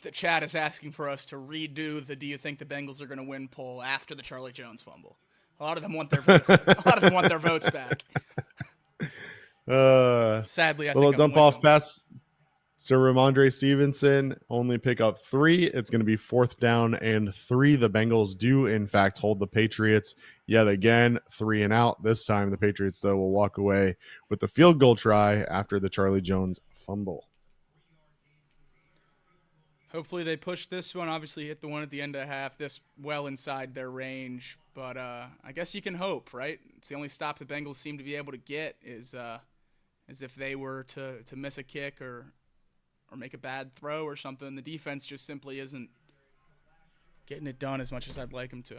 The chat is asking for us to redo the "Do you think the Bengals are going to win?" poll after the Charlie Jones fumble. A lot of them want their votes. A lot of them want their votes back. Sadly, I Little think I'm dump with off him. pass. So Ramondre Stevenson only pick up 3. It's going to be 4th down and 3. The Bengals do, in fact, hold the Patriots yet again, 3 and out. This time, the Patriots, though, will walk away with the field goal try after the Charlie Jones fumble. Hopefully they push this one. Obviously hit the one at the end of the half. This well inside their range. But I guess you can hope, right? It's the only stop the Bengals seem to be able to get is if they were to miss a kick or make a bad throw or something. The defense just simply isn't getting it done as much as I'd like them to.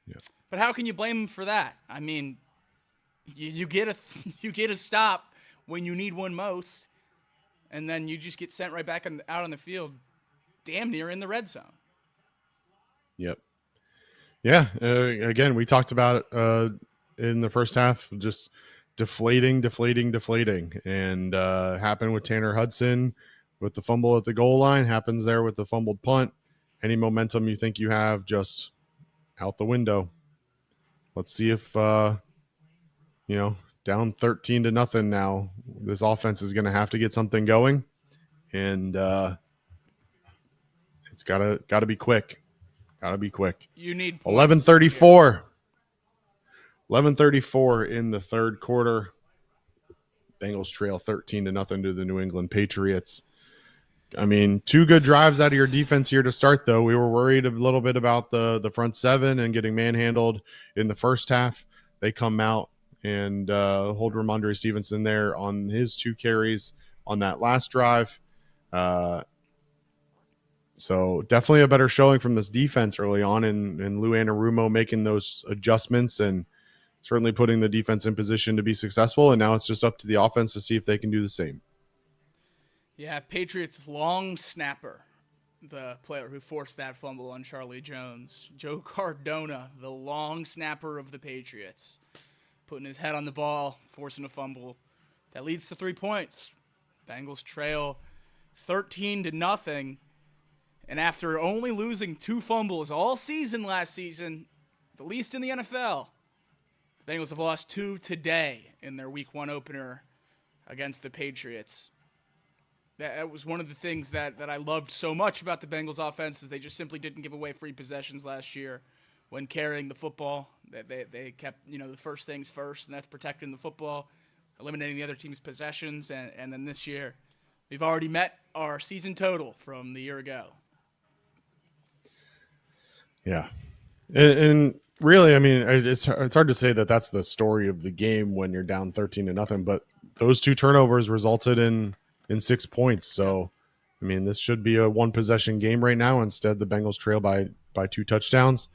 Yeah. But how can you blame them for that? I mean, you get a stop when you need one most, and then you just get sent right back out on the field, damn near in the red zone. Yep. Yeah. Again, we talked about it in the first half, just deflating, and happened with Tanner Hudson with the fumble at the goal line. Happens there with the fumbled punt. Any momentum you think you have, just out the window. Let's see if down 13-0 now, this offense is going to have to get something going, and it's gotta be quick. Gotta be quick. You need 11:34. 11:34 in the third quarter. Bengals trail 13-0 to the New England Patriots. I mean, 2 good drives out of your defense here to start, though. We were worried a little bit about the front 7 and getting manhandled in the first half. They come out and hold Ramondre Stevenson there on his 2 carries on that last drive. So definitely a better showing from this defense early on, and Lou Anarumo making those adjustments and certainly putting the defense in position to be successful. And now it's just up to the offense to see if they can do the same. Yeah, Patriots long snapper, the player who forced that fumble on Charlie Jones. Joe Cardona, the long snapper of the Patriots, putting his head on the ball, forcing a fumble. That leads to 3 points. Bengals trail 13-0. And after only losing 2 fumbles all season last season, the least in the NFL, the Bengals have lost 2 today in their Week 1 opener against the Patriots. That was one of the things that I loved so much about the Bengals offense is they just simply didn't give away free possessions last year when carrying the football. They kept, the first things first, and that's protecting the football, eliminating the other team's possessions. And then this year, we've already met our season total from the year ago. Yeah. And really, I mean, it's hard to say that that's the story of the game when you're down 13-0, but those 2 turnovers resulted in 6 points. So, I mean, this should be a 1-possession game right now. Instead, the Bengals trail by 2 touchdowns.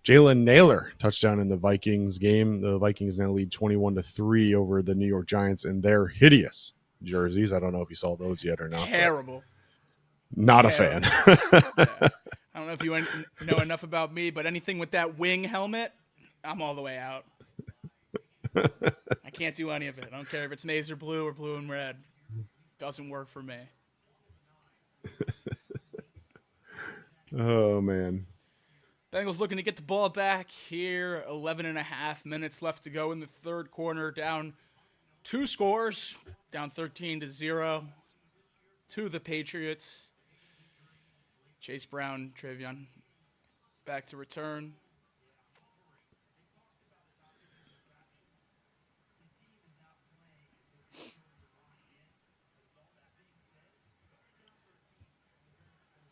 Jalen Naylor touchdown in the Vikings game. The Vikings now lead 21-3 over the New York Giants in their hideous jerseys. I don't know if you saw those yet or not. Terrible. Not Terrible. a fan. Yeah. I don't know if you know enough about me, but anything with that wing helmet, I'm all the way out. I can't do any of it. I don't care if it's maize or blue or blue and red. Doesn't work for me. Oh, man. Bengals looking to get the ball back here. 11.5 minutes left to go in the third quarter. Down 2 scores. Down 13-0 to the Patriots. Chase Brown, Travion, back to return.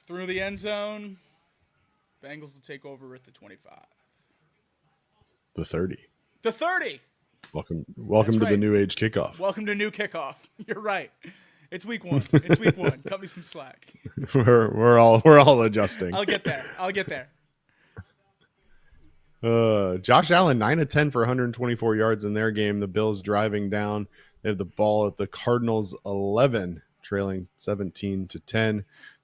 Through the end zone. Bengals will take over at the 25. The 30. The 30. Welcome That's to right. the new age kickoff. Welcome to new kickoff. You're right. It's week 1. It's week 1. Cut me some slack. We're all adjusting. I'll get there. Josh Allen 9-10 for 124 yards in their game. The Bills driving down. They have the ball at the Cardinals 11, trailing 17-10.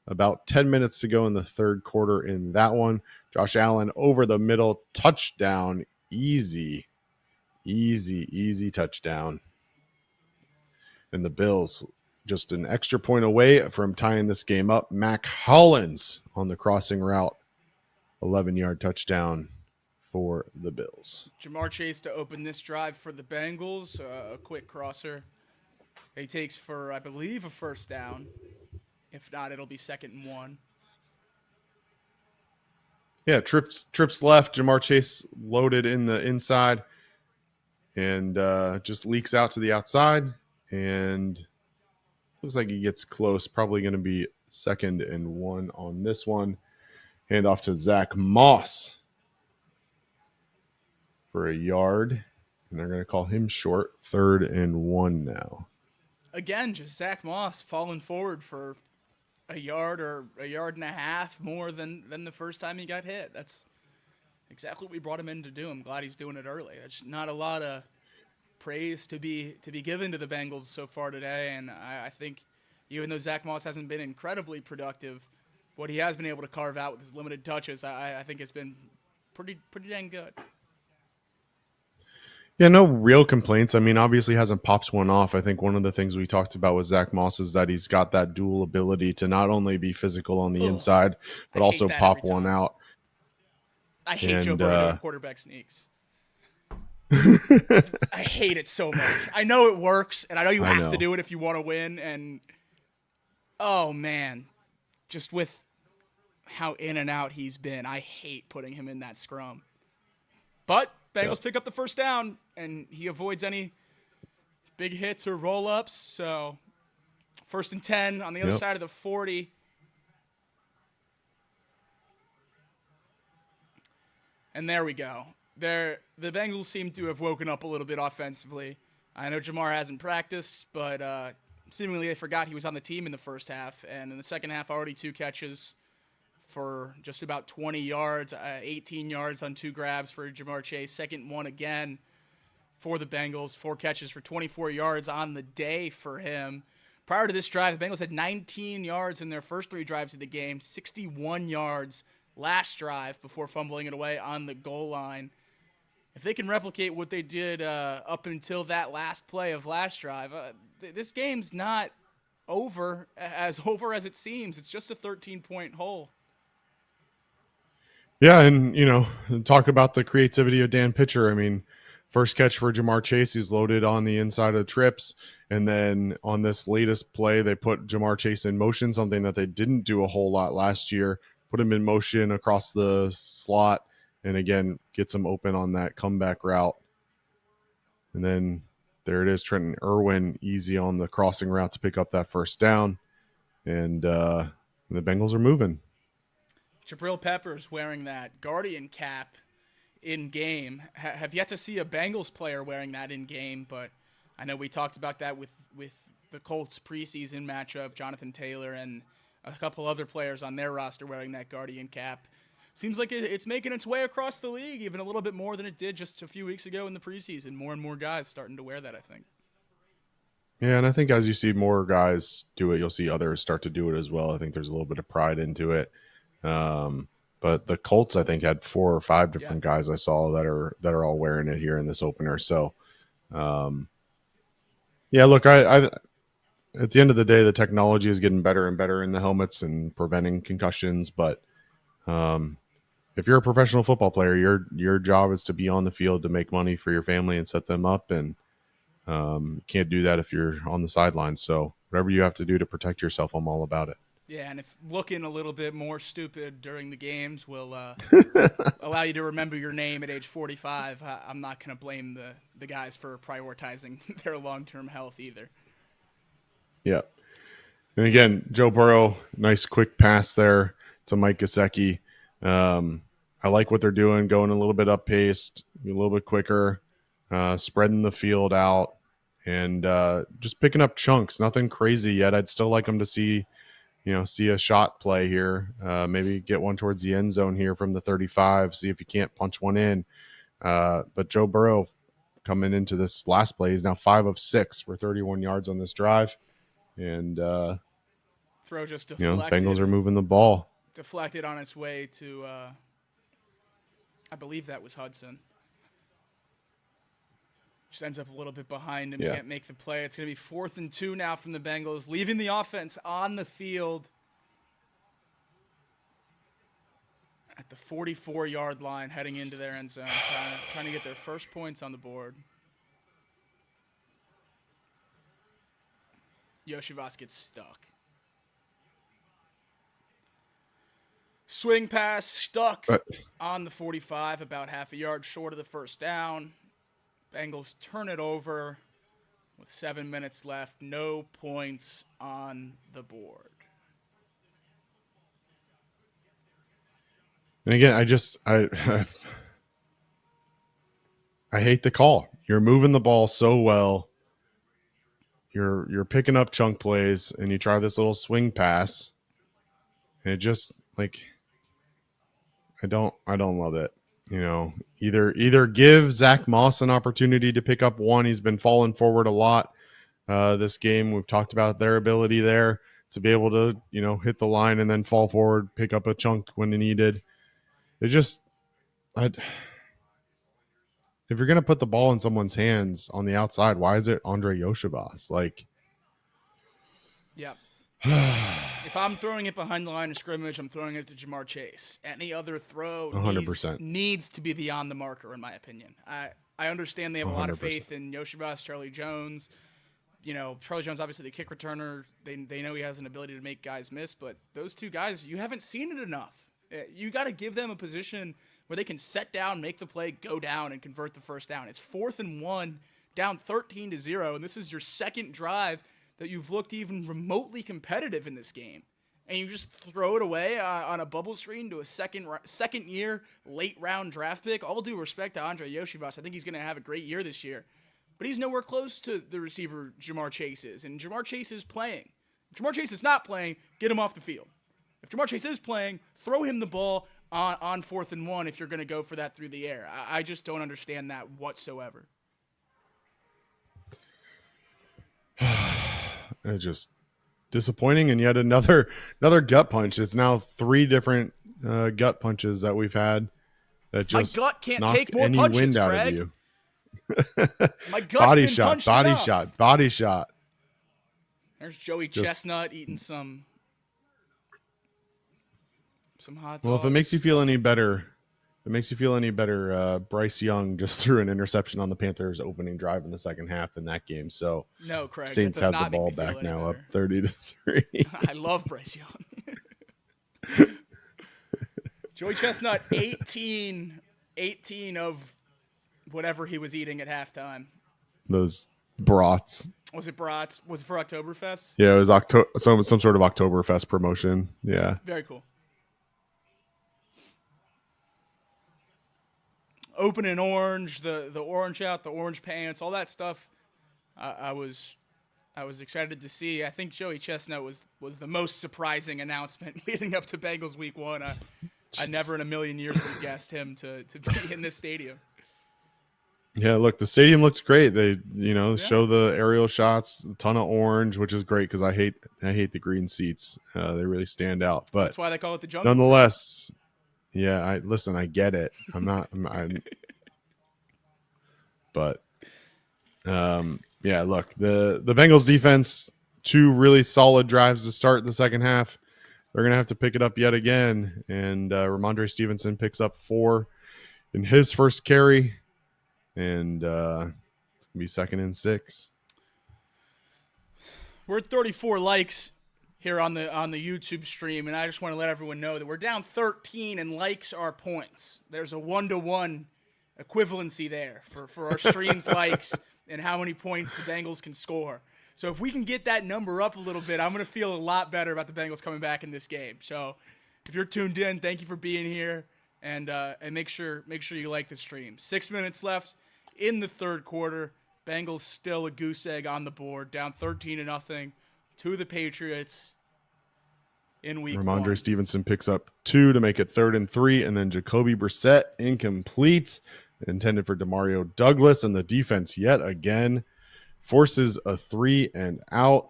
About 10 minutes to go in the third quarter in that one. Josh Allen over the middle, touchdown, easy touchdown. And the Bills just an extra point away from tying this game up. Mac Hollins on the crossing route, 11-yard touchdown for the Bills. Jamar Chase to open this drive for the Bengals. A quick crosser. He takes for, I believe, a first down. If not, it'll be 2nd and 1. Yeah, trips left. Jamar Chase loaded in the inside and just leaks out to the outside. And looks like he gets close. Probably going to be 2nd and 1 on this one. Hand off to Zach Moss for a yard. And they're going to call him short. 3rd and 1 now. Again, just Zach Moss falling forward for a yard or a yard and a half more than the first time he got hit. That's exactly what we brought him in to do. I'm glad he's doing it early. There's not a lot of praise to be given to the Bengals so far today, and I think even though Zach Moss hasn't been incredibly productive, what he has been able to carve out with his limited touches, I think it's been pretty dang good. Yeah, no real complaints. I mean, obviously hasn't popped one off. I think one of the things we talked about with Zach Moss is that he's got that dual ability to not only be physical on the inside, but also pop one out. I hate Joe Burrow doing quarterback sneaks. I hate it so much. I know it works, and I know you have to do it if you want to win. And, oh, man, just with how in and out he's been, I hate putting him in that scrum. But Bengals pick up the first down, and he avoids any big hits or roll-ups. So 1st and 10 on the other side of the 40. And there we go. The Bengals seem to have woken up a little bit offensively. I know Jamar hasn't practiced, but seemingly they forgot he was on the team in the first half. And in the second half, already 2 catches for just about 20 yards, 18 yards on 2 grabs for Jamar Chase. 2nd one again for the Bengals. 4 catches for 24 yards on the day for him. Prior to this drive, the Bengals had 19 yards in their first 3 drives of the game, 61 yards last drive before fumbling it away on the goal line. If they can replicate what they did up until that last play of last drive, this game's not over as it seems. It's just a 13-point hole. Yeah, and, talk about the creativity of Dan Pitcher. I mean, first catch for Jamar Chase, he's loaded on the inside of the trips. And then on this latest play, they put Jamar Chase in motion, something that they didn't do a whole lot last year. Put him in motion across the slot, and again, gets him open on that comeback route. And then there it is, Trenton Irwin, easy on the crossing route to pick up that first down. And the Bengals are moving. Jabril Peppers wearing that Guardian cap in game. Have yet to see a Bengals player wearing that in game, but I know we talked about that with the Colts preseason matchup, Jonathan Taylor and a couple other players on their roster wearing that Guardian cap. Seems like it's making its way across the league, even a little bit more than it did just a few weeks ago in the preseason. More and more guys starting to wear that, I think. Yeah, and I think as you see more guys do it, you'll see others start to do it as well. I think there's a little bit of pride into it. But the Colts, I think, had 4 or 5 different guys I saw that are all wearing it here in this opener. So, look, I at the end of the day, the technology is getting better and better in the helmets and preventing concussions. But if you're a professional football player, your job is to be on the field to make money for your family and set them up, and can't do that if you're on the sidelines. So whatever you have to do to protect yourself, I'm all about it. Yeah, and if looking a little bit more stupid during the games will allow you to remember your name at age 45, I'm not going to blame the guys for prioritizing their long-term health either. Yeah. And again, Joe Burrow, nice quick pass there to Mike Gesicki. I like what they're doing, going a little bit up-paced, a little bit quicker, spreading the field out, and just picking up chunks. Nothing crazy yet. I'd still like them to see a shot play here, maybe get one towards the end zone here from the 35, see if you can't punch one in. But Joe Burrow coming into this last play, he's now 5 of 6 for 31 yards on this drive. And, throw just deflected. Bengals are moving the ball. Deflected on its way to, I believe that was Hudson. Just ends up a little bit behind and can't make the play. It's going to be 4th and 2 now from the Bengals, leaving the offense on the field. at the 44-yard line heading into their end zone, trying to get their first points on the board. Yoshivas gets stuck. Swing pass, stuck on the 45, about half a yard short of the first down. Bengals turn it over with 7 minutes left. No points on the board. And again, I hate the call. You're moving the ball so well. You're picking up chunk plays, and you try this little swing pass, and it just like I don't love it. You know, either give Zach Moss an opportunity to pick up one. He's been falling forward a lot this game. We've talked about their ability there to be able to, you know, hit the line and then fall forward, pick up a chunk when needed. It just, if you're going to put the ball in someone's hands on the outside, why is it Andre Yoshivas? Like, yeah. If I'm throwing it behind the line of scrimmage, I'm throwing it to Jamar Chase. Any other throw 100% needs to be beyond the marker, in my opinion. I understand they have a lot of 100%. faith in Yoshivas, Charlie Jones. You know, Charlie Jones, obviously the kick returner. They know he has an ability to make guys miss, but those two guys, you haven't seen it enough. You got to give them a position where they can set down, make the play, go down, and convert the first down. It's 4th and 1, down 13-0, and this is your second drive that you've looked even remotely competitive in this game. And you just throw it away on a bubble screen to a second-year late-round draft pick. All due respect to Andre Yoshivas. I think he's going to have a great year this year. But he's nowhere close to the receiver Jamar Chase is. And Jamar Chase is playing. If Jamar Chase is not playing, get him off the field. If Jamar Chase is playing, throw him the ball on 4th and 1 if you're going to go for that through the air. I just don't understand that whatsoever. It's just disappointing, and yet another gut punch. It's now 3 different gut punches that we've had that just my gut can't knock take more any punches, wind out Craig. of you. My gut's body been shot, punched body enough. shot, body shot. There's Joey Chestnut eating some hot dogs. Well, if it makes you feel any better, Bryce Young just threw an interception on the Panthers' opening drive in the second half in that game. So no, Craig, Saints have the ball back now, up 30-3. I love Bryce Young. Joey Chestnut, 18 of whatever he was eating at halftime. Those brats. Was it brats? Was it for Oktoberfest? Yeah, it was some sort of Oktoberfest promotion. Yeah. Very cool. Opening orange, the orange out, the orange pants, all that stuff. I was excited to see. I think Joey Chestnut was the most surprising announcement leading up to Bengals Week 1. I never in a million years would have guessed him to be in this stadium. Yeah, look, the stadium looks great. They, show the aerial shots, a ton of orange, which is great because I hate the green seats. They really stand out. But that's why they call it the jungle. Nonetheless, yeah, I get it. Yeah, look, the Bengals defense, 2 really solid drives to start the second half. They're going to have to pick it up yet again. And Ramondre Stevenson picks up 4 in his first carry. And it's going to be 2nd and 6. We're at 34 likes here on the YouTube stream, and I just want to let everyone know that we're down 13, and likes are points. There's a 1-to-1 equivalency there for our streams likes and how many points the Bengals can score. So if we can get that number up a little bit, I'm going to feel a lot better about the Bengals coming back in this game. So if you're tuned in, thank you for being here, and make sure you like the stream. 6 minutes left in the third quarter. Bengals still a goose egg on the board, down 13-0 to the Patriots in week 1. Ramondre Stevenson picks up 2 to make it 3rd and 3, and then Jacoby Brissett incomplete, intended for Demario Douglas, and the defense yet again forces a 3 and out.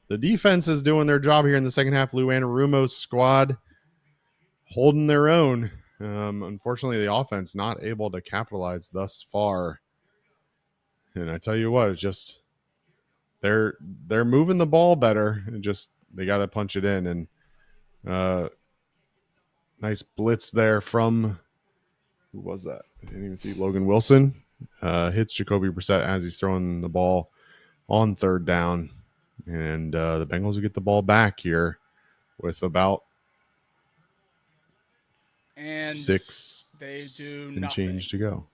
The defense is doing their job here in the second half. Lou Anarumo's squad holding their own. Unfortunately, the offense not able to capitalize thus far. And I tell you what, it's just they're moving the ball better. They got to punch it in. And Nice blitz there from, who was that? I didn't even see. Logan Wilson hits Jacoby Brissett as he's throwing the ball on third down. And the Bengals will get the ball back here with about and 6 they do and nothing. change to go.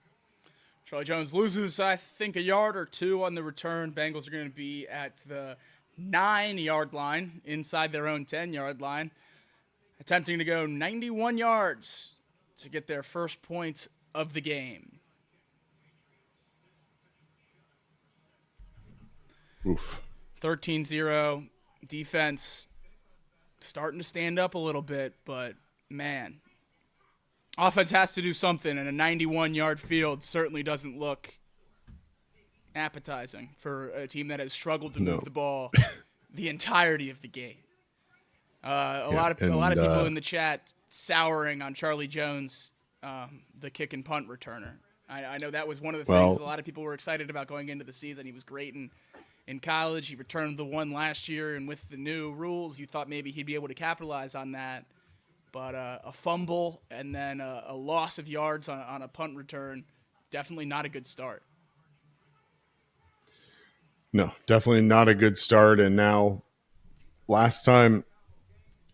Charlie Jones loses, I think, a yard or two on the return. Bengals are going to be at the 9-yard line, inside their own 10-yard line, attempting to go 91 yards to get their first points of the game. Oof. 13-0, defense starting to stand up a little bit, but man, offense has to do something, and a 91-yard field certainly doesn't look appetizing for a team that has struggled to move the ball the entirety of the game. A lot of people in the chat souring on Charlie Jones, the kick and punt returner. I know that was one of the things a lot of people were excited about going into the season. He was great in college. He returned the one last year, and with the new rules, you thought maybe he'd be able to capitalize on that. But a fumble and then a loss of yards on a punt return, definitely not a good start. No, definitely not a good start. And now, last time,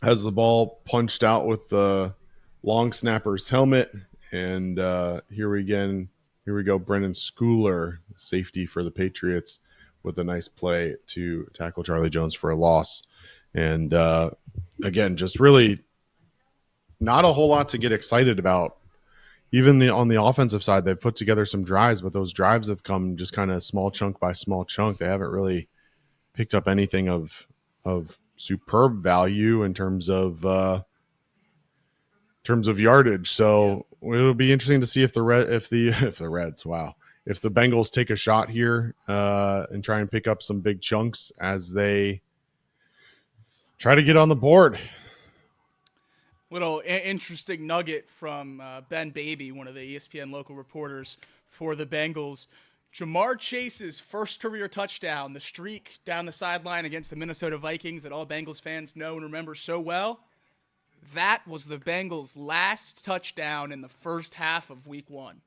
has the ball punched out with the long snapper's helmet. And here we go. Brendan Schooler, safety for the Patriots, with a nice play to tackle Charlie Jones for a loss. And again, just really not a whole lot to get excited about. Even on the offensive side, they've put together some drives, but those drives have come just kind of small chunk by small chunk. They haven't really picked up anything of superb value in terms of yardage. So it'll be interesting to see if the Bengals take a shot here and try and pick up some big chunks as they try to get on the board. Little interesting nugget from Ben Baby, one of the ESPN local reporters for the Bengals. Jamar Chase's first career touchdown, the streak down the sideline against the Minnesota Vikings that all Bengals fans know and remember so well, that was the Bengals' last touchdown in the first half of Week 1.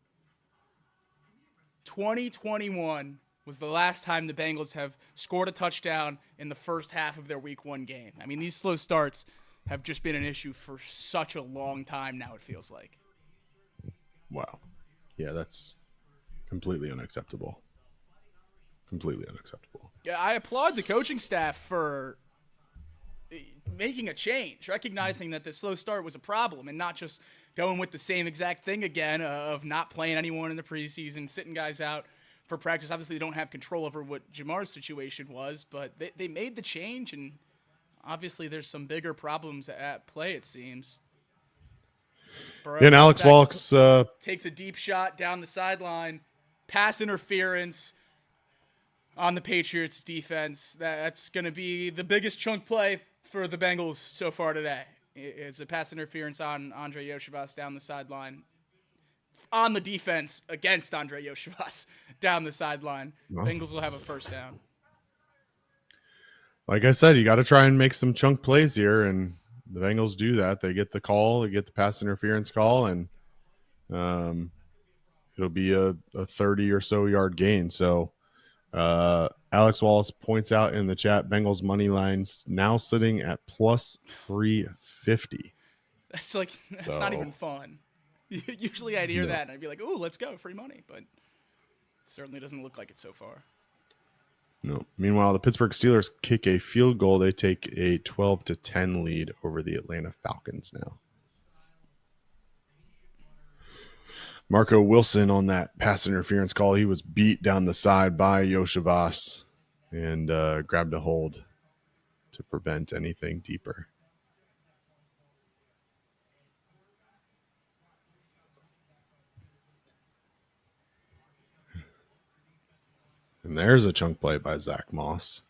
2021 was the last time the Bengals have scored a touchdown in the first half of their Week 1 game. I mean, these slow starts have just been an issue for such a long time now, it feels like. Wow. Yeah, that's completely unacceptable. Completely unacceptable. Yeah, I applaud the coaching staff for making a change, recognizing that the slow start was a problem and not just going with the same exact thing again of not playing anyone in the preseason, sitting guys out for practice. Obviously, they don't have control over what Jamar's situation was, but they made the change, and obviously, there's some bigger problems at play, it seems. Burrow and Alex Wallach's takes a deep shot down the sideline. Pass interference on the Patriots defense. That's going to be the biggest chunk play for the Bengals so far today. It's a pass interference on Andre Yoshivas down the sideline. On the defense against Andre Yoshivas down the sideline. Wow. Bengals will have a first down. Like I said, you got to try and make some chunk plays here, and the Bengals do that. They get the call, they get the pass interference call, and it'll be a 30 or so yard gain. So Alex Wallace points out in the chat, Bengals money lines now sitting at plus 350. That's not even fun. Usually I'd hear that and I'd be like, "Ooh, let's go, free money," but certainly doesn't look like it so far. No. Meanwhile, the Pittsburgh Steelers kick a field goal. They take a 12-10 lead over the Atlanta Falcons now. Marco Wilson on that pass interference call. He was beat down the side by Yoshivas and grabbed a hold to prevent anything deeper. And there's a chunk play by Zach Moss.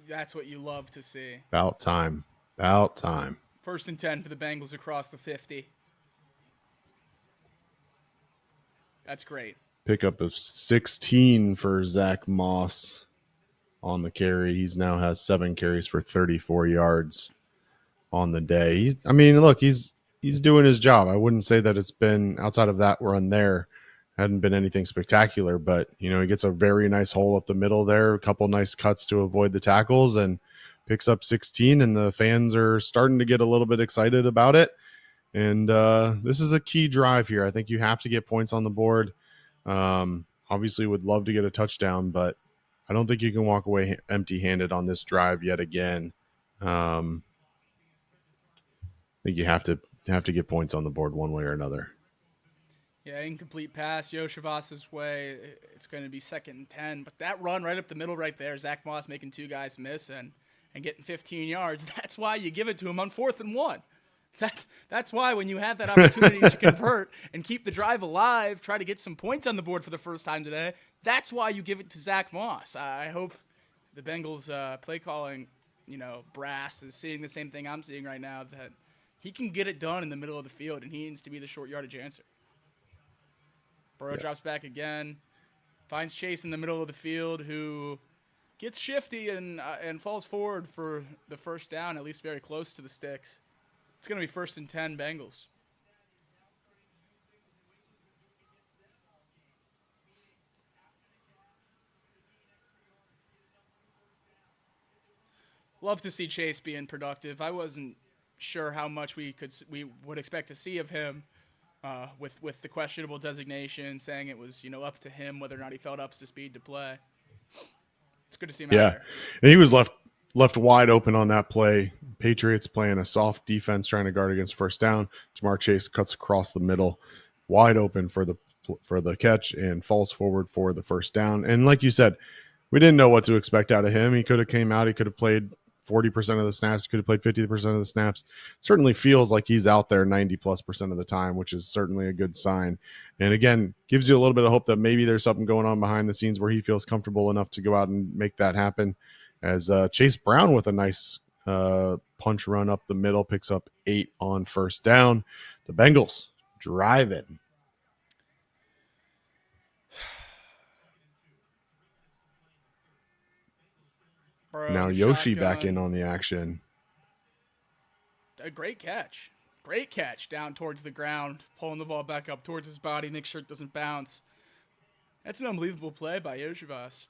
That's what you love to see. About time. About time. 1st and 10 for the Bengals across the 50. That's great. Pickup of 16 for Zach Moss on the carry. He's now has 7 carries for 34 yards on the day. He's he's doing his job. I wouldn't say that it's been outside of that run there. Hadn't been anything spectacular, but he gets a very nice hole up the middle there, a couple nice cuts to avoid the tackles, and picks up 16, and the fans are starting to get a little bit excited about it. And this is a key drive here. I think you have to get points on the board. Obviously would love to get a touchdown, but I don't think you can walk away empty-handed on this drive yet again. I think you have to get points on the board one way or another. Yeah, incomplete pass, Yoshivas's way. It's going to be 2nd and 10. But that run right up the middle right there, Zach Moss making 2 guys miss and getting 15 yards, that's why you give it to him on 4th and 1. That's why when you have that opportunity to convert and keep the drive alive, try to get some points on the board for the first time today, that's why you give it to Zach Moss. I hope the Bengals play calling, brass is seeing the same thing I'm seeing right now, that he can get it done in the middle of the field, and he needs to be the short yardage answer. Burrow drops back again, finds Chase in the middle of the field, who gets shifty and falls forward for the first down, at least very close to the sticks. It's going to be 1st and 10 Bengals. Love to see Chase being productive. I wasn't sure how much we would expect to see of him with the questionable designation, saying it was up to him whether or not he felt up to speed to play. It's good to see him out there. And he was left wide open on that play. Patriots playing a soft defense, trying to guard against first down. Jamar Chase cuts across the middle, wide open for the catch, and falls forward for the first down. And like you said, we didn't know what to expect out of him. He could have came out. He could have played 40% of the snaps. Could have played 50% of the snaps. Certainly feels like he's out there 90+% of the time, which is certainly a good sign. And again, gives you a little bit of hope that maybe there's something going on behind the scenes where he feels comfortable enough to go out and make that happen. As Chase Brown with a nice punch run up the middle, picks up 8 on first down. The Bengals driving. Now Yoshi back in on the action. A great catch. Great catch down towards the ground, pulling the ball back up towards his body, make sure it doesn't bounce. That's an unbelievable play by Yoshivas.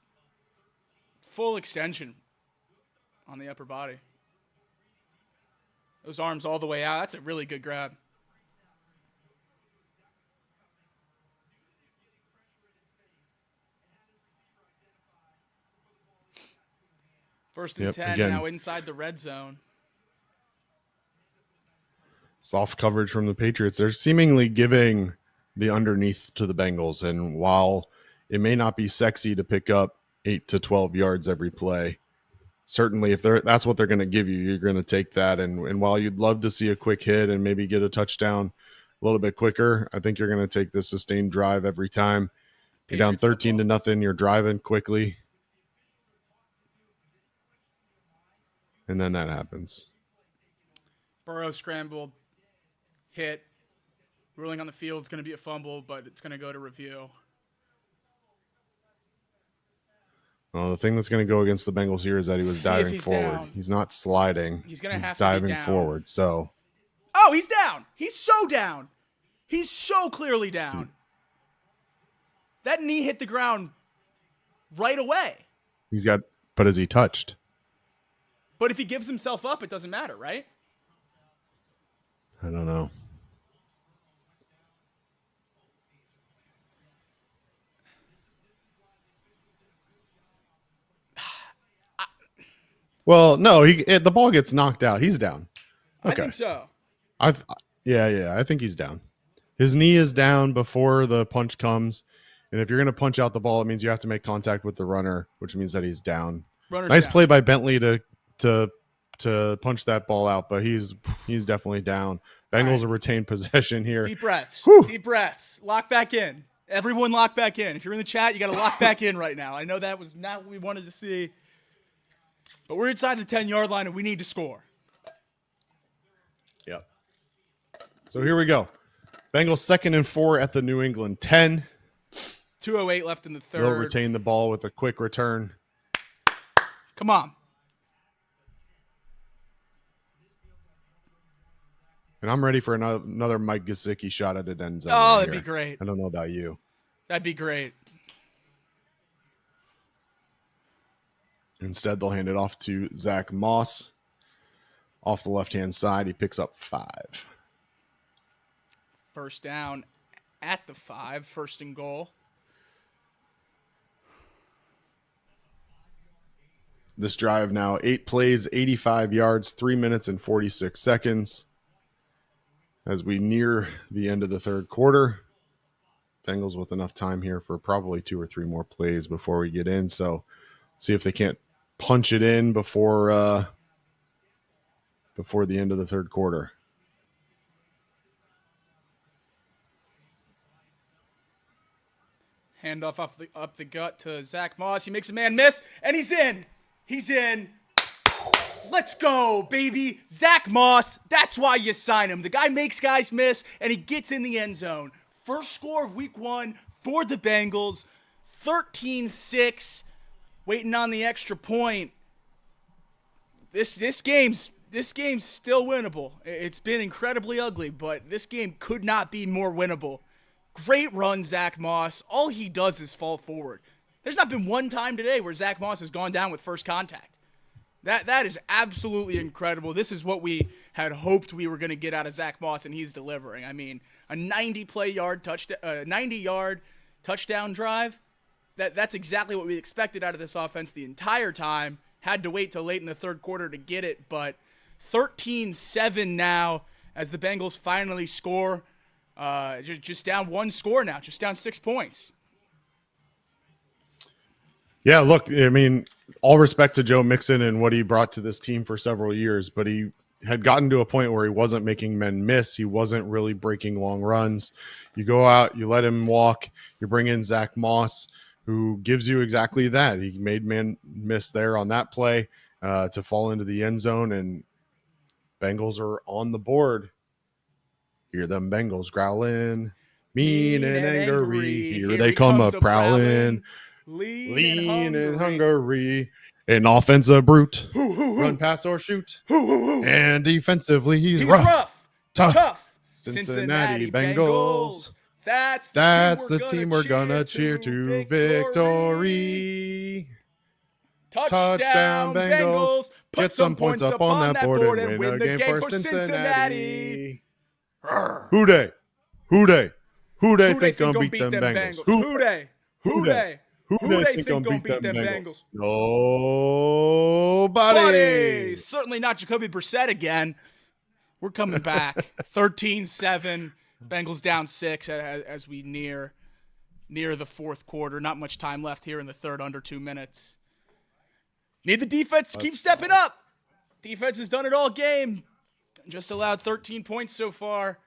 Full extension on the upper body. Those arms all the way out. That's a really good grab. First and 10, again, now inside the red zone. Soft coverage from the Patriots. They're seemingly giving the underneath to the Bengals. And while it may not be sexy to pick up 8 to 12 yards every play, certainly if that's what they're going to give you, you're going to take that. And while you'd love to see a quick hit and maybe get a touchdown a little bit quicker, I think you're going to take the sustained drive every time. You're down 13 to nothing. You're driving quickly. And then that happens. Burrow scrambled, hit, ruling on the field. It's going to be a fumble, but it's going to go to review. Well, the thing that's going to go against the Bengals here is that he was diving forward. Down. He's not sliding. He's going to have diving to be down. Forward. So. Oh, he's down. He's so down. He's so clearly down. That knee hit the ground right away. But is he touched? But if he gives himself up, it doesn't matter, right? I don't know. Well, no, the ball gets knocked out. He's down. Okay. I think so. I think he's down. His knee is down before the punch comes. And if you're going to punch out the ball, it means you have to make contact with the runner, which means that he's down. Nice play by Bentley to punch that ball out, but he's definitely down. Bengals are retained possession here. Deep breaths. Whew. Deep breaths. Lock back in. Everyone lock back in. If you're in the chat, you got to lock back in right now. I know that was not what we wanted to see, but we're inside the 10-yard line and we need to score. Yep. So here we go. Bengals 2nd and 4 at the New England 10. 2:08 left in the third. They'll retain the ball with a quick return. Come on. And I'm ready for another Mike Gesicki shot at an end zone. Oh, right that'd here. be great. I don't know about you. That'd be great. Instead, they'll hand it off to Zach Moss. Off the left-hand side, he picks up 5. First down at the 5, first and goal. This drive now 8 plays, 85 yards, 3 minutes and 46 seconds. As we near the end of the third quarter, Bengals with enough time here for probably 2 or 3 more plays before we get in. So let's see if they can't punch it in before the end of the third quarter. Handoff up the gut to Zach Moss. He makes a man miss, and he's in. He's in. Let's go, baby. Zach Moss, that's why you sign him. The guy makes guys miss, and he gets in the end zone. First score of week 1 for the Bengals, 13-6, waiting on the extra point. This game's still winnable. It's been incredibly ugly, but this game could not be more winnable. Great run, Zach Moss. All he does is fall forward. There's not been one time today where Zach Moss has gone down with first contact. That is absolutely incredible. This is what we had hoped we were going to get out of Zach Moss, and he's delivering. I mean, a 90-yard touchdown drive. That's exactly what we expected out of this offense the entire time. Had to wait till late in the third quarter to get it, but 13-7 now as the Bengals finally score. Just down 1 score now, just down 6 points. Yeah, look, I mean, all respect to Joe Mixon and what he brought to this team for several years, but he had gotten to a point where he wasn't making men miss. He wasn't really breaking long runs. You go out, you let him walk, you bring in Zach Moss, who gives you exactly that. He made man miss there on that play to fall into the end zone, and Bengals are on the board. Hear them Bengals growling, mean and angry. Here they come a-prowling. Lean and hungry, an offensive brute, run, pass, or shoot, and defensively he's rough, tough. Cincinnati Bengals. That's the team we're gonna cheer to victory. Touchdown Bengals. Get some points up on that board and win the game for Cincinnati. Who they think gonna beat them Bengals? Who they think gonna beat them Bengals? Nobody. Certainly not Jacoby Brissett again. We're coming back. 13-7. Bengals down 6 as we near the fourth quarter. Not much time left here in the third, under 2 minutes. Need the defense to keep stepping up. Defense has done it all game. Just allowed 13 points so far.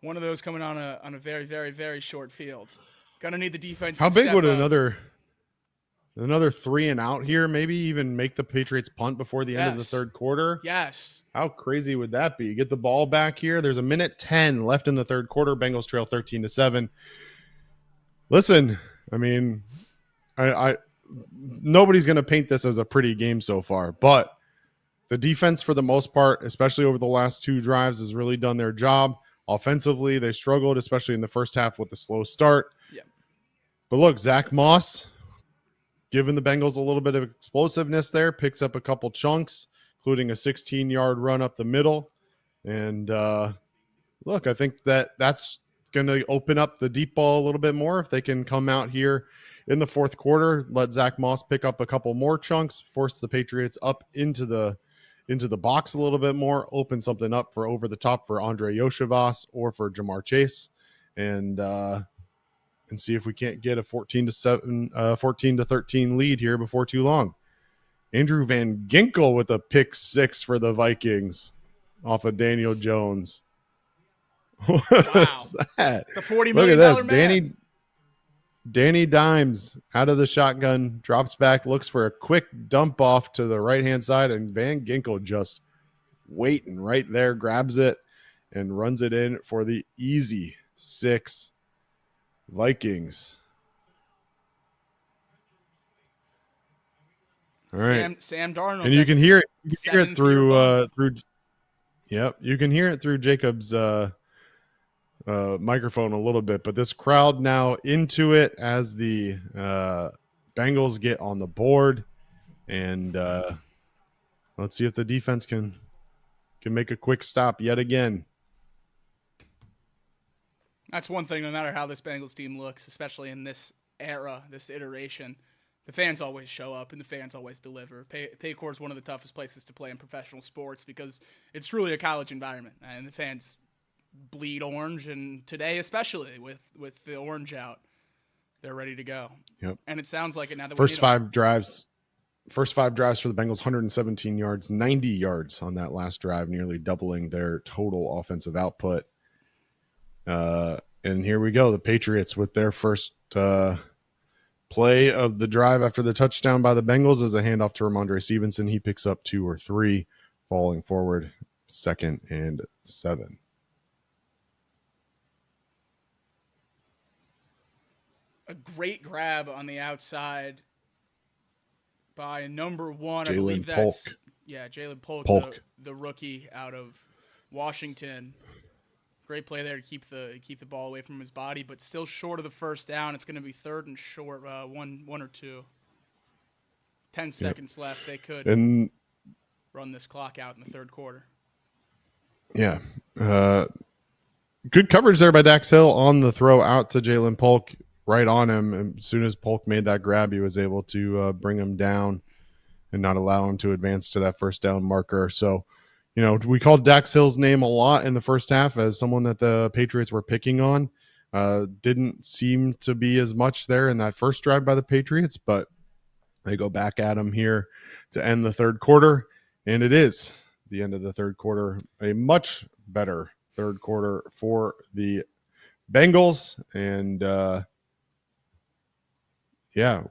One of those coming on a very, very, very short field. Gonna need the defense. How big would another 3 and out here maybe even make the Patriots punt before the end of the third quarter? Yes. How crazy would that be? Get the ball back here. There's a minute 10 left in the third quarter. Bengals trail 13-7. Listen, I mean, I nobody's going to paint this as a pretty game so far, but the defense for the most part, especially over the last 2 drives, has really done their job. Offensively, they struggled, especially in the first half with the slow start. Yeah. But look, Zach Moss, giving the Bengals a little bit of explosiveness there, picks up a couple chunks, including a 16-yard run up the middle. And look, I think that's going to open up the deep ball a little bit more if they can come out here in the fourth quarter, let Zach Moss pick up a couple more chunks, force the Patriots up into the box a little bit more, open something up for over the top for Andre Yoshivas or for Jamar Chase, and see if we can't get a 14-13 lead here before too long. Andrew Van Ginkel with a pick 6 for the Vikings off of Daniel Jones. What's that? The $40 million Look at this, man. Danny Dimes out of the shotgun, drops back, looks for a quick dump off to the right-hand side, and Van Ginkel just waiting right there, grabs it, and runs it in for the easy 6 Vikings. All right. Sam Darnold. And you can hear it through Yep, you can hear it through Jacob's microphone a little bit, but this crowd now into it as the Bengals get on the board, and let's see if the defense can make a quick stop yet again. That's one thing, no matter how this Bengals team looks, especially in this era, this iteration, the fans always show up and the fans always deliver. Paycor is one of the toughest places to play in professional sports because it's truly a college environment, and the fans bleed orange, and today especially with the orange out, they're ready to go. Yep. And it sounds like it now that first five drives for the Bengals, 117 yards, 90 yards on that last drive, nearly doubling their total offensive output. And here we go, the Patriots with their first play of the drive after the touchdown by the Bengals is a handoff to Ramondre Stevenson. He picks up 2 or 3, falling forward, 2nd and 7. A great grab on the outside by number 1. Jalen I believe that's Polk. Yeah, Jalen Polk. The rookie out of Washington. Great play there to keep the ball away from his body, but still short of the first down. It's going to be 3rd and short, one or two. 10 seconds left. They could run this clock out in the 3rd quarter. Yeah. Good coverage there by Dax Hill on the throw out to Jalen Polk, right on him. And as soon as Polk made that grab, he was able to bring him down and not allow him to advance to that first down marker. So, we called Dax Hill's name a lot in the first half as someone that the Patriots were picking on. Didn't seem to be as much there in that first drive by the Patriots, but they go back at him here to end the 3rd quarter, and it is the end of the 3rd quarter. A much better 3rd quarter for the Bengals, and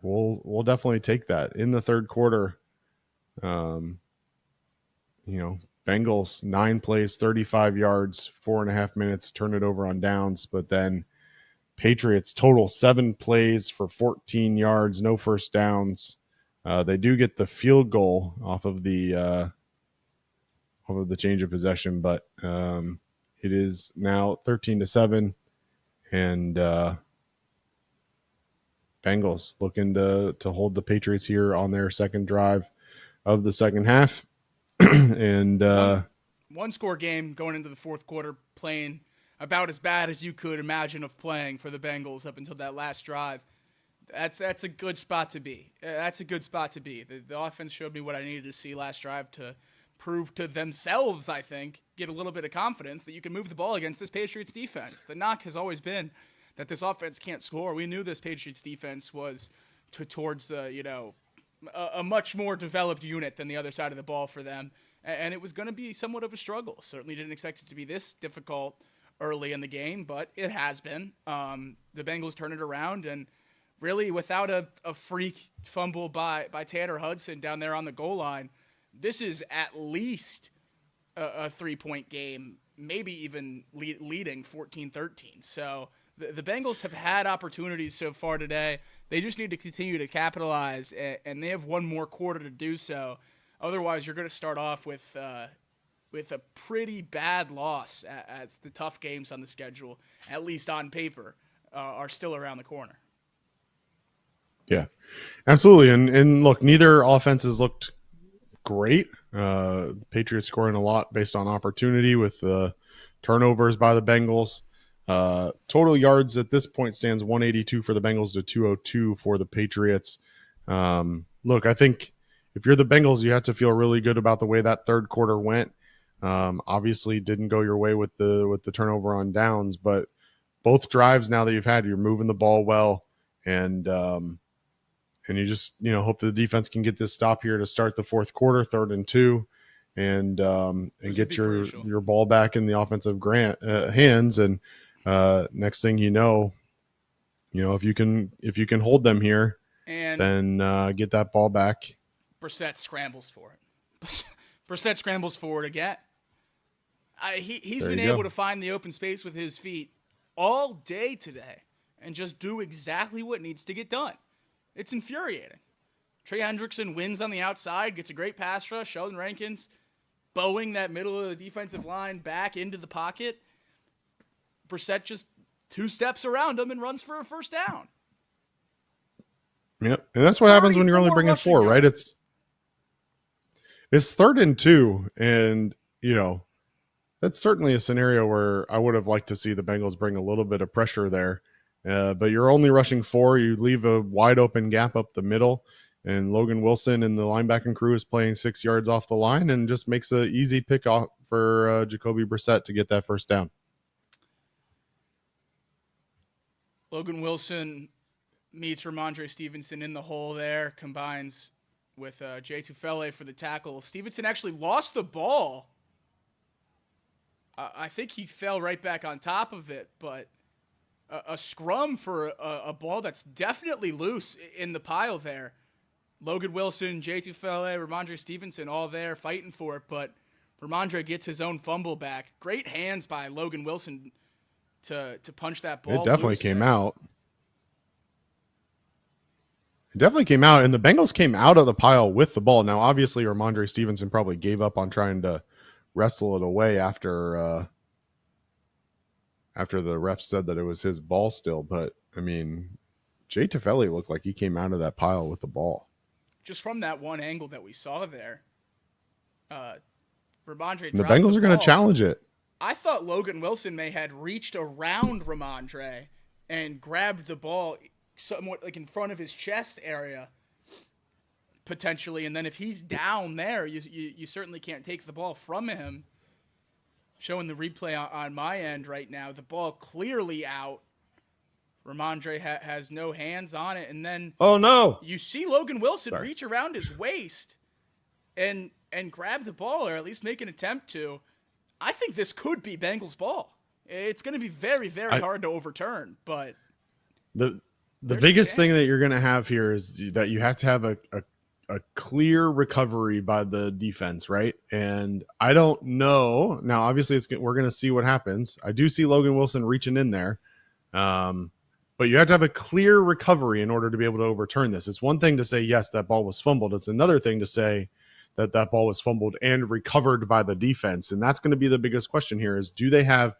we'll definitely take that in the 3rd quarter. Bengals 9 plays, 35 yards, 4.5 minutes, turn it over on downs. But then Patriots total 7 plays for 14 yards, no first downs. They do get the field goal off of the change of possession, but it is now 13-7, and Bengals looking to hold the Patriots here on their second drive of the second half. And one score game going into the 4th quarter, playing about as bad as you could imagine of playing for the Bengals up until that last drive. That's a good spot to be. That's a good spot to be. The offense showed me what I needed to see last drive to prove to themselves, I think, get a little bit of confidence that you can move the ball against this Patriots defense. The knock has always been that this offense can't score. We knew this Patriots defense was towards a much more developed unit than the other side of the ball for them, and it was going to be somewhat of a struggle. Certainly didn't expect it to be this difficult early in the game, but it has been. The Bengals turn it around, and really without a freak fumble by Tanner Hudson down there on the goal line, this is at least a 3-point game, maybe even leading 14-13. So the Bengals have had opportunities so far today. They just need to continue to capitalize, and they have one more quarter to do so. Otherwise, you're going to start off with a pretty bad loss, as the tough games on the schedule, at least on paper, are still around the corner. Yeah, absolutely. And look, neither offenses looked great. Patriots scoring a lot based on opportunity with the turnovers by the Bengals. Total yards at this point stands 182 for the Bengals to 202 for the Patriots. Look, I think if you're the Bengals, you have to feel really good about the way that 3rd quarter went. Obviously didn't go your way with the turnover on downs, but both drives now that you've had, you're moving the ball well, and you just hope the defense can get this stop here to start the 4th quarter, 3rd and 2, and get your ball back in the offensive hands. And next thing you know, if you can hold them here, and then get that ball back. Brissett scrambles for it. Brissett scrambles for it again. He's been able to find the open space with his feet all day today and just do exactly what needs to get done. It's infuriating. Trey Hendrickson wins on the outside, gets a great pass rush. Sheldon Rankins bowing that middle of the defensive line back into the pocket. Brissett just 2 steps around him and runs for a first down. Yep. And that's what happens when you're only bringing 4, right? It's 3rd and 2. And, that's certainly a scenario where I would have liked to see the Bengals bring a little bit of pressure there. But you're only rushing 4. You leave a wide open gap up the middle. And Logan Wilson and the linebacking crew is playing 6 yards off the line and just makes an easy pick off for Jacoby Brissett to get that first down. Logan Wilson meets Ramondre Stevenson in the hole there, combines with Jay Tufele for the tackle. Stevenson actually lost the ball. I think he fell right back on top of it, but a scrum for a ball that's definitely loose in the pile there. Logan Wilson, Jay Tufele, Ramondre Stevenson all there fighting for it, but Ramondre gets his own fumble back. Great hands by Logan Wilson to punch that ball. It definitely came out. It definitely came out, and the Bengals came out of the pile with the ball. Now, obviously, Ramondre Stevenson probably gave up on trying to wrestle it away after the ref said that it was his ball still. But, I mean, Jay Tufele looked like he came out of that pile with the ball. Just from that one angle that we saw there, Ramondre the Bengals are going to challenge it. I thought Logan Wilson may had reached around Ramondre and grabbed the ball somewhat like in front of his chest area, potentially. And then if he's down there, you certainly can't take the ball from him. Showing the replay on my end right now, the ball clearly out. Ramondre has no hands on it. And then you see Logan Wilson reach around his waist and grab the ball, or at least make an attempt to. I think this could be Bengals ball. It's going to be very, very hard to overturn, but the biggest thing that you're going to have here is that you have to have a clear recovery by the defense, right? And I don't know. Now, obviously, we're going to see what happens. I do see Logan Wilson reaching in there, but you have to have a clear recovery in order to be able to overturn this. It's one thing to say, yes, that ball was fumbled. It's another thing to say that ball was fumbled and recovered by the defense. And that's going to be the biggest question here is, do they have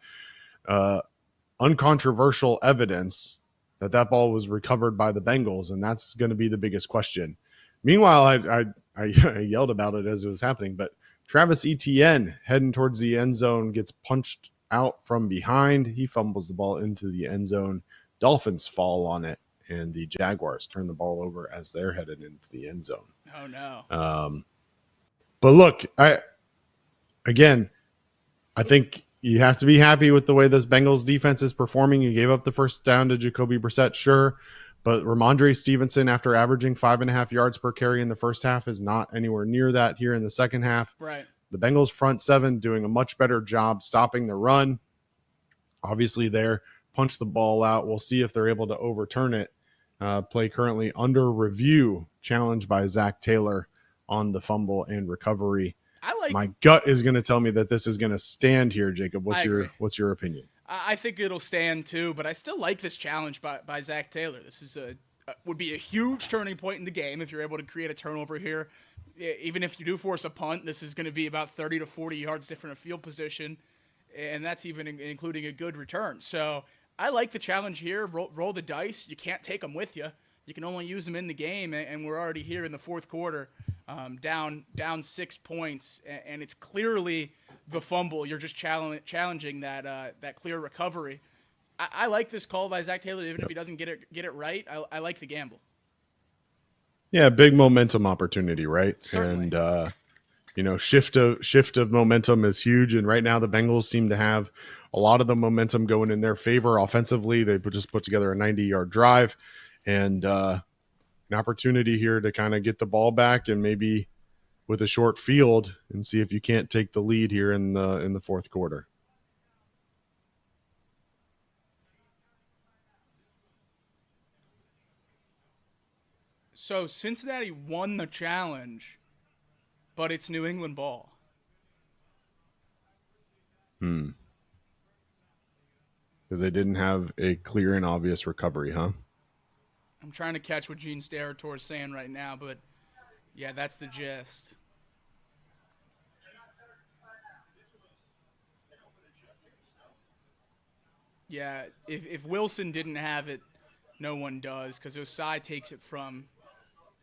uncontroversial evidence that ball was recovered by the Bengals? And that's going to be the biggest question. Meanwhile, I yelled about it as it was happening, but Travis Etienne heading towards the end zone gets punched out from behind. He fumbles the ball into the end zone. Dolphins fall on it, and the Jaguars turn the ball over as they're headed into the end zone. Oh, no. But look, I think you have to be happy with the way this Bengals defense is performing. You gave up the first down to Jacoby Brissett, sure. But Ramondre Stevenson, after averaging 5.5 yards per carry in the first half, is not anywhere near that here in the second half. Right. The Bengals front seven doing a much better job stopping the run. Obviously, they're punch the ball out. We'll see if they're able to overturn it. Play currently under review, challenged by Zach Taylor on the fumble and recovery. My gut is going to tell me that this is going to stand here, Jacob. What's your opinion? I think it'll stand too, but I still like this challenge by Zach Taylor. This is would be a huge turning point in the game if you're able to create a turnover here. Even if you do force a punt, this is going to be about 30 to 40 yards different of field position, and that's even including a good return. So I like the challenge here. Roll the dice. You can't take them with you. You can only use them in the game, and we're already here in the fourth quarter, down 6 points, and it's clearly the fumble. You're just challenging that clear recovery. I like this call by Zach Taylor, even if he doesn't get it right. I like the gamble. Yeah, big momentum opportunity, right? Certainly. And shift of momentum is huge. And right now, the Bengals seem to have a lot of the momentum going in their favor offensively. They just put together a 90-yard drive, and an opportunity here to kind of get the ball back and maybe with a short field and see if you can't take the lead here in the fourth quarter. So Cincinnati won the challenge, but it's New England ball. Because they didn't have a clear and obvious recovery, huh? I'm trying to catch what Gene Steratore is saying right now, but yeah, that's the gist. Yeah, if Wilson didn't have it, no one does, because Osai takes it from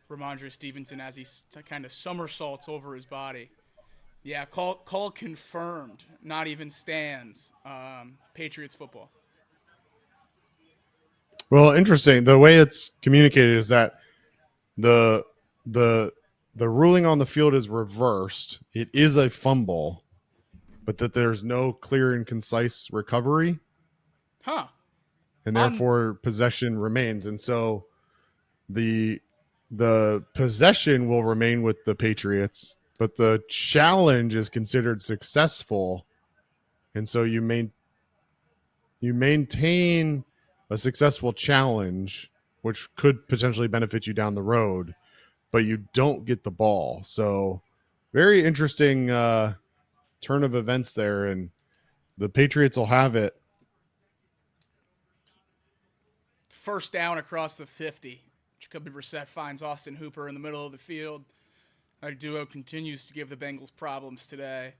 Ramondre Stevenson as he kind of somersaults over his body. Yeah, call confirmed. Not even stands. Patriots football. Well, interesting. The way it's communicated is that the the the ruling on the field is reversed. It is a fumble, but that there's no clear and concise recovery, Huh. and On therefore possession remains. And so the possession will remain with the Patriots, but the challenge is considered successful, and so you maintain a successful challenge, which could potentially benefit you down the road, but you don't get the ball. So very interesting turn of events there, and the Patriots will have it. first down across the 50. Jacoby Brissett finds Austin Hooper in the middle of the field. That duo continues to give the Bengals problems today.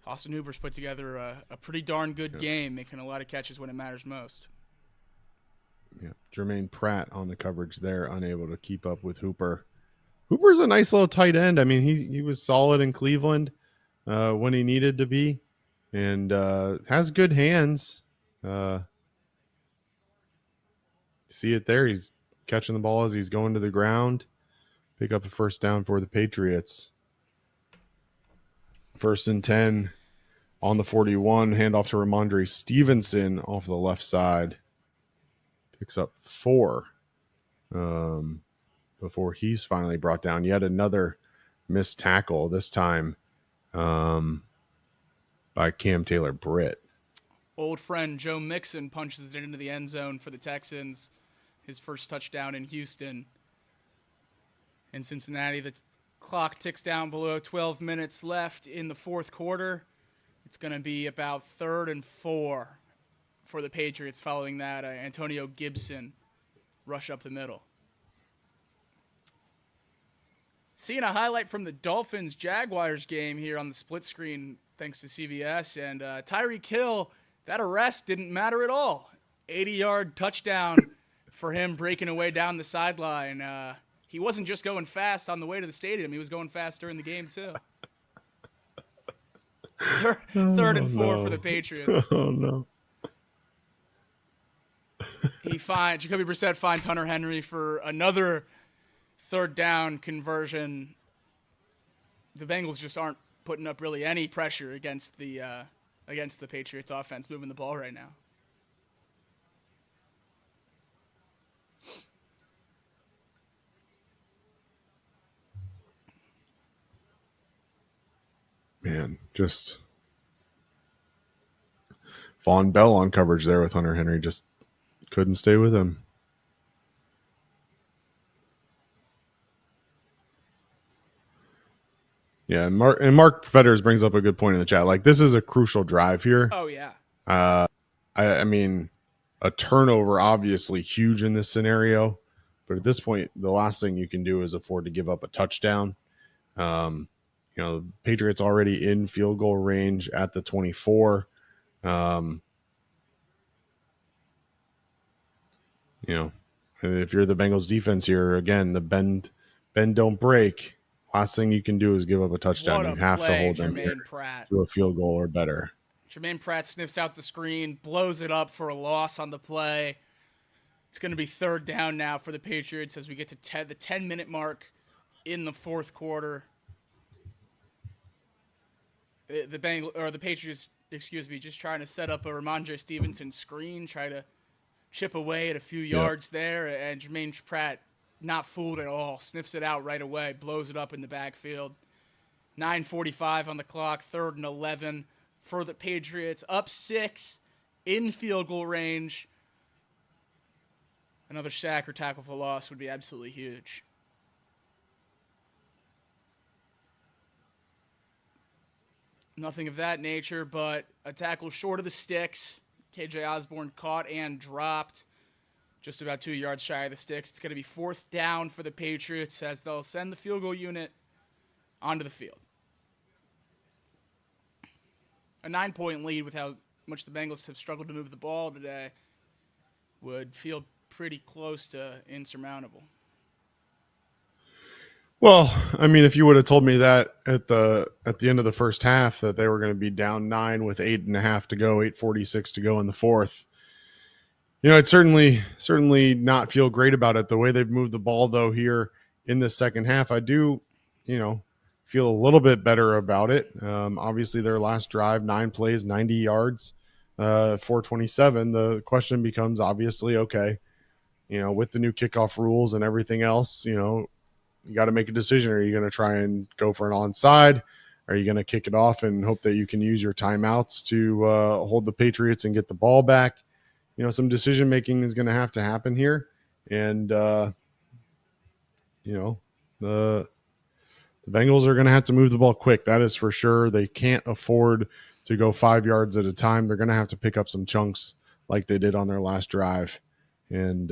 Austin Hooper's put together a pretty darn good game, making a lot of catches when it matters most. Yeah, Jermaine Pratt on the coverage there, unable to keep up with Hooper. Hooper's a nice little tight end. I mean, he was solid in Cleveland when he needed to be, and has good hands. See it there. He's catching the ball as he's going to the ground. Pick up a first down for the Patriots. 1st and 10 on the 41. Handoff to Ramondre Stevenson off the left side. Picks up 4 before he's finally brought down. Yet another missed tackle, this time by Cam Taylor-Britt. Old friend Joe Mixon punches it into the end zone for the Texans. His first touchdown in Houston. In Cincinnati, the clock ticks down below 12 minutes left in the fourth quarter. It's going to be about 3rd and 4 for the Patriots following that Antonio Gibson rush up the middle. Seeing a highlight from the Dolphins-Jaguars game here on the split screen thanks to CBS. And Tyreek Hill, that arrest didn't matter at all. 80-yard touchdown for him breaking away down the sideline. He wasn't just going fast on the way to the stadium. He was going fast during the game, too. Third and 4 for the Patriots. Oh, no. Jacoby Brissett finds Hunter Henry for another 3rd down conversion. The Bengals just aren't putting up really any pressure against the Patriots offense moving the ball right now. Man, just Von Bell on coverage there with Hunter Henry. Just couldn't stay with him. Yeah, and Mark Fetters brings up a good point in the chat. Like, this is a crucial drive here. Oh, yeah. I mean, a turnover obviously huge in this scenario, but at this point, the last thing you can do is afford to give up a touchdown. The Patriots already in field goal range at the 24. If you're the Bengals defense here, again, the bend don't break. Last thing you can do is give up a touchdown. You have to hold them to a field goal or better. Jermaine Pratt sniffs out the screen, blows it up for a loss on the play. It's going to be 3rd down now for the Patriots as we get to the 10-minute mark in the fourth quarter. The Patriots, just trying to set up a Ramondre Stevenson screen, try to chip away at a few yards there, and Jermaine Pratt, not fooled at all, sniffs it out right away, blows it up in the backfield. 9:45 on the clock, 3rd and 11 for the Patriots, up 6 in field goal range. Another sack or tackle for loss would be absolutely huge. Nothing of that nature, but a tackle short of the sticks. KJ Osborne caught and dropped just about 2 yards shy of the sticks. It's going to be 4th down for the Patriots as they'll send the field goal unit onto the field. A 9-point lead with how much the Bengals have struggled to move the ball today, would feel pretty close to insurmountable. Well, I mean, if you would have told me that at the end of the first half that they were going to be down 9 with 8.5 to go, 8:46 to go in the fourth, I'd certainly not feel great about it. The way they've moved the ball, though, here in the second half, I do, feel a little bit better about it. Obviously, their last drive, 9 plays, 90 yards, 427. The question becomes obviously, okay, with the new kickoff rules and everything else, you got to make a decision. Are you going to try and go for an onside? Are you going to kick it off and hope that you can use your timeouts to hold the Patriots and get the ball back? Some decision making is going to have to happen here. And, the Bengals are going to have to move the ball quick. That is for sure. They can't afford to go 5 yards at a time. They're going to have to pick up some chunks like they did on their last drive. And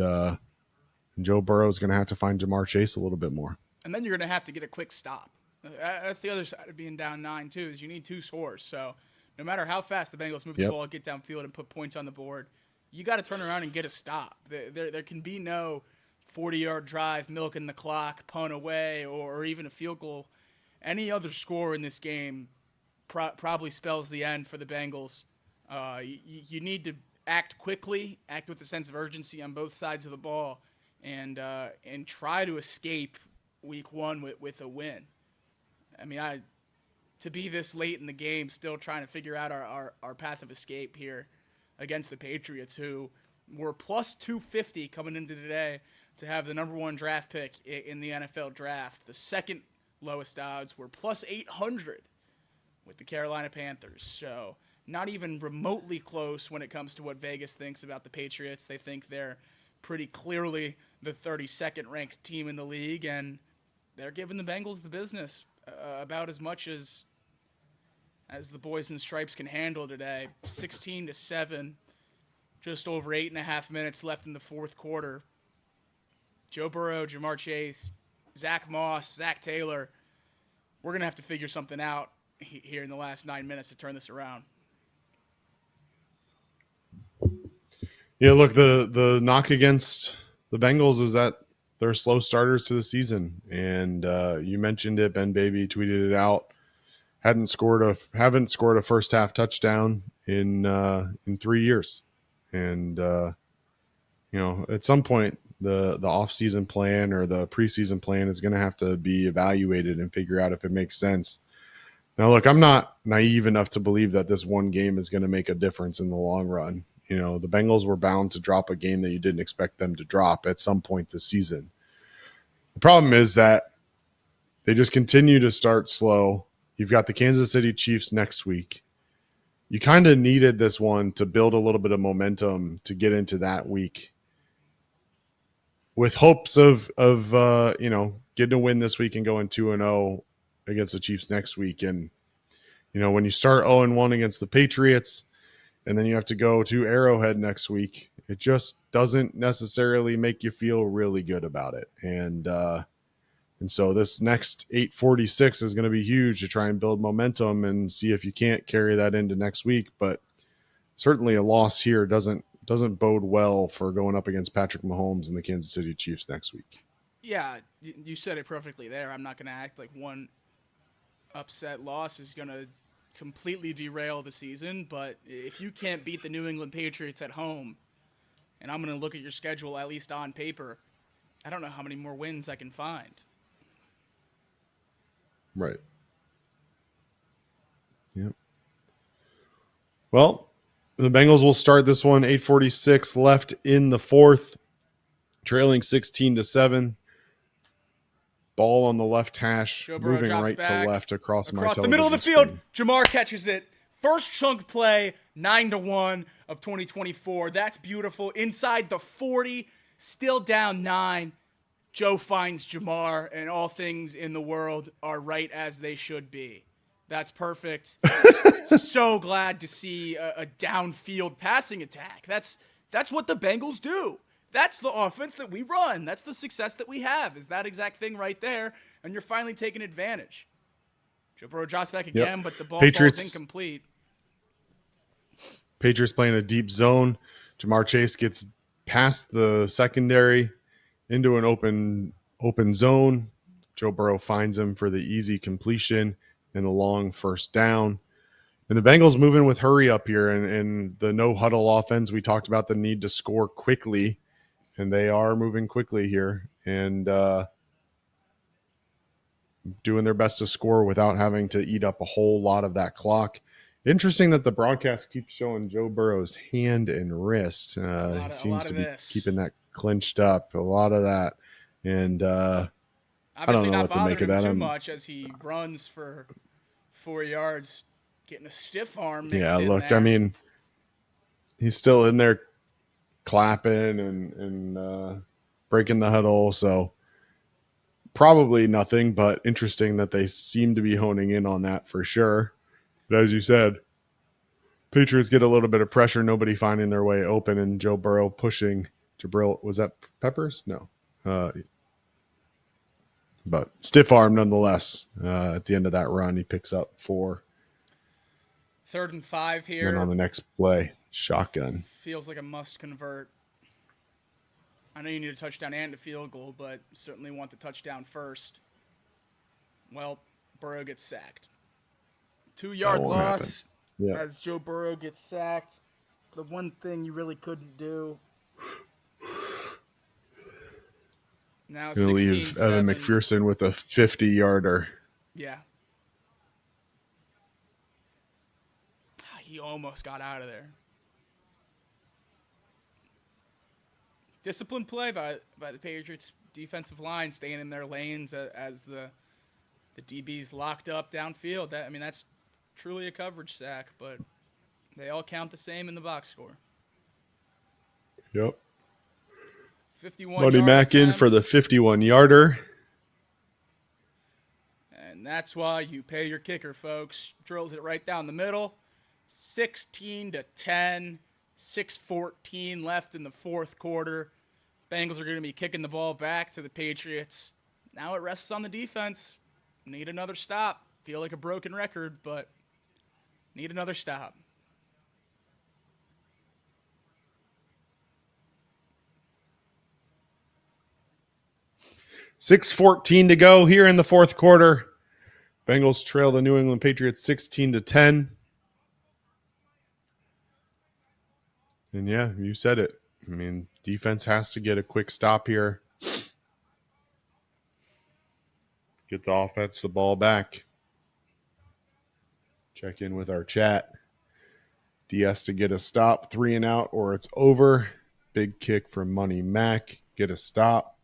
Joe Burrow is going to have to find Jamar Chase a little bit more. And then you're going to have to get a quick stop. That's the other side of being down 9-2 is you need 2 scores. So no matter how fast the Bengals move the ball, get downfield, and put points on the board, you got to turn around and get a stop. There can be no 40-yard drive, milking the clock, punt away, or even a field goal. Any other score in this game probably spells the end for the Bengals. You need to act quickly, act with a sense of urgency on both sides of the ball, and try to escape week 1 with a win. I mean, to be this late in the game, still trying to figure out our path of escape here against the Patriots, who were plus 250 coming into today to have the number 1 draft pick in the NFL draft. The second lowest odds were plus 800 with the Carolina Panthers. So not even remotely close when it comes to what Vegas thinks about the Patriots. They think they're pretty clearly the 32nd ranked team in the league, and they're giving the Bengals the business about as much as the boys in stripes can handle today. 16-7, just over 8.5 minutes left in the fourth quarter. Joe Burrow, Jamar Chase, Zach Moss, Zach Taylor, we're going to have to figure something out here in the last 9 minutes to turn this around. Yeah, look, the knock against the Bengals is that they're slow starters to the season. And you mentioned it, Ben Baby tweeted it out. Haven't scored a first half touchdown in 3 years. And at some point the off-season plan or the preseason plan is going to have to be evaluated and figure out if it makes sense. Now, look, I'm not naive enough to believe that this one game is going to make a difference in the long run. The Bengals were bound to drop a game that you didn't expect them to drop at some point this season. The problem is that they just continue to start slow. You've got the Kansas City Chiefs next week. You kind of needed this one to build a little bit of momentum to get into that week with hopes of getting a win this week and going 2-0 against the Chiefs next week. And, when you start 0-1 against the Patriots and then you have to go to Arrowhead next week, it just doesn't necessarily make you feel really good about it. And so this next 8:46 is going to be huge to try and build momentum and see if you can't carry that into next week. But certainly a loss here doesn't bode well for going up against Patrick Mahomes and the Kansas City Chiefs next week. Yeah, you said it perfectly there. I'm not going to act like one upset loss is going to completely derail the season. But if you can't beat the New England Patriots at home, and I'm going to look at your schedule, at least on paper, I don't know how many more wins I can find. Right. Yep. Well, the Bengals will start this one, 8:46 left in the fourth, trailing 16-7. Ball on the left hash, moving right to left across my television the middle of the screen. field. Jamar catches it. First chunk play, 9-1 of 2024. That's beautiful. Inside the 40, still down 9. Joe finds Jamar, and all things in the world are right as they should be. That's perfect. So glad to see a downfield passing attack. That's what the Bengals do. That's the offense that we run. That's the success that we have, is that exact thing right there, and you're finally taking advantage. Joe Burrow drops back again, but the ball falls incomplete. Patriots playing a deep zone. Jamar Chase gets past the secondary into an open zone. Joe Burrow finds him for the easy completion and the long first down. And the Bengals moving with hurry up here and the no huddle offense. We talked about the need to score quickly, and they are moving quickly here and doing their best to score without having to eat up a whole lot of that clock. Interesting that the broadcast keeps showing Joe Burrow's hand and wrist. He seems to be keeping that clenched up, a lot of that. And I don't know what to make of that. Too much as he runs for 4 yards, getting a stiff arm mixed yeah, in look, there. I mean, he's still in there clapping and breaking the huddle, so probably nothing, but interesting that they seem to be honing in on that for sure. But as you said, Patriots get a little bit of pressure, nobody finding their way open, and Joe Burrow pushing Jabril. Was that Peppers? No. But stiff arm nonetheless. At the end of that run, he picks up 4. 3rd and 5 here. And on the next play, shotgun. Feels like a must convert. I know you need a touchdown and a field goal, but certainly want the touchdown first. Well, Burrow gets sacked. 2-yard loss as Joe Burrow gets sacked. The one thing you really couldn't do. Now going to leave Evan McPherson with a 50-yarder. Yeah. He almost got out of there. Disciplined play by the Patriots defensive line, staying in their lanes as the DBs locked up downfield. That's truly a coverage sack, but they all count the same in the box score. Yep. 51 Money Mack in for the 51-yarder. And that's why you pay your kicker, folks. Drills it right down the middle. 16-10. 6:14 left in the fourth quarter. Bengals are going to be kicking the ball back to the Patriots. Now it rests on the defense. Need another stop. Feel like a broken record, but need another stop. $6:14 to go here in the fourth quarter. Bengals trail the New England Patriots 16-10. And yeah, you said it. I mean, defense has to get a quick stop here. Get the offense the ball back. Check in with our chat. D has to get a stop, 3 and out, or it's over. Big kick from Money Mac. Get a stop.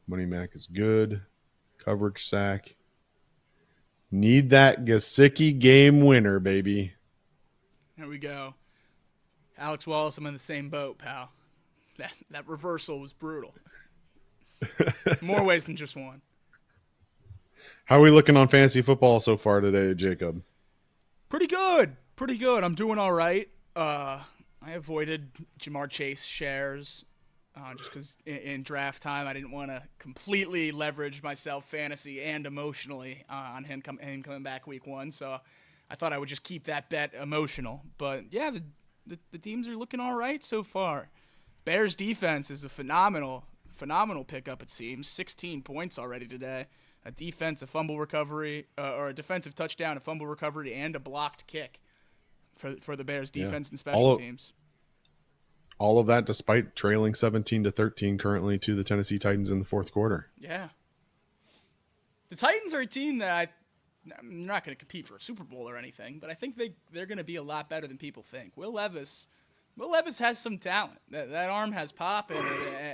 Money Mac is good. Coverage sack. Need that Gesicki game winner, baby. Here we go. Alex Wallace, I'm in the same boat, pal. That reversal was brutal. More ways than just one. How are we looking on fantasy football so far today, Jacob? Pretty good. I'm doing all right. I avoided Jamar Chase shares just because in draft time I didn't want to completely leverage myself fantasy and emotionally on him coming back week 1. So I thought I would just keep that bet emotional. But, yeah, the teams are looking all right so far. Bears defense is a phenomenal pickup, it seems. 16 points already today. A defense, a fumble recovery, or a defensive touchdown, a fumble recovery, and a blocked kick for the Bears defense and special teams. All of that despite trailing 17-13 currently to the Tennessee Titans in the fourth quarter. Yeah. The Titans are a team that I'm not going to compete for a Super Bowl or anything, but I think they're going to be a lot better than people think. Will Levis has some talent. That arm has pop,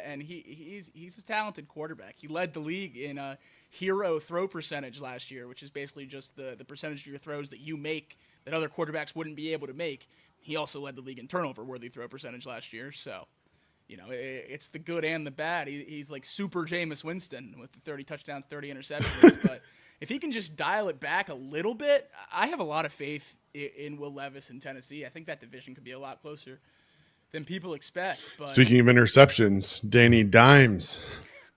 and he's a talented quarterback. He led the league in a hero throw percentage last year, which is basically just the percentage of your throws that you make that other quarterbacks wouldn't be able to make. He also led the league in turnover-worthy throw percentage last year, so it's the good and the bad. He's like super Jameis Winston with the 30 touchdowns, 30 interceptions, but if he can just dial it back a little bit, I have a lot of faith in Will Levis in Tennessee. I think that division could be a lot closer than people expect. But speaking of interceptions, Danny Dimes,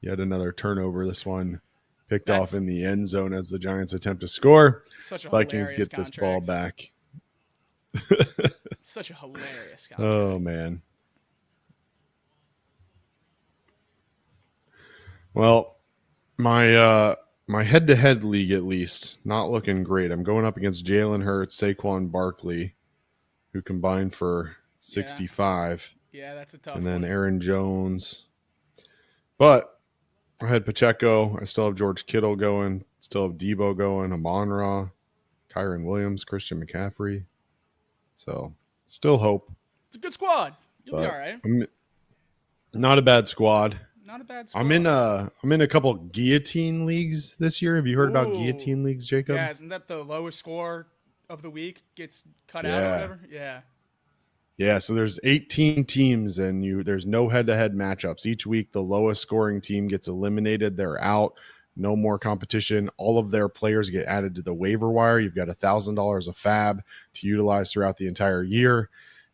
yet another turnover. This one picked off in the end zone as the Giants attempt to score. Such a Vikings get contract. this ball back. Such a hilarious contract. Oh man. Well, my head-to-head league at least not looking great. I'm going up against Jalen Hurts, Saquon Barkley, who combined for 65, Yeah, that's a tough and then one. Aaron Jones. But I had Pacheco. I still have George Kittle going. Still have Debo going. Amon-Ra, Kyron Williams, Christian McCaffrey. So still hope. It's a good squad. You'll be But all right. not a bad squad. Not a bad squad. I'm in a couple guillotine leagues this year. Have you heard about guillotine leagues, Jacob? Yeah, isn't that the lowest score of the week gets cut out or Yeah. whatever? Yeah. Yeah, so there's 18 teams and there's no head-to-head matchups. Each week the lowest scoring team gets eliminated. They're out. No more competition. All of their players get added to the waiver wire. You've got $1,000 of fab to utilize throughout the entire year,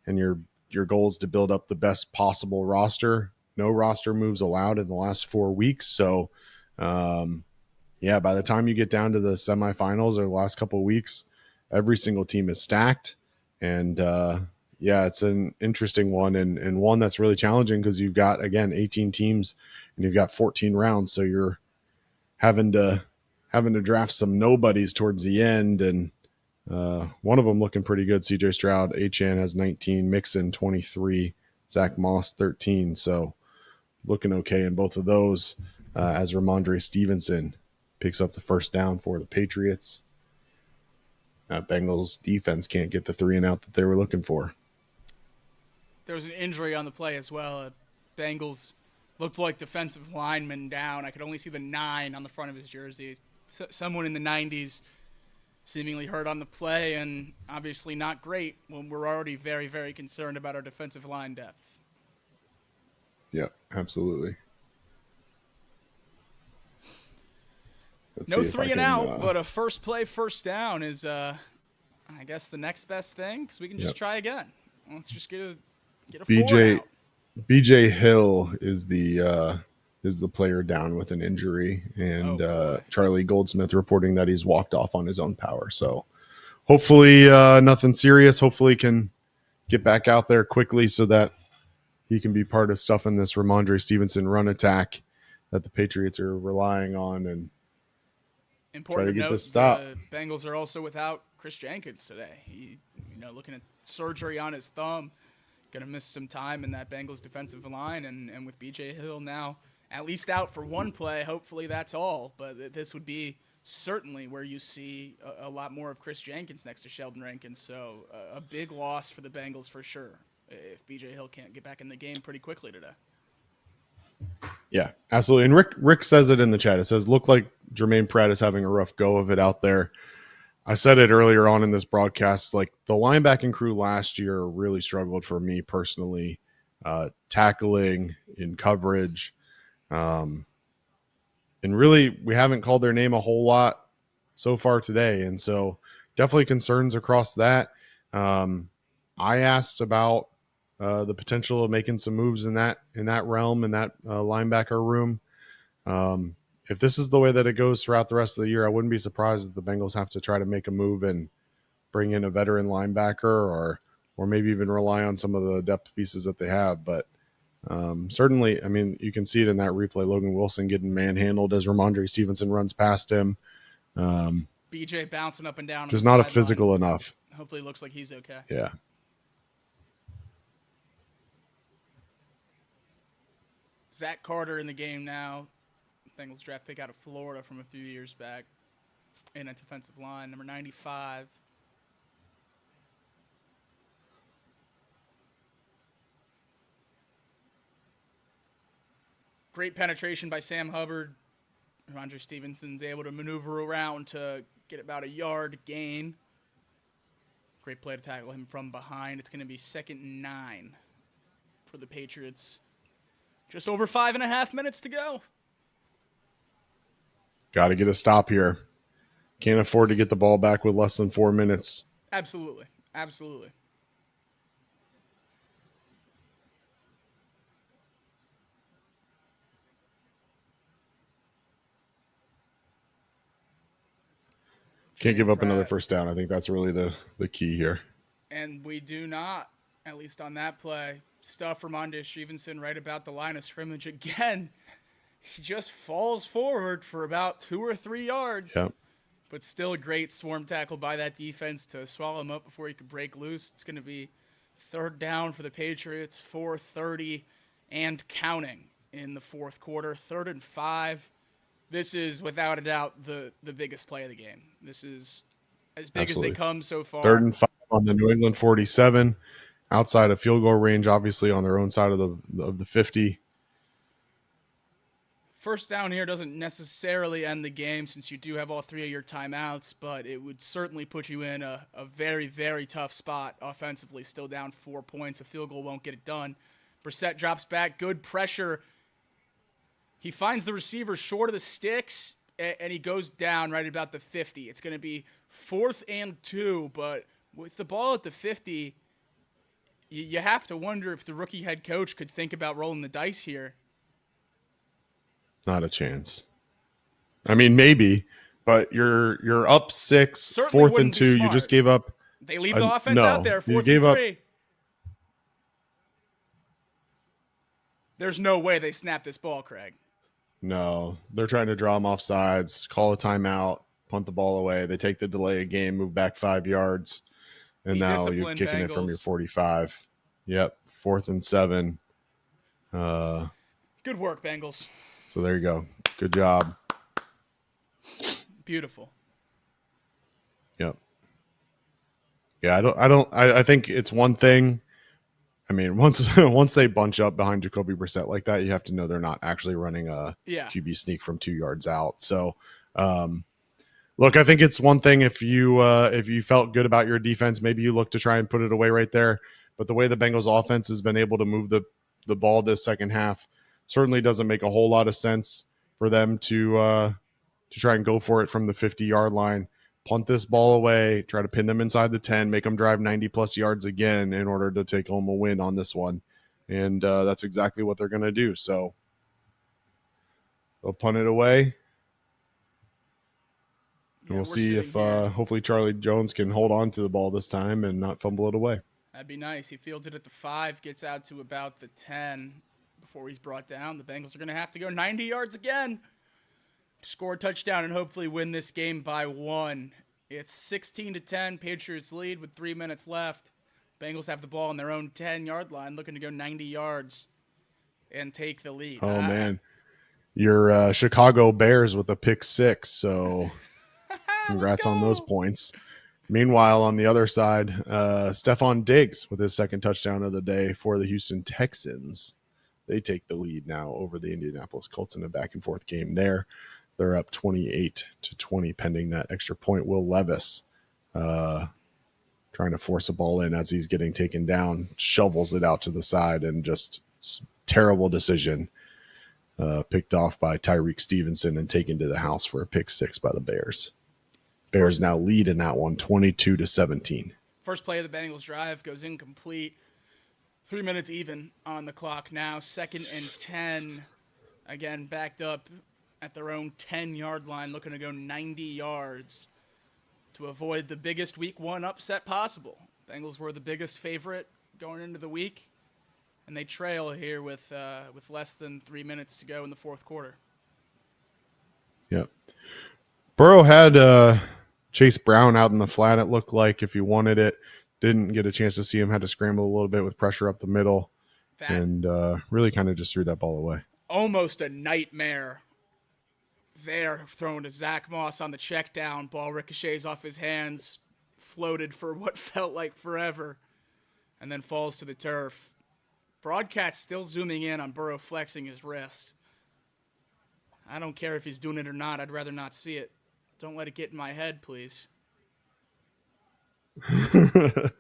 and your goal is to build up the best possible roster. No roster moves allowed in the last 4 weeks. So, yeah, by the time you get down to the semifinals or the last couple of weeks, every single team is stacked. And yeah, it's an interesting one and one that's really challenging because you've got, again, 18 teams and you've got 14 rounds. So you're having to draft some nobodies towards the end. And one of them looking pretty good, CJ Stroud. Achane has 19, Mixon 23, Zach Moss 13. So looking okay in both of those as Ramondre Stevenson picks up the first down for the Patriots. Bengals defense can't get the 3 and out that they were looking for. There was an injury on the play as well. Bengals looked like defensive lineman down. I could only see the 9 on the front of his jersey. Someone in the 90s seemingly hurt on the play, and obviously not great when we're already very, very concerned about our defensive line depth. Yeah, absolutely. No 3 and out, but a first play, first down is, I guess, the next best thing because we can just try again. Let's just get a 4 and out. BJ Hill is the player down with an injury, and Charlie Goldsmith reporting that he's walked off on his own power. So hopefully nothing serious. Hopefully can get back out there quickly so that he can be part of stuffing this Ramondre Stevenson run attack that the Patriots are relying on and important try to get note, this stop. The Bengals are also without Chris Jenkins today. He, looking at surgery on his thumb, going to miss some time in that Bengals defensive line, and with B.J. Hill now at least out for one play, hopefully that's all. But this would be certainly where you see a lot more of Chris Jenkins next to Sheldon Rankins. So a big loss for the Bengals for sure if B.J. Hill can't get back in the game pretty quickly today. Yeah, absolutely. And Rick says it in the chat. It says, look like Jermaine Pratt is having a rough go of it out there. I said it earlier on in this broadcast, like the linebacking crew last year really struggled for me personally, tackling, in coverage. And really, we haven't called their name a whole lot so far today. And so definitely concerns across that. I asked about the potential of making some moves in that realm, in that linebacker room. If this is the way that it goes throughout the rest of the year, I wouldn't be surprised if the Bengals have to try to make a move and bring in a veteran linebacker or maybe even rely on some of the depth pieces that they have. But certainly, I mean, you can see it in that replay. Logan Wilson getting manhandled as Ramondre Stevenson runs past him. BJ bouncing up and down. Just not a physical enough. Hopefully it looks like he's okay. Yeah. Zach Carter in the game now. Bengals draft pick out of Florida from a few years back. In a defensive line, number 95. Great penetration by Sam Hubbard. Ramondre Stevenson's able to maneuver around to get about a yard gain. Great play to tackle him from behind. It's going to be 2nd and 9 for the Patriots. Just over 5.5 minutes to go. Got to get a stop here. Can't afford to get the ball back with less than 4 minutes. Absolutely. Absolutely. Can't give up another first down. I think that's really the key here. And And we do not, at least on that play. Stuff from Ramondre Stevenson right about the line of scrimmage again. He just falls forward for about 2 or 3 yards. Yep. But still a great swarm tackle by that defense to swallow him up before he could break loose. It's going to be 3rd down for the Patriots, 4:30 and counting in the fourth quarter. 3rd and 5. This is, without a doubt, the biggest play of the game. This is as big Absolutely. as they come so far. 3rd and 5 on the New England 47, outside of field goal range, obviously on their own side of the 50. First down here doesn't necessarily end the game since you do have all 3 of your timeouts, but it would certainly put you in a very, very tough spot offensively. Still down 4 points. A field goal won't get it done. Brissett drops back. Good pressure. He finds the receiver short of the sticks, and he goes down right about the 50. It's going to be 4th and 2, but with the ball at the 50, you have to wonder if the rookie head coach could think about rolling the dice here. Not a chance. I mean, maybe, but you're up 6, Certainly 4th and 2. You just gave up. They leave the offense out there. 4th and 3. There's no way they snap this ball, Craig. No, they're trying to draw them off sides, call a timeout, punt the ball away. They take the delay of game, move back 5 yards, and now you're kicking it from your 45. Yep, 4th and 7. Good work, Bengals. So there you go. Good job. Beautiful. Yep. Yeah, I think it's one thing. I mean, once they bunch up behind Jacoby Brissett like that, you have to know they're not actually running a QB sneak from 2 yards out. So, look, I think it's one thing if you felt good about your defense, maybe you look to try and put it away right there. But the way the Bengals offense has been able to move the ball this second half certainly doesn't make a whole lot of sense for them to try and go for it from the 50-yard line, punt this ball away, try to pin them inside the 10, make them drive 90-plus yards again in order to take home a win on this one. And that's exactly what they're going to do. So they'll punt it away. And we'll see if hopefully Charlie Jones can hold on to the ball this time and not fumble it away. That'd be nice. He fields it at the 5, gets out to about the 10 before he's brought down. The Bengals are going to have to go 90 yards again to score a touchdown and hopefully win this game by 1. It's 16-10. Patriots lead with 3 minutes left. Bengals have the ball on their own 10-yard line, looking to go 90 yards and take the lead. Oh, man. Your Chicago Bears with a pick 6, so congrats on those points. Meanwhile, on the other side, Stephon Diggs with his second touchdown of the day for the Houston Texans. They take the lead now over the Indianapolis Colts in a back-and-forth game there. They're up 28-20 pending that extra point. Will Levis trying to force a ball in as he's getting taken down, shovels it out to the side, and just terrible decision picked off by Tyreek Stevenson and taken to the house for a pick 6 by the Bears. Bears now lead in that one, 22-17. First play of the Bengals drive goes incomplete. 3 minutes even on the clock now. 2nd and 10. Again, backed up at their own 10-yard line, looking to go 90 yards to avoid the biggest week 1 upset possible. Bengals were the biggest favorite going into the week, and they trail here with less than 3 minutes to go in the fourth quarter. Yep. Burrow had Chase Brown out in the flat, it looked like, if he wanted it. Didn't get a chance to see him, had to scramble a little bit with pressure up the middle, and really kind of just threw that ball away. Almost a nightmare there, thrown to Zach Moss on the check down. Ball ricochets off his hands, floated for what felt like forever, and then falls to the turf. Broadcast still zooming in on Burrow flexing his wrist. I don't care if he's doing it or not. I'd rather not see it. Don't let it get in my head, please. I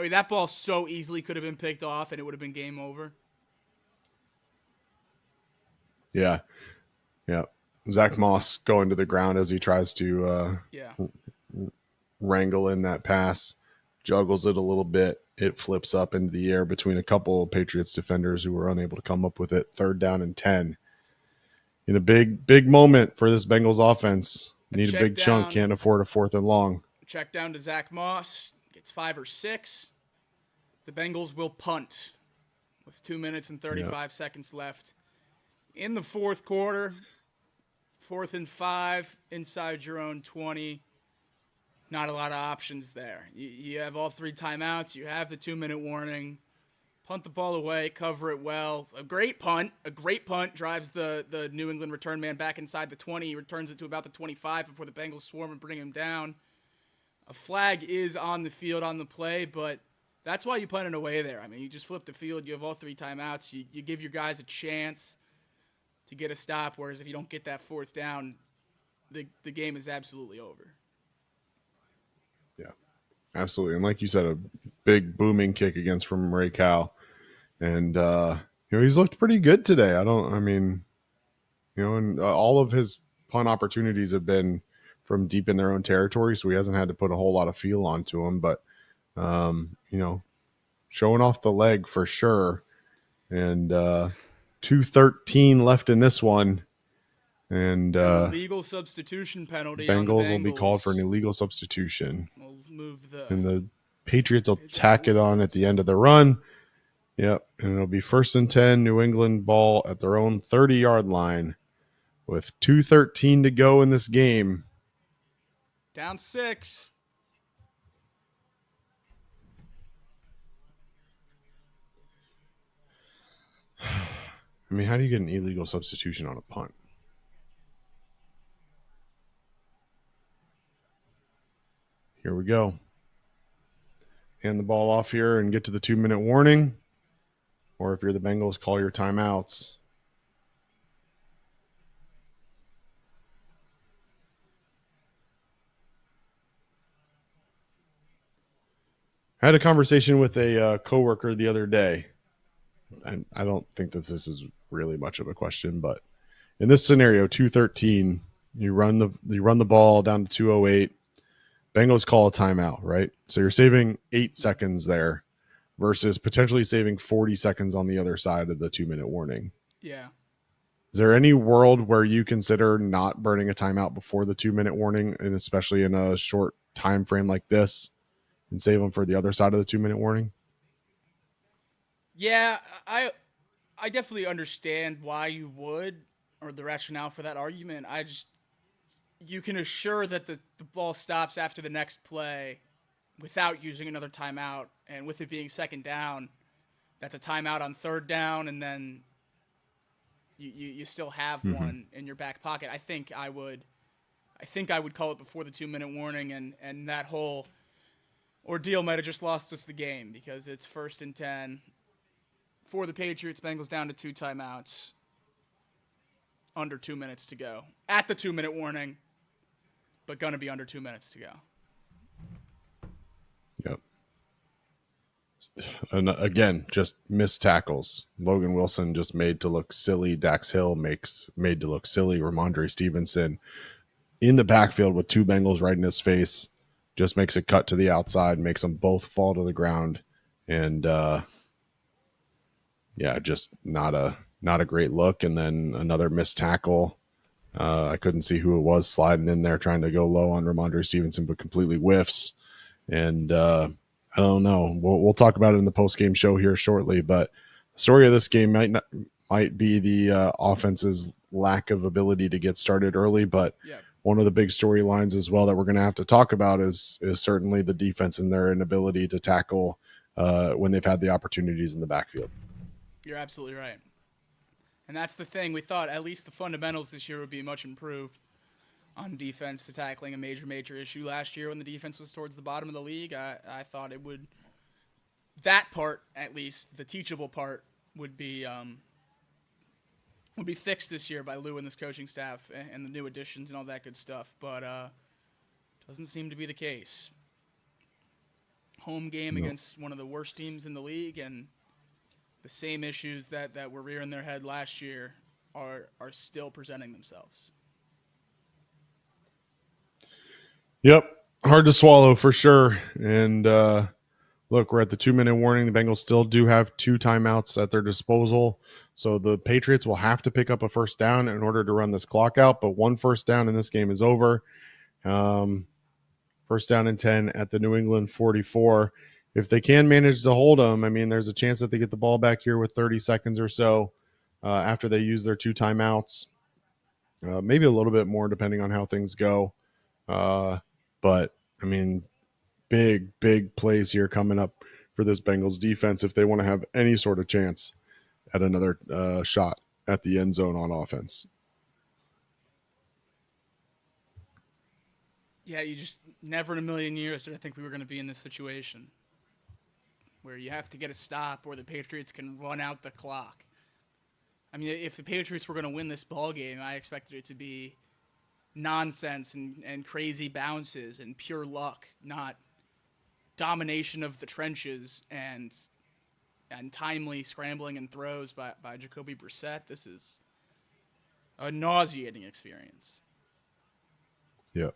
mean, that ball so easily could have been picked off and it would have been game over. Yeah. Zach Moss going to the ground as he tries to wrangle in that pass, juggles it a little bit. It flips up into the air between a couple of Patriots defenders who were unable to come up with it. 3rd down and 10. In a big moment for this Bengals offense. Need a big chunk. Can't afford a 4th and long. Check down to Zach Moss. Gets 5 or 6. The Bengals will punt with 2 minutes and 35 seconds left in the fourth quarter. 4th and 5 inside your own 20. Not a lot of options there. You have all 3 timeouts. You have the 2-minute warning. Punt the ball away, cover it well. A great punt drives the New England return man back inside the 20. He returns it to about the 25 before the Bengals swarm and bring him down. A flag is on the field on the play, but that's why you punt it away there. I mean, you just flip the field. You have all 3 timeouts. You give your guys a chance to get a stop, whereas if you don't get that 4th down, the game is absolutely over. Yeah, absolutely. And like you said, a big booming kick against from Ray Cow. And, he's looked pretty good today. And all of his punt opportunities have been from deep in their own territory, so he hasn't had to put a whole lot of feel onto them. But, showing off the leg for sure. And 2:13 left in this one. And illegal substitution penalty. Bengals will be called for an illegal substitution. We'll move and the Patriots will tack it on at the end of the run. Yep, and it'll be 1st and 10, New England ball at their own 30-yard line with 2:13 to go in this game. Down 6. I mean, how do you get an illegal substitution on a punt? Here we go. Hand the ball off here and get to the 2-minute warning. Or if you're the Bengals, call your timeouts. I had a conversation with a coworker the other day. And I don't think that this is really much of a question, but in this scenario, 2:13, you run the ball down to 2:08. Bengals call a timeout, right? So you're saving 8 seconds there versus potentially saving 40 seconds on the other side of the 2-minute warning. Yeah. Is there any world where you consider not burning a timeout before the 2-minute warning, and especially in a short time frame like this, and save them for the other side of the 2-minute warning? Yeah, I definitely understand why you would, or the rationale for that argument. You can assure that the ball stops after the next play without using another timeout, and with it being 2nd down, that's a timeout on 3rd down, and then you still have one in your back pocket. I think I would call it before the 2-minute warning, and that whole ordeal might have just lost us the game, because it's 1st and 10 for the Patriots. Bengals down to 2 timeouts, under 2 minutes to go at the 2-minute warning, but gonna be under 2 minutes to go. Yep. And again, just missed tackles. Logan Wilson just made to look silly. Dax Hill made to look silly. Ramondre Stevenson in the backfield with 2 Bengals right in his face just makes a cut to the outside, makes them both fall to the ground, and just not a great look. And then another missed tackle. I couldn't see who it was sliding in there trying to go low on Ramondre Stevenson, but completely whiffs. And I don't know. We'll talk about it in the post-game show here shortly, but the story of this game might be the offense's lack of ability to get started early, but one of the big storylines as well that we're going to have to talk about is certainly the defense and their inability to tackle when they've had the opportunities in the backfield. You're absolutely right. And that's the thing. We thought at least the fundamentals this year would be much improved on defense to tackling a major issue last year when the defense was towards the bottom of the league. I thought it would, that part at least, the teachable part, would be fixed this year by Lou and this coaching staff and the new additions and all that good stuff. But doesn't seem to be the case. Home game against one of the worst teams in the league, and the same issues that were rearing their head last year are still presenting themselves. Yep. Hard to swallow for sure. And look, we're at the 2-minute warning. The Bengals still do have 2 timeouts at their disposal. So the Patriots will have to pick up a 1st down in order to run this clock out. But 1 first down in this game is over. First down and 10 at the New England 44. If they can manage to hold them, I mean, there's a chance that they get the ball back here with 30 seconds or so after they use their 2 timeouts. Maybe a little bit more depending on how things go. But, I mean, big plays here coming up for this Bengals defense if they want to have any sort of chance at another shot at the end zone on offense. Yeah, you just never in a million years did I think we were going to be in this situation where you have to get a stop or the Patriots can run out the clock. I mean, if the Patriots were going to win this ball game, I expected it to be nonsense and crazy bounces and pure luck, not domination of the trenches and timely scrambling and throws by Jacoby Brissett. This is a nauseating experience. Yeah.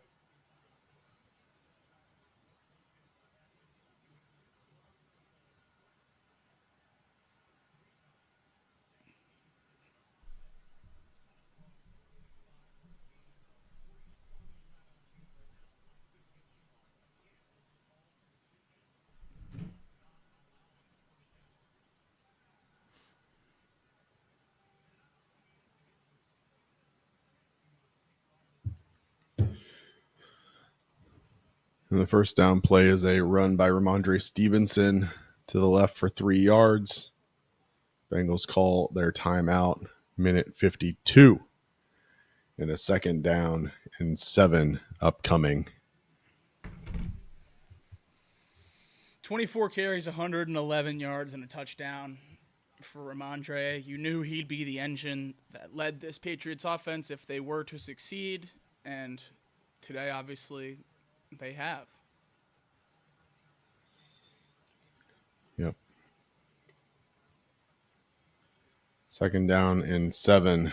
And the first down play is a run by Ramondre Stevenson to the left for 3 yards. Bengals call their timeout, minute 52. And a second down and 7 upcoming. 24 carries, 111 yards, and a touchdown for Ramondre. You knew he'd be the engine that led this Patriots offense if they were to succeed. And today, obviously, they have. Yep. Second down and 7.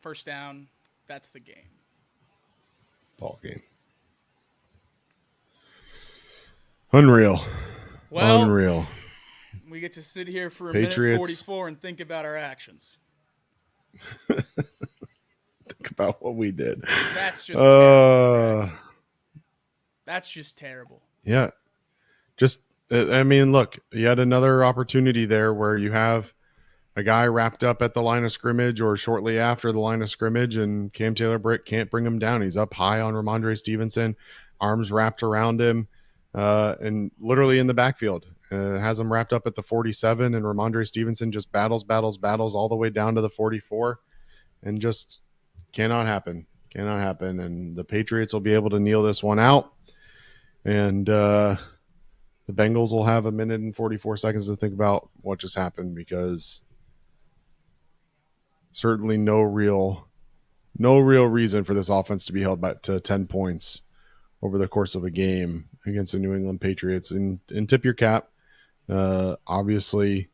First down, that's the game. Ball game. Unreal. Well, Unreal. We get to sit here for a Patriots. minute 44 and think about our actions. Think about what we did. That's just terrible. That's just terrible. Yeah. Just, I mean, look, you had another opportunity there where you have a guy wrapped up at the line of scrimmage or shortly after the line of scrimmage, and Cam Taylor-Britt can't bring him down. He's up high on Ramondre Stevenson, arms wrapped around him, and literally in the backfield. Has him wrapped up at the 47, and Ramondre Stevenson just battles all the way down to the 44, and just cannot happen. Cannot happen. And the Patriots will be able to kneel this one out. And the Bengals will have a minute and 44 seconds to think about what just happened, because certainly no real reason for this offense to be held back to 10 points over the course of a game against the New England Patriots. And tip your cap. Obviously,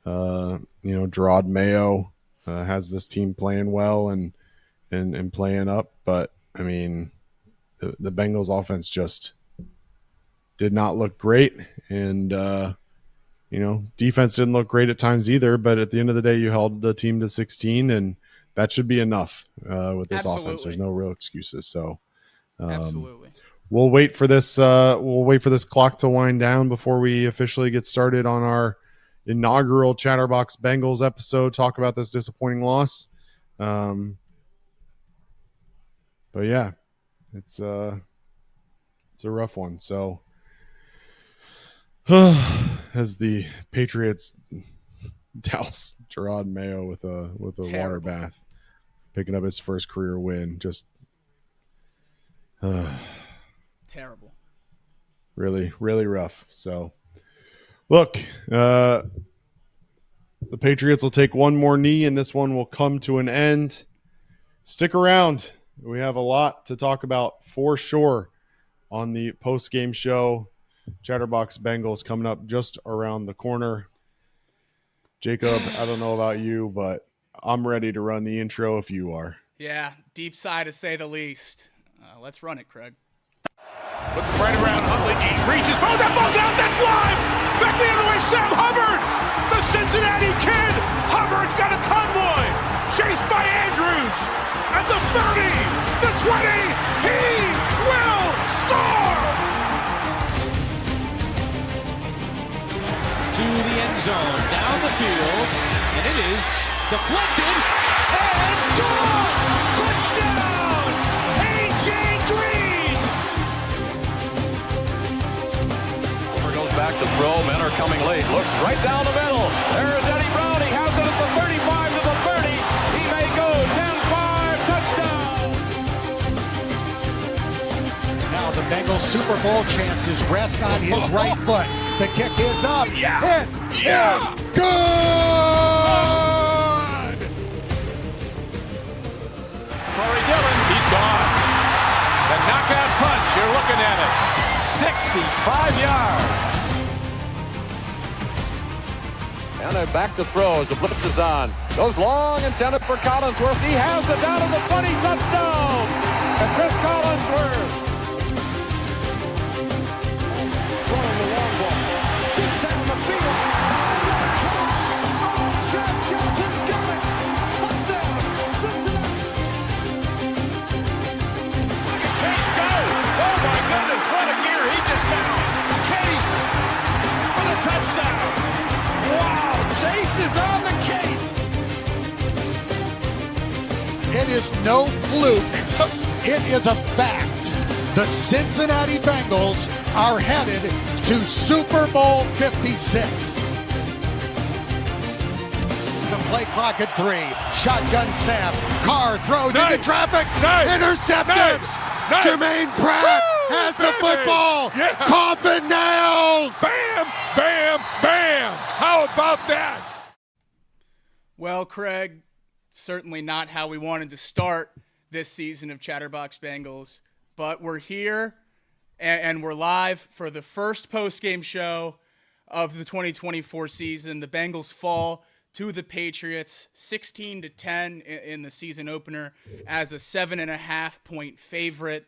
Gerard Mayo has this team playing well and playing up. But, I mean, the Bengals offense just did not look great. And, defense didn't look great at times either. But at the end of the day, you held the team to 16, and that should be enough with this offense. There's no real excuses. So, absolutely. We'll wait for this. We'll wait for this clock to wind down before we officially get started on our inaugural Chatterbox Bengals episode. Talk about this disappointing loss. But yeah, it's a rough one. So as the Patriots douse Gerard Mayo with a water bath, picking up his first career win, just. Terrible. Really, really rough. So, look, the Patriots will take one more knee, and this one will come to an end. Stick around. We have a lot to talk about for sure on the post-game show. Chatterbox Bengals coming up just around the corner. Jacob, I don't know about you, but I'm ready to run the intro if you are. Yeah, deep sigh to say the least. Let's run it, Craig. Looking right around, Huntley, he reaches, oh, that ball's out, that's live! Back the other way, Sam Hubbard! The Cincinnati Kid! Hubbard's got a convoy! Chased by Andrews! At the 30, the 20, he will score! zone, down the field, and it is deflected, and gone! Touchdown! A.J. Green! Over goes back to throw, men are coming late, looks right down the middle, there's Eddie Brown, he has it at the 35 to the 30, he may go, 10-5, touchdown! Now the Bengals Super Bowl chances rest on his right foot. The kick is up. Yeah. It is good. Corey Dillon, he's gone. The knockout punch, you're looking at it. 65 yards. And they're back to throw as the blitz is on. Goes long, intended for Collinsworth. He has it down to the 20, touchdown! And Chris Collinsworth. Throwing the long ball. Deep down the field. Chad Johnson's got it. Touchdown. Cincinnati. Look at Chase go. Oh my goodness, what a gear he just found. Chase for the touchdown. Wow, Chase is on the case. It is no fluke. It is a fact. The Cincinnati Bengals are headed to Super Bowl 56. The play clock at 3. Shotgun snap. Carr throws into traffic. Intercepted. Jermaine Pratt has the football. Yeah. Coffin nails. Bam, bam, bam. How about that? Well, Craig, certainly not how we wanted to start this season of Chatterbox Bengals, but we're here and we're live for the first post-game show of the 2024 season. The Bengals fall to the Patriots 16-10 in the season opener as a 7.5-point favorite.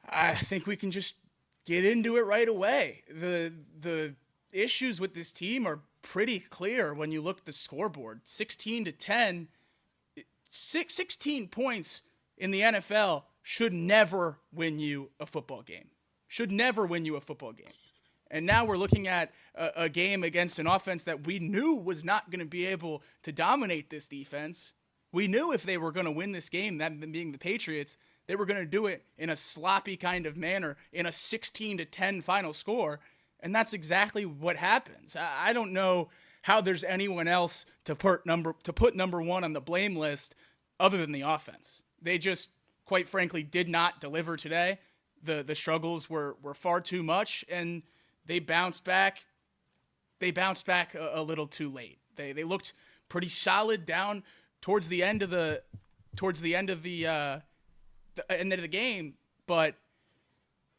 I think we can just get into it right away. The issues with this team are pretty clear when you look at the scoreboard. 16-10, 16 points in the NFL should never win you a football game. Should never win you a football game. And now we're looking at a game against an offense that we knew was not going to be able to dominate this defense. We knew if they were going to win this game, that being the Patriots, they were going to do it in a sloppy kind of manner, in a 16-10 final score. And that's exactly what happens. I don't know how there's anyone else to put number one on the blame list other than the offense. They just, quite frankly, did not deliver today. The struggles were far too much, and they bounced back. They bounced back a little too late. They looked pretty solid down towards the end of the end of the game, but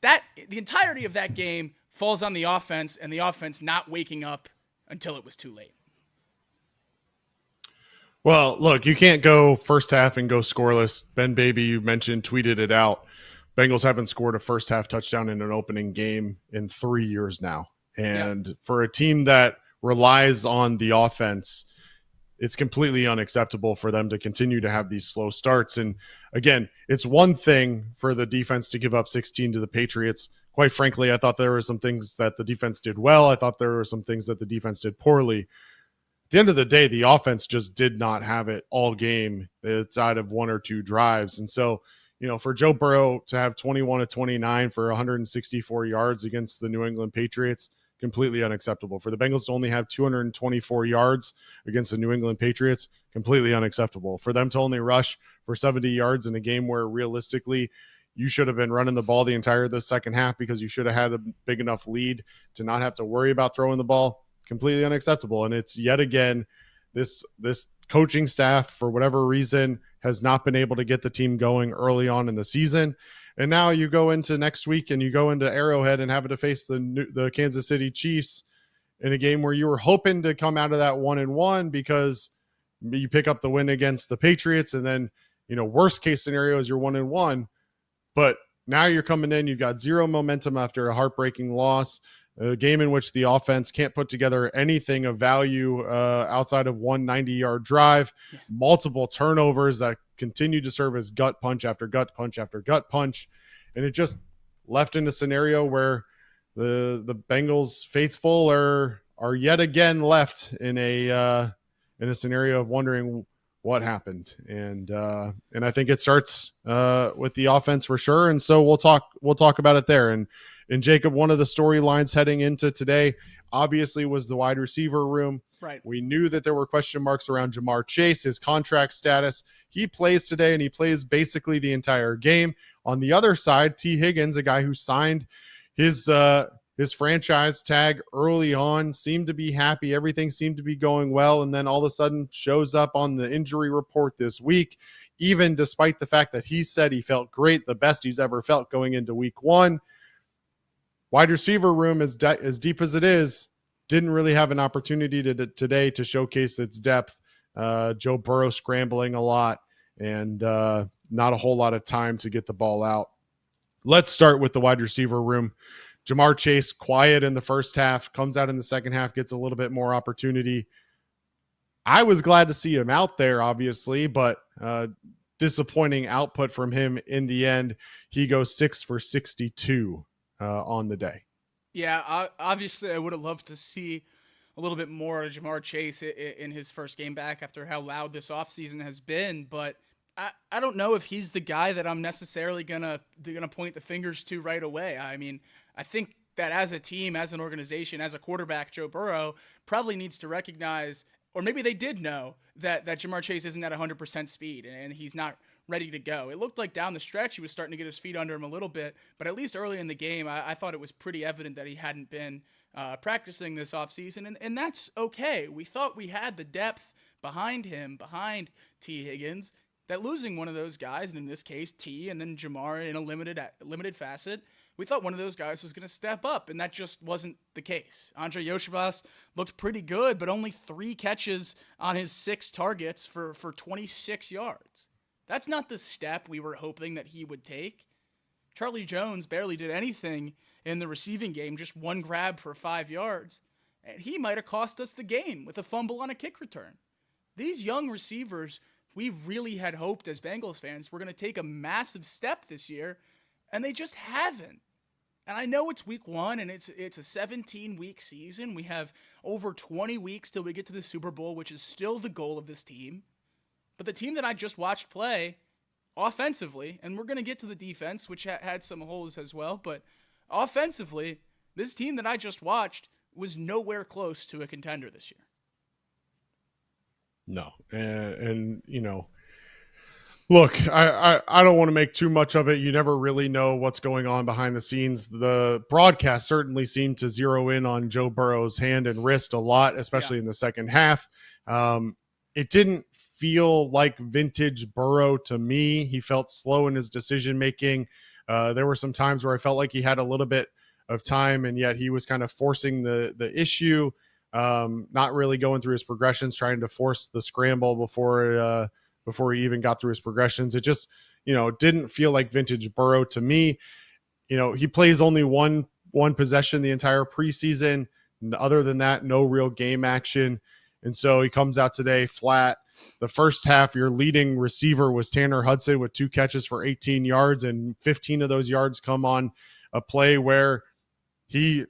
the entirety of that game falls on the offense, and the offense not waking up until it was too late. Well, look, you can't go first half and go scoreless. Ben Baby, you mentioned, tweeted it out. Bengals haven't scored a first half touchdown in an opening game in 3 years now. And for a team that relies on the offense, it's completely unacceptable for them to continue to have these slow starts. And again, it's one thing for the defense to give up 16 to the Patriots. Quite frankly, I thought there were some things that the defense did well. I thought there were some things that the defense did poorly. At the end of the day, the offense just did not have it all game outside of one or two drives. And so, for Joe Burrow to have 21 of 29 for 164 yards against the New England Patriots, completely unacceptable. For the Bengals to only have 224 yards against the New England Patriots, completely unacceptable. For them to only rush for 70 yards in a game where realistically you should have been running the ball the entire of the second half because you should have had a big enough lead to not have to worry about throwing the ball, completely unacceptable. And it's yet again, this coaching staff, for whatever reason, has not been able to get the team going early on in the season. And now you go into next week and you go into Arrowhead and have to face the Kansas City Chiefs in a game where you were hoping to come out of that 1-1 because you pick up the win against the Patriots. And then, worst case scenario is you're 1-1. But now you're coming in, you've got zero momentum after a heartbreaking loss, a game in which the offense can't put together anything of value outside of one 90-yard drive, multiple turnovers that continue to serve as gut punch after gut punch after gut punch. And it just left in a scenario where the Bengals faithful are are yet again left in a scenario of wondering what happened. And I think it starts with the offense for sure. And so we'll talk about it there. And Jacob, one of the storylines heading into today obviously was the wide receiver room. Right. We knew that there were question marks around Jamar Chase, his contract status. He plays today, and he plays basically the entire game. On the other side, T. Higgins, a guy who signed his franchise tag early on, seemed to be happy. Everything seemed to be going well, and then all of a sudden shows up on the injury report this week, even despite the fact that he said he felt great, the best he's ever felt going into week one. Wide receiver room, as deep as it is, didn't really have an opportunity today to showcase its depth. Joe Burrow scrambling a lot and not a whole lot of time to get the ball out. Let's start with the wide receiver room. Jamar Chase, quiet in the first half, comes out in the second half, gets a little bit more opportunity. I was glad to see him out there, obviously, but disappointing output from him in the end. He goes 6 for 62 on the day. Yeah, obviously I would have loved to see a little bit more of Jamar Chase in his first game back after how loud this offseason has been, but I don't know if he's the guy that I'm necessarily gonna point the fingers to right away. I mean, I think that as a team, as an organization, as a quarterback, Joe Burrow probably needs to recognize, or maybe they did know, that Jamar Chase isn't at 100% speed and he's not ready to go. It looked like down the stretch he was starting to get his feet under him a little bit, but at least early in the game, I thought it was pretty evident that he hadn't been practicing this offseason, and that's okay. We thought we had the depth behind him, behind T. Higgins, that losing one of those guys, and in this case T, and then Jamar in a limited facet, we thought one of those guys was going to step up, and that just wasn't the case. Andre Yoshivas looked pretty good, but only 3 catches on his 6 targets for 26 yards. That's not the step we were hoping that he would take. Charlie Jones barely did anything in the receiving game, just 1 grab for 5 yards, and he might have cost us the game with a fumble on a kick return. These young receivers, we really had hoped as Bengals fans were going to take a massive step this year, and they just haven't. And I know it's week 1, and it's a 17-week season. We have over 20 weeks till we get to the Super Bowl, which is still the goal of this team. But the team that I just watched play offensively, and we're going to get to the defense, which had some holes as well, but offensively, this team that I just watched was nowhere close to a contender this year. No. And you know, look, I don't want to make too much of it. You never really know what's going on behind the scenes. The broadcast certainly seemed to zero in on Joe Burrow's hand and wrist a lot, especially in the second half. It didn't feel like vintage Burrow to me. He felt slow in his decision-making. There were some times where I felt like he had a little bit of time, and yet he was kind of forcing the issue, not really going through his progressions, trying to force the scramble before he even got through his progressions. It just, didn't feel like vintage Burrow to me. He plays only one possession the entire preseason. Other than that, no real game action. And so he comes out today flat. The first half, your leading receiver was Tanner Hudson with 2 catches for 18 yards, and 15 of those yards come on a play where he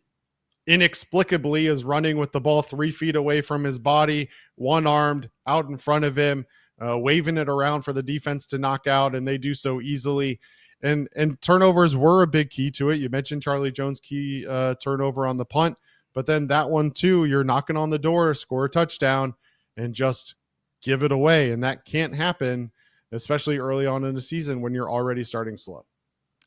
inexplicably is running with the ball 3 feet away from his body, one-armed, out in front of him, waving it around for the defense to knock out, and they do so easily. And turnovers were a big key to it. You mentioned Charlie Jones' key turnover on the punt, but then that one too, you're knocking on the door, score a touchdown, and just give it away. And that can't happen, especially early on in the season when you're already starting slow.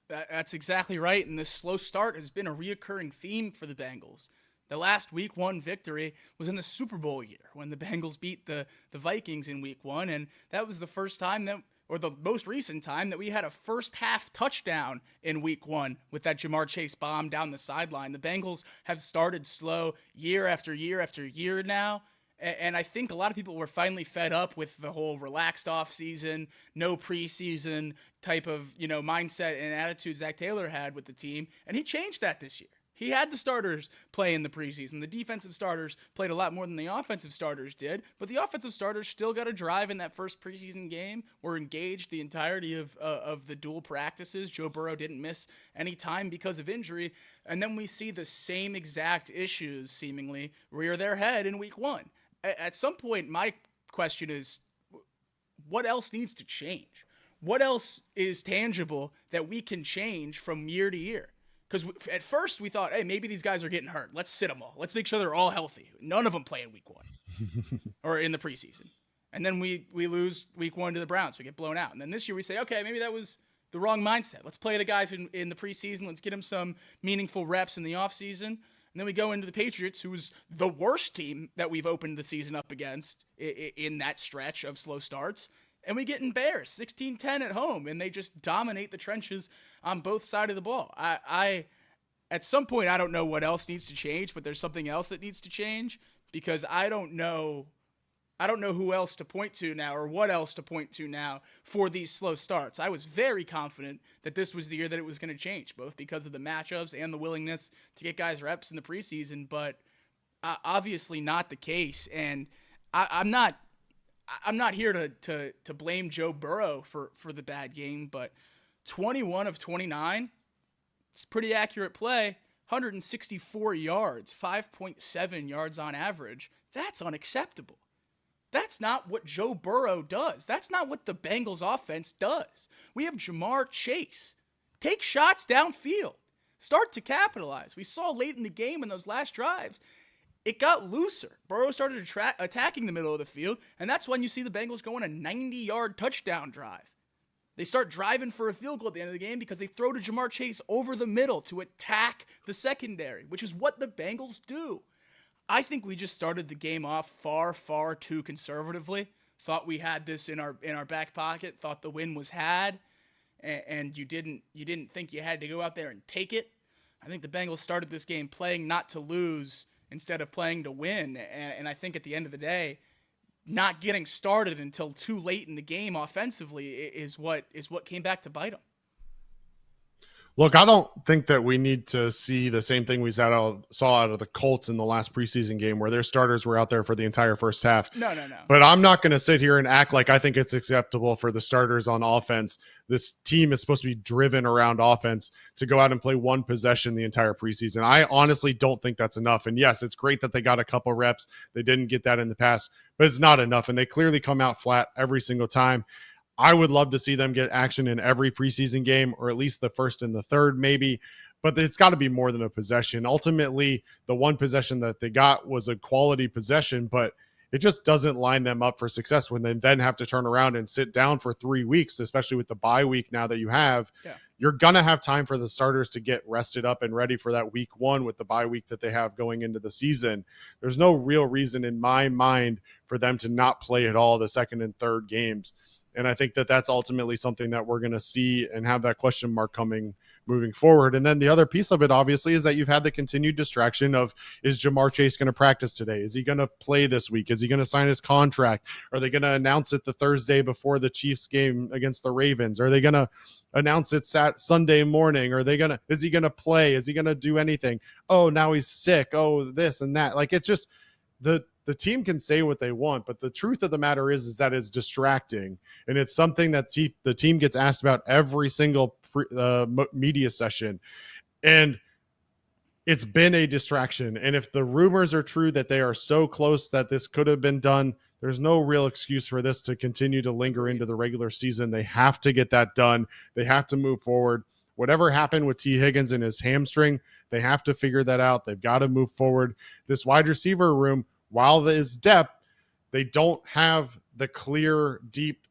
That's exactly right. And this slow start has been a reoccurring theme for the Bengals. The last week 1 victory was in the Super Bowl year when the Bengals beat the Vikings in week 1. And that was the first time or the most recent time that we had a first half touchdown in week 1 with that Jamar Chase bomb down the sideline. The Bengals have started slow year after year after year now. And I think a lot of people were finally fed up with the whole relaxed offseason, no preseason type of, mindset and attitude Zach Taylor had with the team. And he changed that this year. He had the starters play in the preseason. The defensive starters played a lot more than the offensive starters did, but the offensive starters still got a drive in that first preseason game, were engaged the entirety of the dual practices. Joe Burrow didn't miss any time because of injury, and then we see the same exact issues seemingly rear their head in week 1. At some point, my question is, what else needs to change? What else is tangible that we can change from year to year? Because at first we thought, hey, maybe these guys are getting hurt. Let's sit them all. Let's make sure they're all healthy. None of them play in week 1 or in the preseason. And then we lose week 1 to the Browns. We get blown out. And then this year we say, okay, maybe that was the wrong mindset. Let's play the guys in the preseason. Let's get them some meaningful reps in the offseason. And then we go into the Patriots, who was the worst team that we've opened the season up against in that stretch of slow starts. And we get embarrassed, 16-10 at home, and they just dominate the trenches on both sides of the ball. I at some point, I don't know what else needs to change, but there's something else that needs to change, because I don't know who else to point to now or what else to point to now for these slow starts. I was very confident that this was the year that it was going to change, both because of the matchups and the willingness to get guys reps in the preseason, but obviously not the case. And I'm not here to blame Joe Burrow for the bad game, but 21 of 29, it's pretty accurate play, 164 yards, 5.7 yards on average. That's unacceptable. That's not what Joe Burrow does. That's not what the Bengals offense does. We have Jamar Chase. Take shots downfield. Start to capitalize. We saw late in the game in those last drives, it got looser. Burrow started attacking the middle of the field, and that's when you see the Bengals go on a 90-yard touchdown drive. They start driving for a field goal at the end of the game because they throw to Jamar Chase over the middle to attack the secondary, which is what the Bengals do. I think we just started the game off far, far too conservatively. Thought we had this in our back pocket. Thought the win was had, and you didn't think you had to go out there and take it. I think the Bengals started this game playing not to lose instead of playing to win. And I think at the end of the day, not getting started until too late in the game offensively is what came back to bite them. Look, I don't think that we need to see the same thing we saw out of the Colts in the last preseason game where their starters were out there for the entire first half. No. But I'm not going to sit here and act like I think it's acceptable for the starters on offense. This team is supposed to be driven around offense to go out and play one possession the entire preseason. I honestly don't think that's enough. And yes, it's great that they got a couple reps. They didn't get that in the past, but it's not enough. And they clearly come out flat every single time. I would love to see them get action in every preseason game, or at least the first and the third maybe, but it's got to be more than a possession. Ultimately, the one possession that they got was a quality possession, but it just doesn't line them up for success when they then have to turn around and sit down for 3 weeks, especially with the bye week now that you have. Yeah. You're going to have time for the starters to get rested up and ready for that week 1 with the bye week that they have going into the season. There's no real reason in my mind for them to not play at all the second and third games. And I think that that's ultimately something that we're going to see and have that question mark moving forward. And then the other piece of it, obviously, is that you've had the continued distraction of, is Jamar Chase going to practice today? Is he going to play this week? Is he going to sign his contract? Are they going to announce it the Thursday before the Chiefs game against the Ravens? Are they going to announce it Sunday morning? Is he going to play? Is he going to do anything? Oh, now he's sick. Oh, this and that. Like, it's just the team can say what they want, but the truth of the matter is that it's distracting. And it's something that the team gets asked about every single media session. And it's been a distraction. And if the rumors are true that they are so close that this could have been done, there's no real excuse for this to continue to linger into the regular season. They have to get that done. They have to move forward. Whatever happened with T. Higgins and his hamstring, they have to figure that out. They've got to move forward. This wide receiver room, while there is depth, they don't have the clear, deep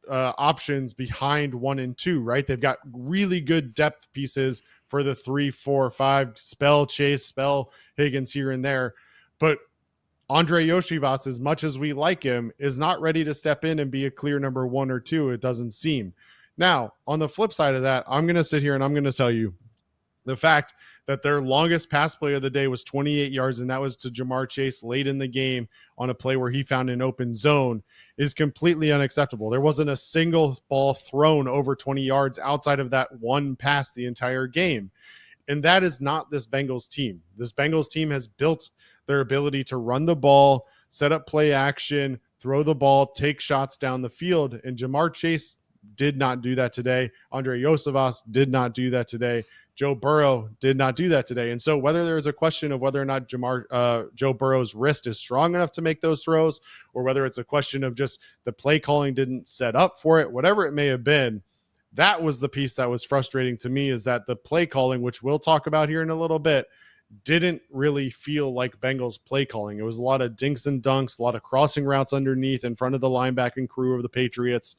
options behind 1 and 2, right? They've got really good depth pieces for the 3, 4, 5, spell Chase, spell Higgins here and there. But Andre Yoshivas, as much as we like him, is not ready to step in and be a clear number 1 or 2. It doesn't seem. Now, on the flip side of that, I'm going to sit here and I'm going to tell you the fact that their longest pass play of the day was 28 yards, and that was to Jamar Chase late in the game on a play where he found an open zone, is completely unacceptable. There wasn't a single ball thrown over 20 yards outside of that one pass the entire game. And that is not this Bengals team. This Bengals team has built their ability to run the ball, set up play action, throw the ball, take shots down the field. And Jamar Chase did not do that today. Andre Yosevas did not do that today. Joe Burrow did not do that today. And so whether there's a question of whether or not Joe Burrow's wrist is strong enough to make those throws, or whether it's a question of just the play calling didn't set up for it, whatever it may have been, that was the piece that was frustrating to me, is that the play calling, which we'll talk about here in a little bit, didn't really feel like Bengals play calling. It was a lot of dinks and dunks, a lot of crossing routes underneath in front of the linebacking crew of the Patriots,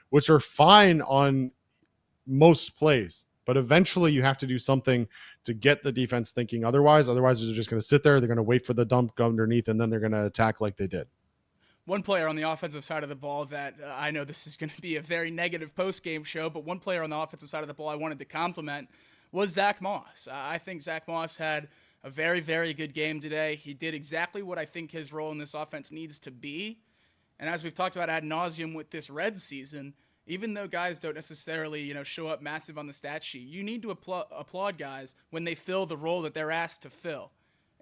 which are fine on most plays. But eventually you have to do something to get the defense thinking. Otherwise they're just going to sit there. They're going to wait for the dump underneath, and then they're going to attack like they did. One player on the offensive side of the ball that I know this is going to be a very negative post-game show, but one player on the offensive side of the ball I wanted to compliment was Zach Moss. I think Zach Moss had a very, very good game today. He did exactly what I think his role in this offense needs to be. And as we've talked about ad nauseum with this Reds season, even though guys don't necessarily, show up massive on the stat sheet, you need to applaud guys when they fill the role that they're asked to fill.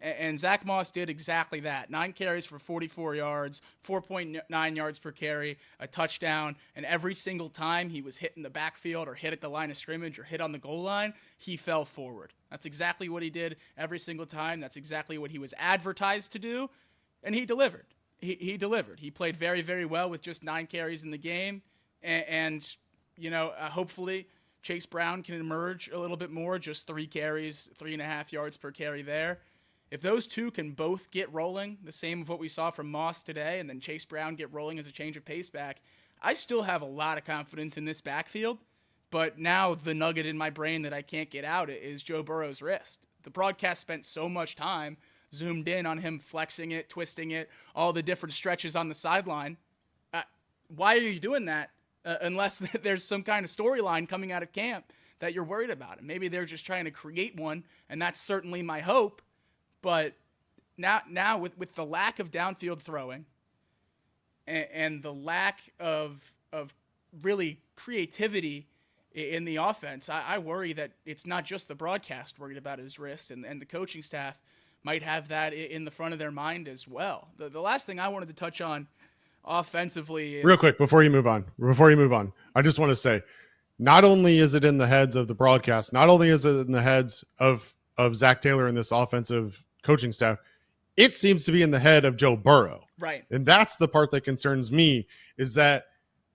And Zach Moss did exactly that. 9 carries for 44 yards, 4.9 yards per carry, a touchdown, and every single time he was hit in the backfield or hit at the line of scrimmage or hit on the goal line, he fell forward. That's exactly what he did every single time. That's exactly what he was advertised to do, and he delivered. He delivered. He played very, very well with just 9 carries in the game, and hopefully Chase Brown can emerge a little bit more, just 3 carries, 3.5 yards per carry there. If those two can both get rolling, the same of what we saw from Moss today, and then Chase Brown get rolling as a change of pace back, I still have a lot of confidence in this backfield. But now the nugget in my brain that I can't get out is Joe Burrow's wrist. The broadcast spent so much time zoomed in on him flexing it, twisting it, all the different stretches on the sideline. Why are you doing that unless there's some kind of storyline coming out of camp that you're worried about? And maybe they're just trying to create one, and that's certainly my hope. But now with the lack of downfield throwing and the lack of really creativity in the offense, I worry that it's not just the broadcast worried about his wrist, and the coaching staff might have that in the front of their mind as well. The last thing I wanted to touch on offensively is... Real quick, before you move on, I just want to say, not only is it in the heads of the broadcast, not only is it in the heads of Zach Taylor and this offensive coaching staff, it seems to be in the head of Joe Burrow. Right. And that's the part that concerns me, is that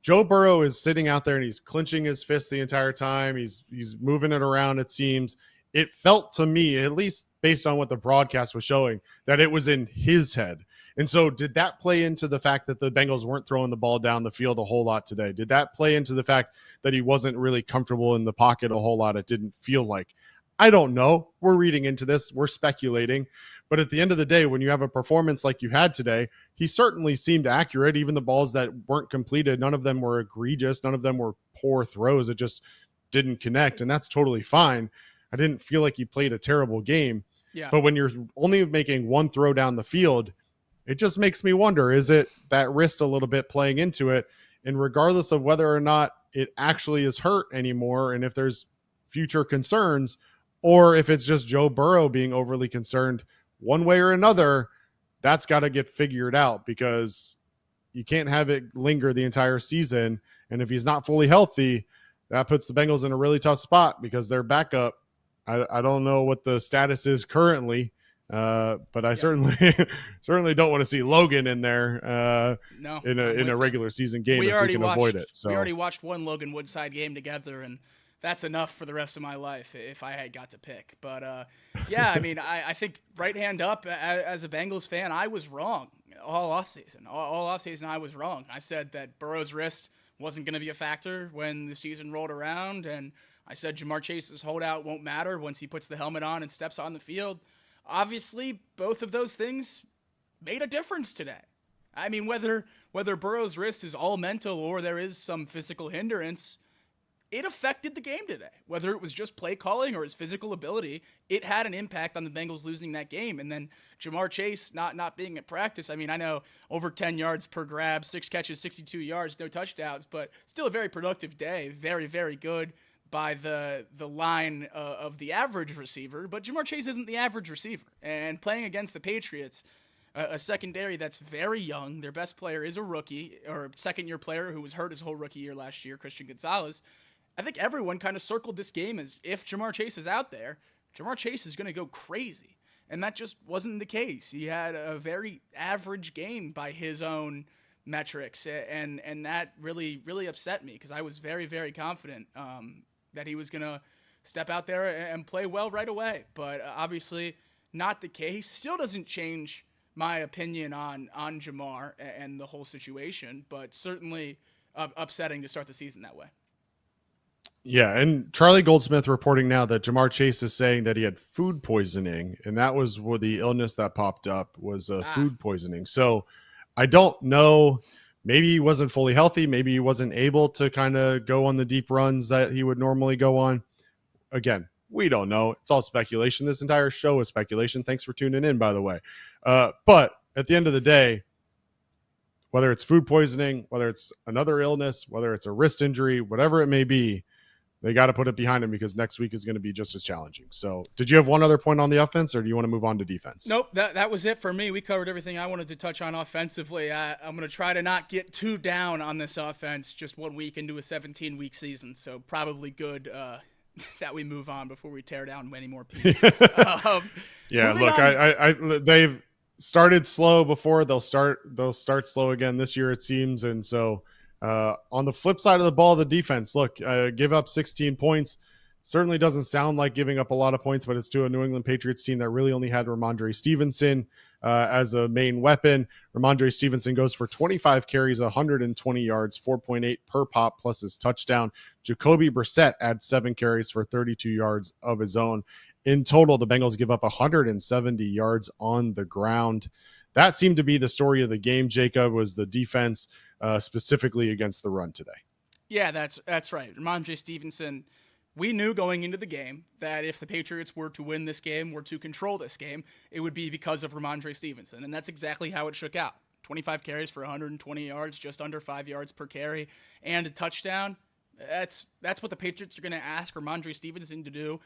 Joe Burrow is sitting out there and he's clenching his fist the entire time. He's moving it around, it seems. It felt to me, at least based on what the broadcast was showing, that it was in his head. And so did that play into the fact that the Bengals weren't throwing the ball down the field a whole lot today? Did that play into the fact that he wasn't really comfortable in the pocket a whole lot? It didn't feel like. I don't know. We're reading into this. We're speculating. But at the end of the day, when you have a performance like you had today, he certainly seemed accurate. Even the balls that weren't completed, none of them were egregious. None of them were poor throws. It just didn't connect, and that's totally fine. I didn't feel like he played a terrible game. Yeah. But when you're only making one throw down the field, it just makes me wonder, is it that wrist a little bit playing into it? And regardless of whether or not it actually is hurt anymore, and if there's future concerns, or if it's just Joe Burrow being overly concerned, one way or another, that's got to get figured out, because you can't have it linger the entire season. And if he's not fully healthy, that puts the Bengals in a really tough spot, because their backup, I don't know what the status is currently, but I certainly don't want to see Logan in there in a regular season game if we can avoid it. So we already watched one Logan Woodside game together, and that's enough for the rest of my life if I had got to pick. But, I mean, I think right hand up as a Bengals fan, I was wrong all offseason. All offseason, I was wrong. I said that Burrow's wrist wasn't going to be a factor when the season rolled around, and I said Jamar Chase's holdout won't matter once he puts the helmet on and steps on the field. Obviously, both of those things made a difference today. I mean, whether Burrow's wrist is all mental or there is some physical hindrance, it affected the game today. Whether it was just play calling or his physical ability, it had an impact on the Bengals losing that game. And then Jamar Chase not being at practice. I mean, I know over 10 yards per grab, 6 catches, 62 yards, no touchdowns, but still a very productive day. Very, very good. by the line of the average receiver, but Jamar Chase isn't the average receiver. And playing against the Patriots, a secondary that's very young, their best player is a rookie or second-year player who was hurt his whole rookie year last year, Christian Gonzalez. I think everyone kind of circled this game as if Jamar Chase is out there, Jamar Chase is going to go crazy. And that just wasn't the case. He had a very average game by his own metrics, and that really, really upset me because I was very, very confident that he was going to step out there and play well right away. But obviously not the case. Still doesn't change my opinion on Jamar and the whole situation, but certainly upsetting to start the season that way. Yeah, and Charlie Goldsmith reporting now that Jamar Chase is saying that he had food poisoning, and that was where the illness that popped up was food poisoning. So I don't know. Maybe he wasn't fully healthy. Maybe he wasn't able to kind of go on the deep runs that he would normally go on. Again, we don't know. It's all speculation. This entire show is speculation. Thanks for tuning in, by the way. But at the end of the day, whether it's food poisoning, whether it's another illness, whether it's a wrist injury, whatever it may be, they got to put it behind him because next week is going to be just as challenging. So did you have one other point on the offense, or do you want to move on to defense? Nope, that was it for me. We covered everything I wanted to touch on offensively. I'm going to try to not get too down on this offense just 1 week into a 17-week season. So probably good that we move on before we tear down many more pieces. Yeah, look, I they've started slow before. They'll start slow again this year, it seems. And so on the flip side of the ball, the defense, look, give up 16 points. Certainly doesn't sound like giving up a lot of points, but it's to a New England Patriots team that really only had Ramondre Stevenson as a main weapon. Ramondre Stevenson goes for 25 carries, 120 yards, 4.8 per pop plus his touchdown. Jacoby Brissett adds 7 carries for 32 yards of his own. In total, the Bengals give up 170 yards on the ground. That seemed to be the story of the game, Jacob, was the defense specifically against the run today. Yeah, that's right. Ramondre Stevenson, we knew going into the game that if the Patriots were to win this game, were to control this game, it would be because of Ramondre Stevenson. And that's exactly how it shook out. 25 carries for 120 yards, just under 5 yards per carry, and a touchdown. That's what the Patriots are going to ask Ramondre Stevenson to do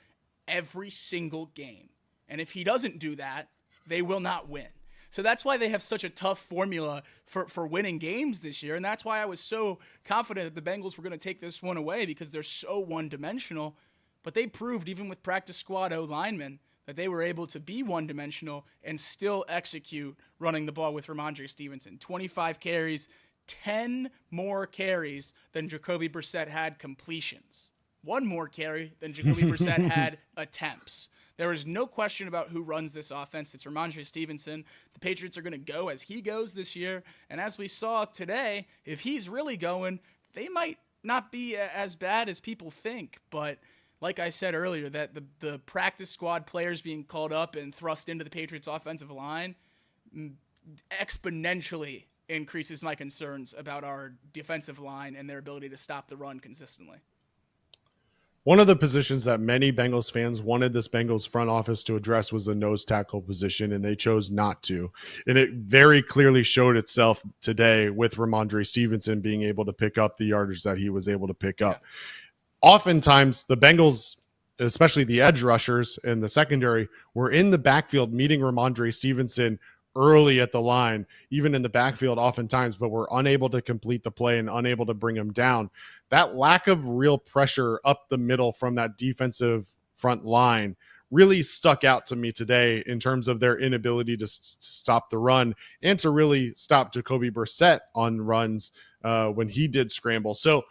every single game. And if he doesn't do that, they will not win. So that's why they have such a tough formula for winning games this year. And that's why I was so confident that the Bengals were going to take this one away because they're so one-dimensional. But they proved, even with practice squad O-linemen, that they were able to be one-dimensional and still execute running the ball with Ramondre Stevenson. 25 carries, 10 more carries than Jacoby Brissett had completions. 1 more carry than Jacoby Brissett had attempts. There is no question about who runs this offense. It's Ramondre Stevenson. The Patriots are going to go as he goes this year. And as we saw today, if he's really going, they might not be as bad as people think. But like I said earlier, that the practice squad players being called up and thrust into the Patriots offensive line exponentially increases my concerns about our defensive line and their ability to stop the run consistently. One of the positions that many Bengals fans wanted this Bengals front office to address was the nose tackle position, and they chose not to. And it very clearly showed itself today with Ramondre Stevenson being able to pick up the yardage that he was able to pick up. Yeah. Oftentimes, the Bengals, especially the edge rushers in the secondary, were in the backfield meeting Ramondre Stevenson early at the line, even in the backfield oftentimes, but were unable to complete the play and unable to bring him down. That lack of real pressure up the middle from that defensive front line really stuck out to me today in terms of their inability to stop the run and to really stop Jacoby Brissett on runs when he did scramble. So,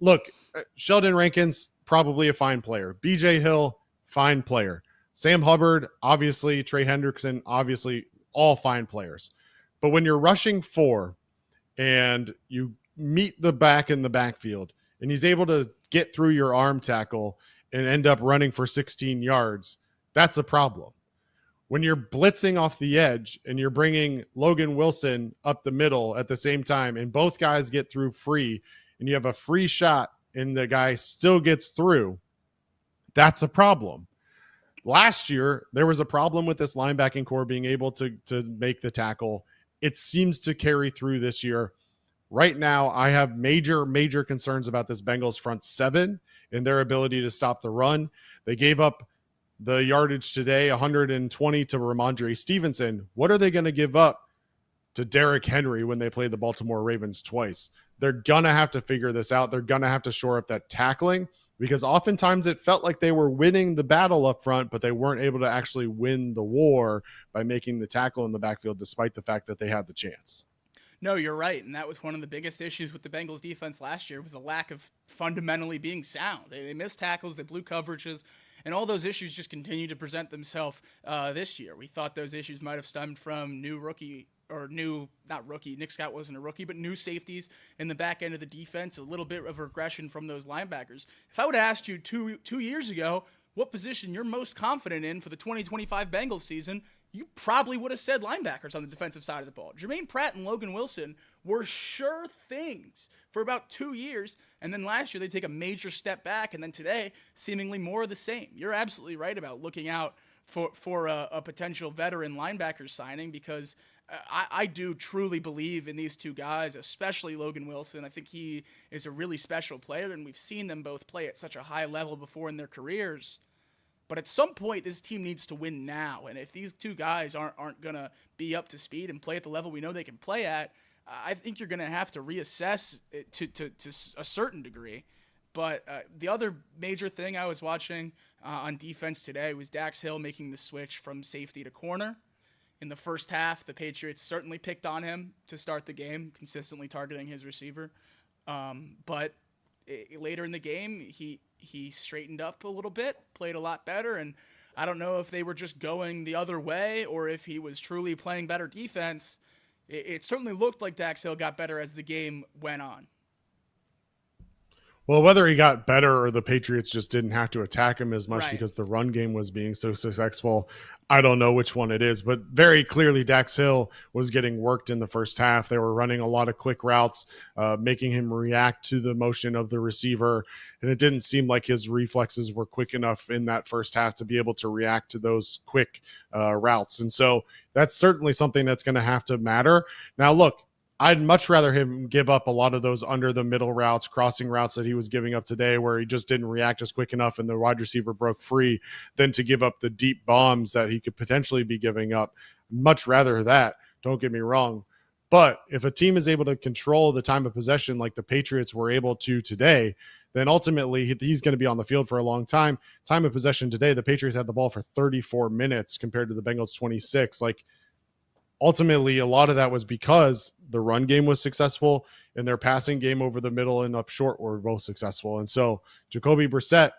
look, Sheldon Rankins, probably a fine player. BJ Hill, fine player. Sam Hubbard, obviously. Trey Hendrickson, obviously, all fine players. But when you're rushing 4 and you meet the back in the backfield and he's able to get through your arm tackle and end up running for 16 yards, that's a problem. When you're blitzing off the edge and you're bringing Logan Wilson up the middle at the same time and both guys get through free and you have a free shot and the guy still gets through, that's a problem. Last year, there was a problem with this linebacking core being able to make the tackle. It seems to carry through this year. Right now, I have major concerns about this Bengals front 7 in their ability to stop the run. They gave up the yardage today, 120 to Ramondre Stevenson. What are they going to give up to Derrick Henry when they play the Baltimore Ravens twice? They're going to have to figure this out. They're going to have to shore up that tackling, because oftentimes it felt like they were winning the battle up front, but they weren't able to actually win the war by making the tackle in the backfield, despite the fact that they had the chance. No, you're right. And that was one of the biggest issues with the Bengals defense last year, was the lack of fundamentally being sound. They missed tackles, they blew coverages, and all those issues just continue to present themselves this year. We thought those issues might have stemmed from Nick Scott wasn't a rookie, but new safeties in the back end of the defense, a little bit of regression from those linebackers. If I would have asked you two years ago what position you're most confident in for the 2025 Bengals season, you probably would have said linebackers on the defensive side of the ball. Jermaine Pratt and Logan Wilson were sure things for about 2 years, and then last year they take a major step back, and then today seemingly more of the same. You're absolutely right about looking out for a potential veteran linebacker signing, because I do truly believe in these two guys, especially Logan Wilson. I think he is a really special player, and we've seen them both play at such a high level before in their careers. But at some point, this team needs to win now. And if these two guys aren't going to be up to speed and play at the level we know they can play at, I think you're going to have to reassess it to a certain degree. But the other major thing I was watching on defense today was Dax Hill making the switch from safety to corner. In the first half, the Patriots certainly picked on him to start the game, consistently targeting his receiver. But later in the game, he straightened up a little bit, played a lot better, and I don't know if they were just going the other way or if he was truly playing better defense. It certainly looked like Dax Hill got better as the game went on. Well, whether he got better or the Patriots just didn't have to attack him as much Right. because the run game was being so successful, I don't know which one it is. But very clearly, Dax Hill was getting worked in the first half. They were running a lot of quick routes, making him react to the motion of the receiver. And it didn't seem like his reflexes were quick enough in that first half to be able to react to those quick routes. And so that's certainly something that's going to have to matter. Now, look, I'd much rather him give up a lot of those under the middle routes, crossing routes that he was giving up today, where he just didn't react as quick enough and the wide receiver broke free, than to give up the deep bombs that he could potentially be giving up. Much rather that, don't get me wrong. But if a team is able to control the time of possession like the Patriots were able to today, then ultimately he's going to be on the field for a long time. Time of possession today, the Patriots had the ball for 34 minutes compared to the Bengals 26. Ultimately, a lot of that was because the run game was successful and their passing game over the middle and up short were both successful. And so Jacoby Brissett,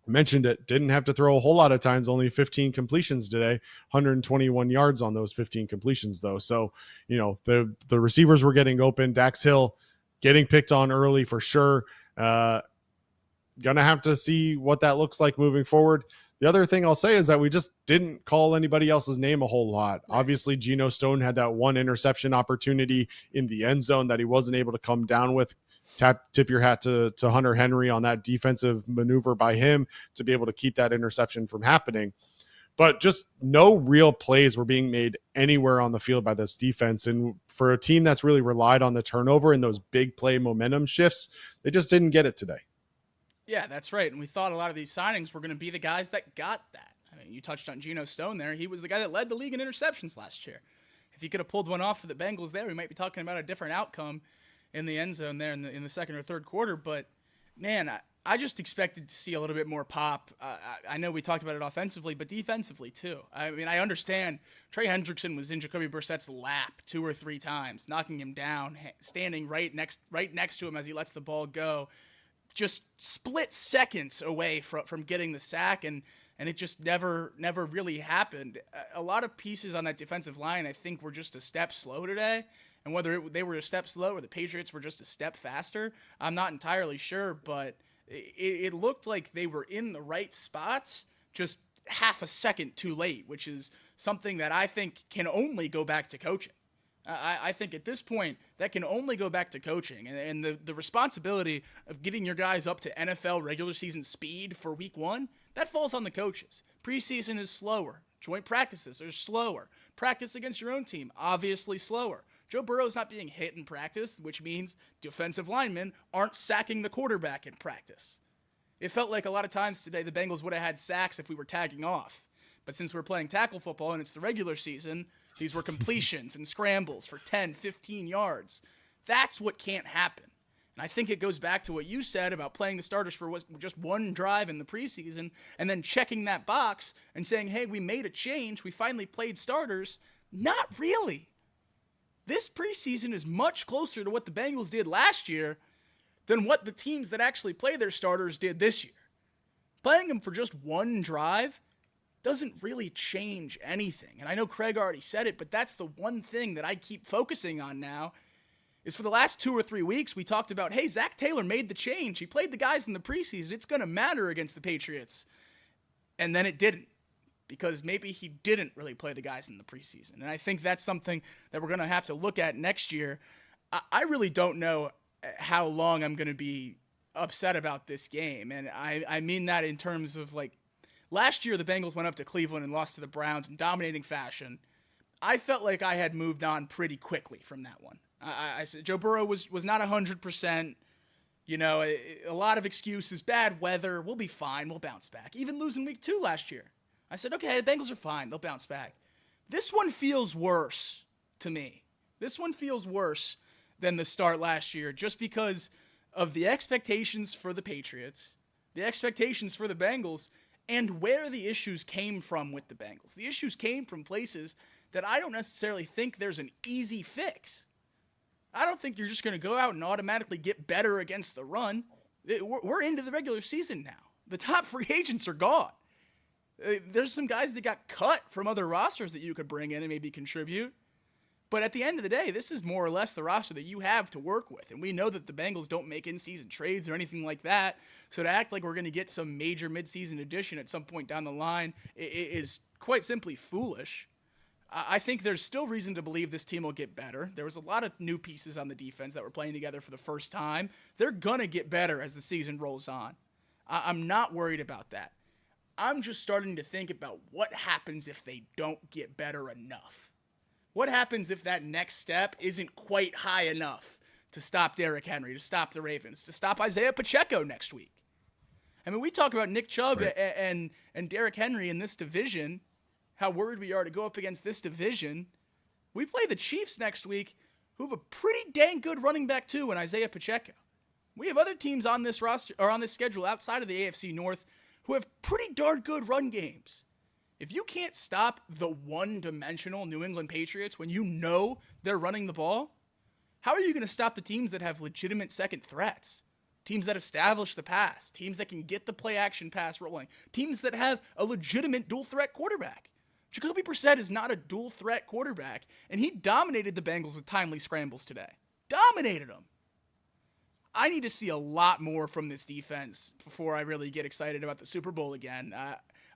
mentioned it, didn't have to throw a whole lot of times, only 15 completions today, 121 yards on those 15 completions though. So, the receivers were getting open. Dax Hill getting picked on early for sure. Gonna have to see what that looks like moving forward. The other thing I'll say is that we just didn't call anybody else's name a whole lot. Right. Obviously, Geno Stone had that one interception opportunity in the end zone that he wasn't able to come down with. Tip your hat to Hunter Henry on that defensive maneuver by him to be able to keep that interception from happening. But just no real plays were being made anywhere on the field by this defense. And for a team that's really relied on the turnover and those big play momentum shifts, they just didn't get it today. Yeah, that's right. And we thought a lot of these signings were going to be the guys that got that. I mean, you touched on Geno Stone there. He was the guy that led the league in interceptions last year. If he could have pulled one off for the Bengals there, we might be talking about a different outcome in the end zone there in the second or third quarter. But, man, I just expected to see a little bit more pop. I know we talked about it offensively, but defensively too. I mean, I understand Trey Hendrickson was in Jacoby Brissett's lap 2 or 3 times, knocking him down, standing right next to him as he lets the ball go. Just split seconds away from getting the sack, and it just never really happened. A lot of pieces on that defensive line, I think, were just a step slow today, and whether they were a step slow or the Patriots were just a step faster, I'm not entirely sure, but it looked like they were in the right spots, just half a second too late, which is something that I think can only go back to coaching. I think at this point, that can only go back to coaching. And the responsibility of getting your guys up to NFL regular season speed for week 1, that falls on the coaches. Preseason is slower. Joint practices are slower. Practice against your own team, obviously slower. Joe Burrow's not being hit in practice, which means defensive linemen aren't sacking the quarterback in practice. It felt like a lot of times today the Bengals would have had sacks if we were tagging off. But since we're playing tackle football and it's the regular season, these were completions and scrambles for 10, 15 yards. That's what can't happen. And I think it goes back to what you said about playing the starters for just one drive in the preseason and then checking that box and saying, hey, we made a change. We finally played starters. Not really. This preseason is much closer to what the Bengals did last year than what the teams that actually play their starters did this year. Playing them for just one drive doesn't really change anything. And I know Craig already said it, but that's the one thing that I keep focusing on now is for the last 2 or 3 weeks, we talked about, hey, Zach Taylor made the change. He played the guys in the preseason. It's going to matter against the Patriots. And then it didn't, because maybe he didn't really play the guys in the preseason. And I think that's something that we're going to have to look at next year. I really don't know how long I'm going to be upset about this game. And I mean that in terms of, like, last year the Bengals went up to Cleveland and lost to the Browns in dominating fashion. I felt like I had moved on pretty quickly from that one. I said Joe Burrow was not 100%. You know, a lot of excuses, bad weather. We'll be fine. We'll bounce back. Even losing week 2 last year, I said, okay, the Bengals are fine. They'll bounce back. This one feels worse to me. This one feels worse than the start last year just because of the expectations for the Patriots, the expectations for the Bengals, and where the issues came from with the Bengals. The issues came from places that I don't necessarily think there's an easy fix. I don't think you're just going to go out and automatically get better against the run. We're into the regular season now. The top free agents are gone. There's some guys that got cut from other rosters that you could bring in and maybe contribute. But at the end of the day, this is more or less the roster that you have to work with. And we know that the Bengals don't make in-season trades or anything like that. So to act like we're going to get some major mid-season addition at some point down the line is quite simply foolish. I think there's still reason to believe this team will get better. There was a lot of new pieces on the defense that were playing together for the first time. They're going to get better as the season rolls on. I'm not worried about that. I'm just starting to think about what happens if they don't get better enough. What happens if that next step isn't quite high enough to stop Derrick Henry, to stop the Ravens, to stop Isaiah Pacheco next week? I mean, we talk about Nick Chubb and Derrick Henry in this division, how worried we are to go up against this division. We play the Chiefs next week, who have a pretty dang good running back too in Isaiah Pacheco. We have other teams on this roster or on this schedule outside of the AFC North who have pretty darn good run games. If you can't stop the one-dimensional New England Patriots when you know they're running the ball, how are you going to stop the teams that have legitimate second threats? Teams that establish the pass, teams that can get the play-action pass rolling, teams that have a legitimate dual-threat quarterback. Jacoby Brissett is not a dual-threat quarterback, and he dominated the Bengals with timely scrambles today. Dominated them. I need to see a lot more from this defense before I really get excited about the Super Bowl again.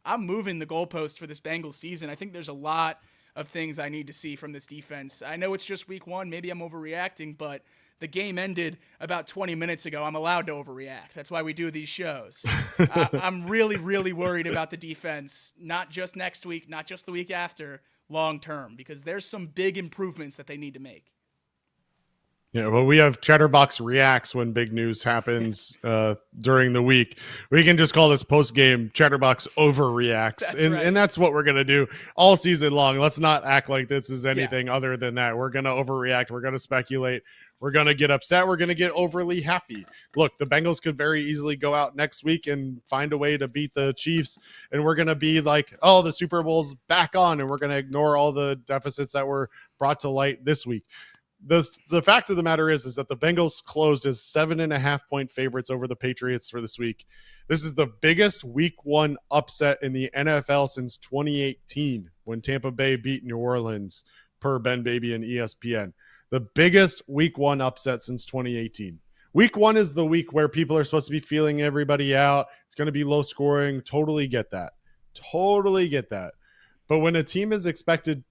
I'm moving the goalpost for this Bengals season. I think there's a lot of things I need to see from this defense. I know it's just week 1. Maybe I'm overreacting, but the game ended about 20 minutes ago. I'm allowed to overreact. That's why we do these shows. I'm really, really worried about the defense, not just next week, not just the week after, long term, because there's some big improvements that they need to make. Yeah, well, we have Chatterbox Reacts when big news happens during the week. We can just call this post-game Chatterbox Overreacts, and that's what we're going to do all season long. Let's not act like this is anything other than that. We're going to overreact. We're going to speculate. We're going to get upset. We're going to get overly happy. Look, the Bengals could very easily go out next week and find a way to beat the Chiefs, and we're going to be like, oh, the Super Bowl's back on, and we're going to ignore all the deficits that were brought to light this week. The fact of the matter is that the Bengals closed as 7.5-point favorites over the Patriots for this week. This is the biggest week 1 upset in the NFL since 2018 when Tampa Bay beat New Orleans per Ben Baby and ESPN. The biggest week 1 upset since 2018. Week 1 is the week where people are supposed to be feeling everybody out. It's going to be low scoring. Totally get that. Totally get that. But when a team is expected,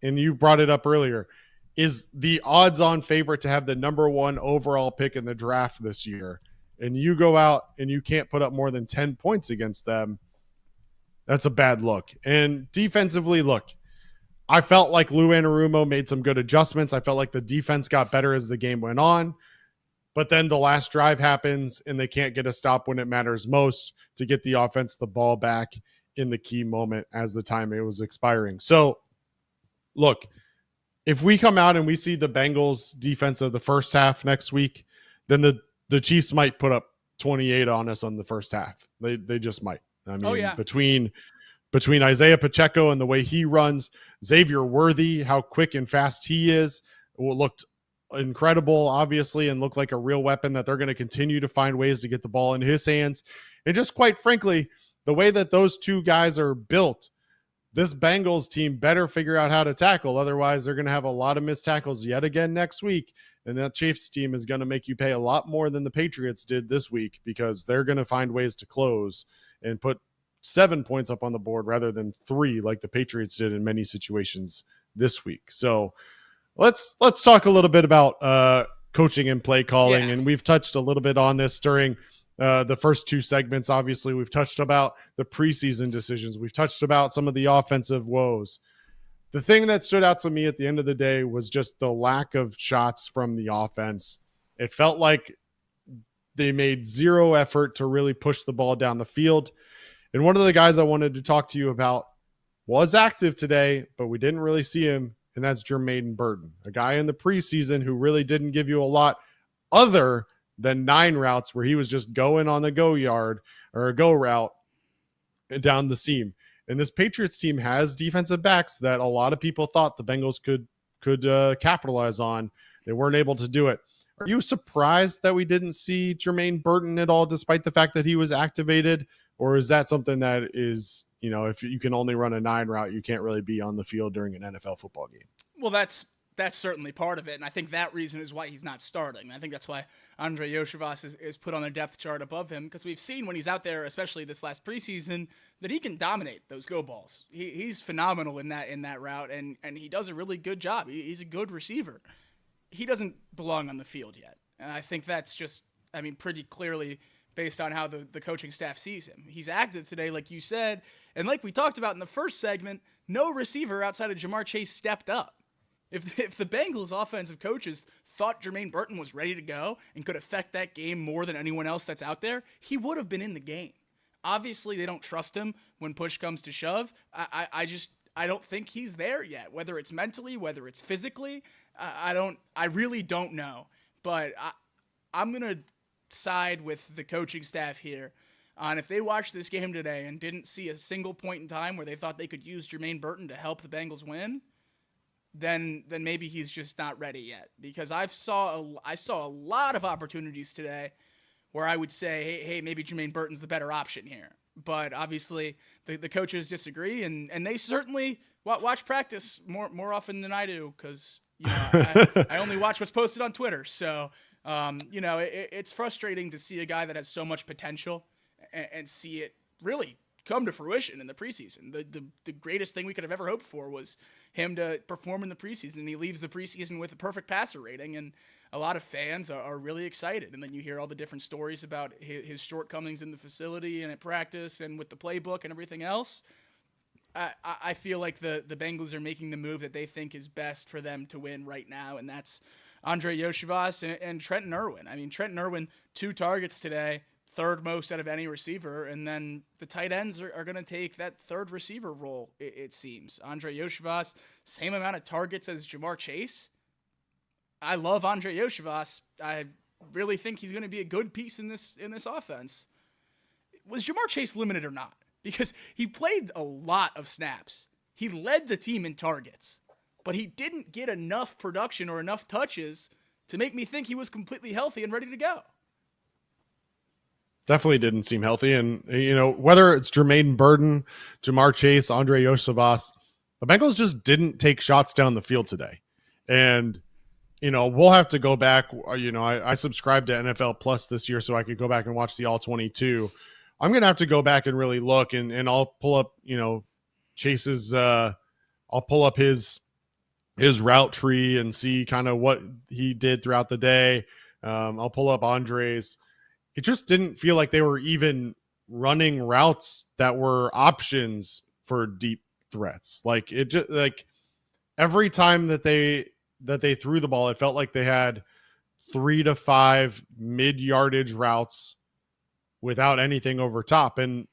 and you brought it up earlier, is the odds-on favorite to have the number 1 overall pick in the draft this year, and you go out and you can't put up more than 10 points against them, that's a bad look. And defensively, look, I felt like Lou Anarumo made some good adjustments. I felt like the defense got better as the game went on. But then the last drive happens and they can't get a stop when it matters most to get the offense the ball back in the key moment as the time it was expiring. So look, if we come out and we see the Bengals defense of the first half next week, then the Chiefs might put up 28 on us on the first half. They just might. I mean, between Isaiah Pacheco and the way he runs, Xavier Worthy, how quick and fast he is, looked incredible, obviously, and looked like a real weapon that they're going to continue to find ways to get the ball in his hands. And just quite frankly, the way that those two guys are built, this Bengals team better figure out how to tackle. Otherwise, they're going to have a lot of missed tackles yet again next week. And that Chiefs team is going to make you pay a lot more than the Patriots did this week because they're going to find ways to close and put 7 points up on the board rather than 3 like the Patriots did in many situations this week. So let's talk a little bit about coaching and play calling. And we've touched a little bit on this during the first 2 segments. Obviously, we've touched about the preseason decisions. We've touched about some of the offensive woes. The thing that stood out to me at the end of the day was just the lack of shots from the offense. It felt like they made zero effort to really push the ball down the field. And one of the guys I wanted to talk to you about was active today, but we didn't really see him, and that's Jermaine Burton, a guy in the preseason who really didn't give you a lot other than 9 routes where he was just going on the go yard or a go route down the seam. And this Patriots team has defensive backs that a lot of people thought the Bengals could capitalize on. They weren't able to do it. Are you surprised that we didn't see Jermaine Burton at all, despite the fact that he was activated? Or is that something that is, if you can only run a 9 route, you can't really be on the field during an NFL football game? Well, that's certainly part of it, and I think that reason is why he's not starting. I think that's why Andre Yoshivas is put on the depth chart above him, because we've seen when he's out there, especially this last preseason, that he can dominate those go balls. He's phenomenal in that route, and he does a really good job. He's a good receiver. He doesn't belong on the field yet, and I think that's just, pretty clearly based on how the coaching staff sees him. He's active today, like you said, and like we talked about in the first segment, no receiver outside of Jamar Chase stepped up. If the Bengals offensive coaches thought Jermaine Burton was ready to go and could affect that game more than anyone else that's out there, he would have been in the game. Obviously, they don't trust him when push comes to shove. I don't think he's there yet, whether it's mentally, whether it's physically. I really don't know. But I'm going to side with the coaching staff here on if they watched this game today and didn't see a single point in time where they thought they could use Jermaine Burton to help the Bengals win, then maybe he's just not ready yet. Because I saw a lot of opportunities today where I would say, hey, maybe Jermaine Burton's the better option here. But obviously the coaches disagree, and they certainly watch practice more often than I do, because I only watch what's posted on Twitter. So it's frustrating to see a guy that has so much potential and see it really come to fruition in the preseason. The greatest thing we could have ever hoped for was him to perform in the preseason, and he leaves the preseason with a perfect passer rating, and a lot of fans are really excited. And then you hear all the different stories about his shortcomings in the facility and at practice and with the playbook and everything else. I feel like the Bengals are making the move that they think is best for them to win right now, and that's Andre Yoshivas and Trenton Irwin. Trenton Irwin, 2 targets today, 3rd most out of any receiver, and then the tight ends are going to take that 3rd receiver role, it seems. Andre Yoshivas, same amount of targets as Jamar Chase. I love Andre Yoshivas. I really think he's going to be a good piece in this offense. Was Jamar Chase limited or not? Because he played a lot of snaps. He led the team in targets, but he didn't get enough production or enough touches to make me think he was completely healthy and ready to go. Definitely didn't seem healthy. And, whether it's Jermaine Burton, Jamar Chase, Andre Yoshivas, the Bengals just didn't take shots down the field today. And, we'll have to go back. I subscribed to NFL Plus this year so I could go back and watch the All 22. I'm going to have to go back and really look, and I'll pull up, Chase's, I'll pull up his route tree and see kind of what he did throughout the day. I'll pull up Andre's. It just didn't feel like they were even running routes that were options for deep threats. Like every time that they threw the ball, it felt like they had 3 to 5 mid-yardage routes without anything over top. And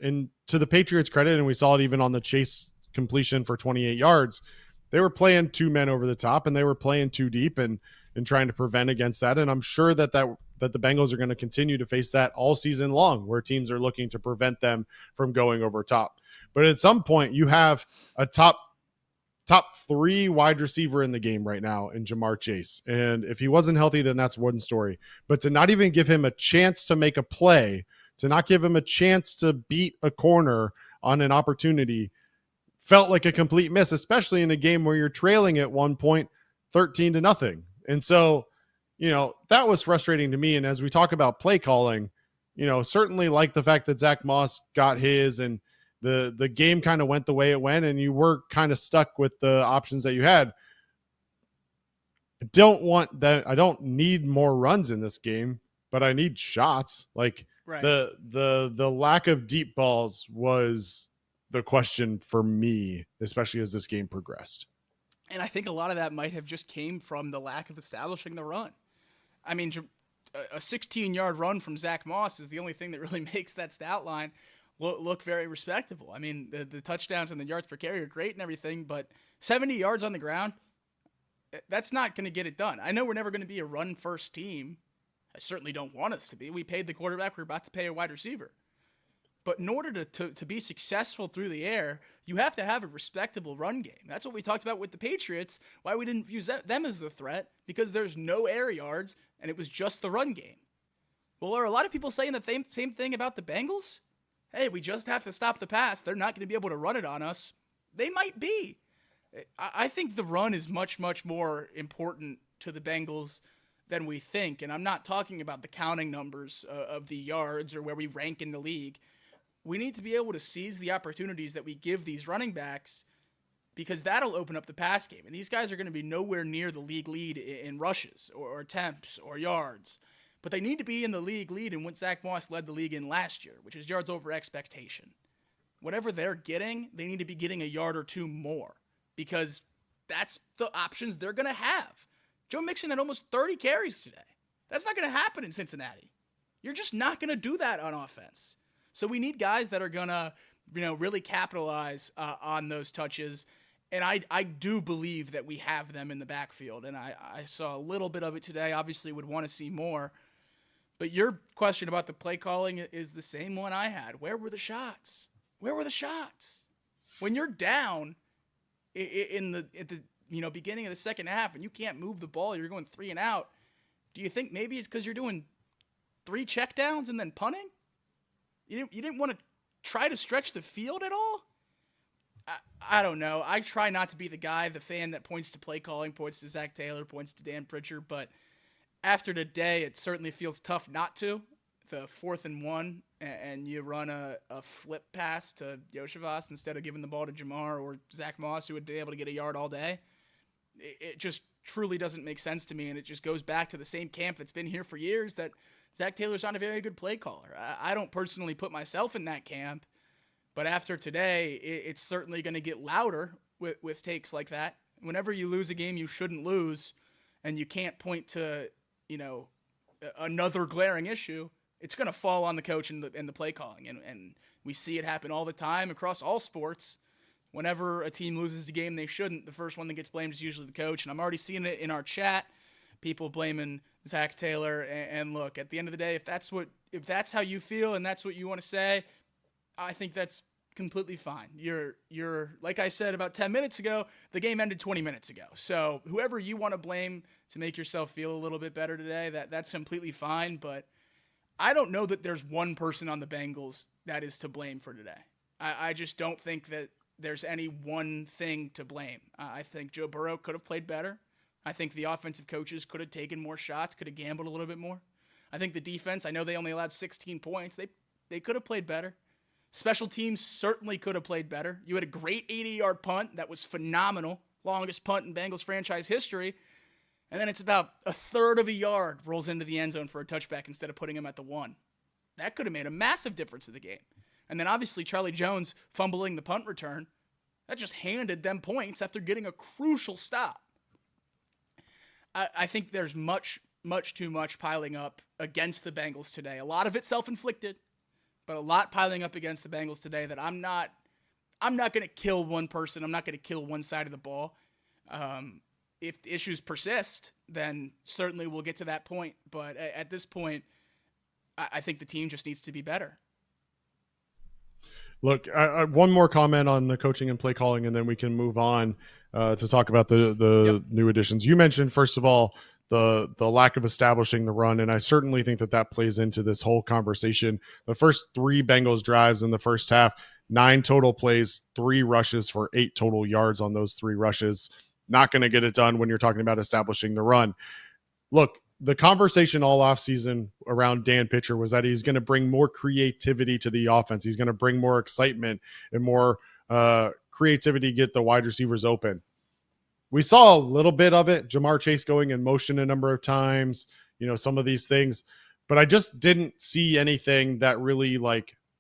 to the Patriots' credit, and we saw it even on the Chase completion for 28 yards, they were playing 2 men over the top, and they were playing too deep and trying to prevent against that. And I'm sure that the Bengals are going to continue to face that all season long, where teams are looking to prevent them from going over top. But at some point, you have a top 3 wide receiver in the game right now in Jamar Chase. And if he wasn't healthy, then that's one story. But to not even give him a chance to make a play, to not give him a chance to beat a corner on an opportunity, felt like a complete miss, especially in a game where you're trailing at one point 13-0. And so, that was frustrating to me. And as we talk about play calling, certainly like the fact that Zach Moss got his and the game kind of went the way it went and you were kind of stuck with the options that you had. I don't want that. I don't need more runs in this game, but I need shots. Like Right. the lack of deep balls was the question for me, especially as this game progressed. And I think a lot of that might have just came from the lack of establishing the run. I mean, a 16-yard run from Zach Moss is the only thing that really makes that stat line look very respectable. I mean, the touchdowns and the yards per carry are great and everything, but 70 yards on the ground, that's not going to get it done. I know we're never going to be a run-first team. I certainly don't want us to be. We paid the quarterback. We're about to pay a wide receiver. But in order to be successful through the air, you have to have a respectable run game. That's what we talked about with the Patriots, why we didn't use them as the threat, because there's no air yards, and it was just the run game. Well, are a lot of people saying the same thing about the Bengals? Hey, we just have to stop the pass. They're not going to be able to run it on us. They might be. I think the run is much, much more important to the Bengals than we think. And I'm not talking about the counting numbers of the yards or where we rank in the league. We need to be able to seize the opportunities that we give these running backs, because that'll open up the pass game. And these guys are going to be nowhere near the league lead in rushes or attempts or yards. But they need to be in the league lead in what Zach Moss led the league in last year, which is yards over expectation. Whatever they're getting, they need to be getting a yard or two more, because that's the options they're going to have. Joe Mixon had almost 30 carries today. That's not going to happen in Cincinnati. You're just not going to do that on offense. So we need guys that are going to, really capitalize on those touches. And I do believe that we have them in the backfield. And I saw a little bit of it today. Obviously would want to see more. But your question about the play calling is the same one I had. Where were the shots? Where were the shots? When you're down at the beginning of the second half and you can't move the ball, you're going 3 and out. Do you think maybe it's because you're doing 3 checkdowns and then punting? You didn't want to try to stretch the field at all? I don't know. I try not to be the fan that points to play calling, points to Zach Taylor, points to Dan Pritchard, but after today, it certainly feels tough not to. The 4th and 1, and you run a flip pass to Yoshivas instead of giving the ball to Jamar or Zach Moss, who would be able to get a yard all day. It just truly doesn't make sense to me, and it just goes back to the same camp that's been here for years, that Zach Taylor's not a very good play caller. I don't personally put myself in that camp, but after today, it's certainly going to get louder with takes like that. Whenever you lose a game you shouldn't lose, and you can't point to, another glaring issue, it's going to fall on the coach and the play calling. And we see it happen all the time across all sports. Whenever a team loses a game they shouldn't, the first one that gets blamed is usually the coach. And I'm already seeing it in our chat, people blaming Zach Taylor. And look, at the end of the day, if that's how you feel and that's what you want to say, I think that's completely fine. You're like I said about 10 minutes ago, the game ended 20 minutes ago. So whoever you want to blame to make yourself feel a little bit better today, that's completely fine. But I don't know that there's one person on the Bengals that is to blame for today. I just don't think that there's any one thing to blame. I think Joe Burrow could have played better. I think the offensive coaches could have taken more shots, could have gambled a little bit more. I think the defense, I know they only allowed 16 points. They could have played better. Special teams certainly could have played better. You had a great 80-yard punt that was phenomenal, longest punt in Bengals franchise history, and then it's about a third of a yard rolls into the end zone for a touchback instead of putting him at the 1. That could have made a massive difference in the game. And then obviously Charlie Jones fumbling the punt return, that just handed them points after getting a crucial stop. I think there's much much too much piling up against the Bengals today. A lot of it self-inflicted, but a lot piling up against the Bengals today that I'm not going to kill one person. I'm not going to kill one side of the ball. If the issues persist, then certainly we'll get to that point. But at this point, I think the team just needs to be better. Look, one more comment on the coaching and play calling, and then we can move on to talk about the new additions. You mentioned, first of all, the lack of establishing the run, and I certainly think that plays into this whole conversation. The first 3 Bengals drives in the first half, 9 total plays, 3 rushes for 8 total yards on those 3 rushes. Not going to get it done when you're talking about establishing the run. Look, the conversation all offseason around Dan Pitcher was that he's going to bring more creativity to the offense. He's going to bring more excitement and more creativity, get the wide receivers open. We saw a little bit of it. Jamar Chase going in motion a number of times, some of these things, but I just didn't see anything that really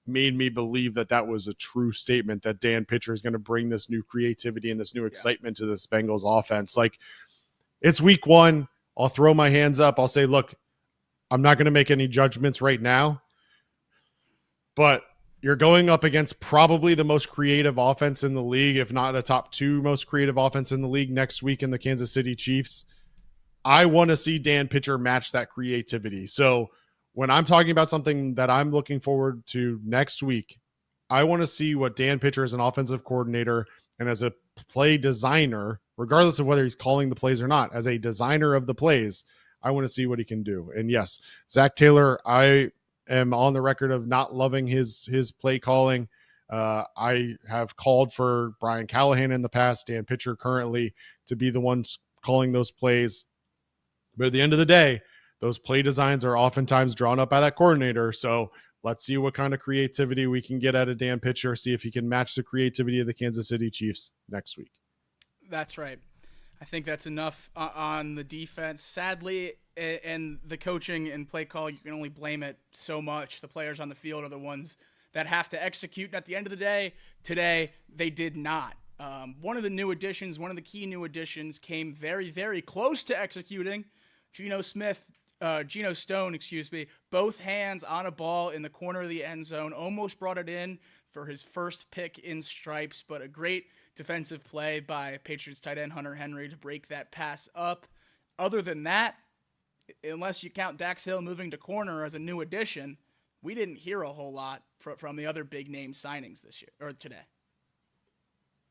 made me believe that was a true statement that Dan Pitcher is going to bring this new creativity and this new excitement to this Bengals offense. It's week 1. I'll throw my hands up. I'll say, look, I'm not going to make any judgments right now, but you're going up against probably the most creative offense in the league, if not a top 2 most creative offense in the league next week in the Kansas City Chiefs. I want to see Dan Pitcher match that creativity. So when I'm talking about something that I'm looking forward to next week, I want to see what Dan Pitcher as an offensive coordinator and as a play designer, regardless of whether he's calling the plays or not, as a designer of the plays, I want to see what he can do. And yes, Zach Taylor, I am on the record of not loving his play calling. I have called for Brian Callahan in the past, Dan Pitcher currently, to be the ones calling those plays. But at the end of the day, those play designs are oftentimes drawn up by that coordinator. So let's see what kind of creativity we can get out of Dan Pitcher, see if he can match the creativity of the Kansas City Chiefs next week. That's right. I think that's enough on the defense. Sadly, and the coaching and play call, you can only blame it so much. The players on the field are the ones that have to execute. And at the end of the day, today, they did not. One of the key new additions came very, very close to executing. Geno Stone, both hands on a ball in the corner of the end zone, almost brought it in for his first pick in stripes, but a great defensive play by Patriots tight end Hunter Henry to break that pass up. Other than that, unless you count Dax Hill moving to corner as a new addition, we didn't hear a whole lot from the other big name signings this year or today.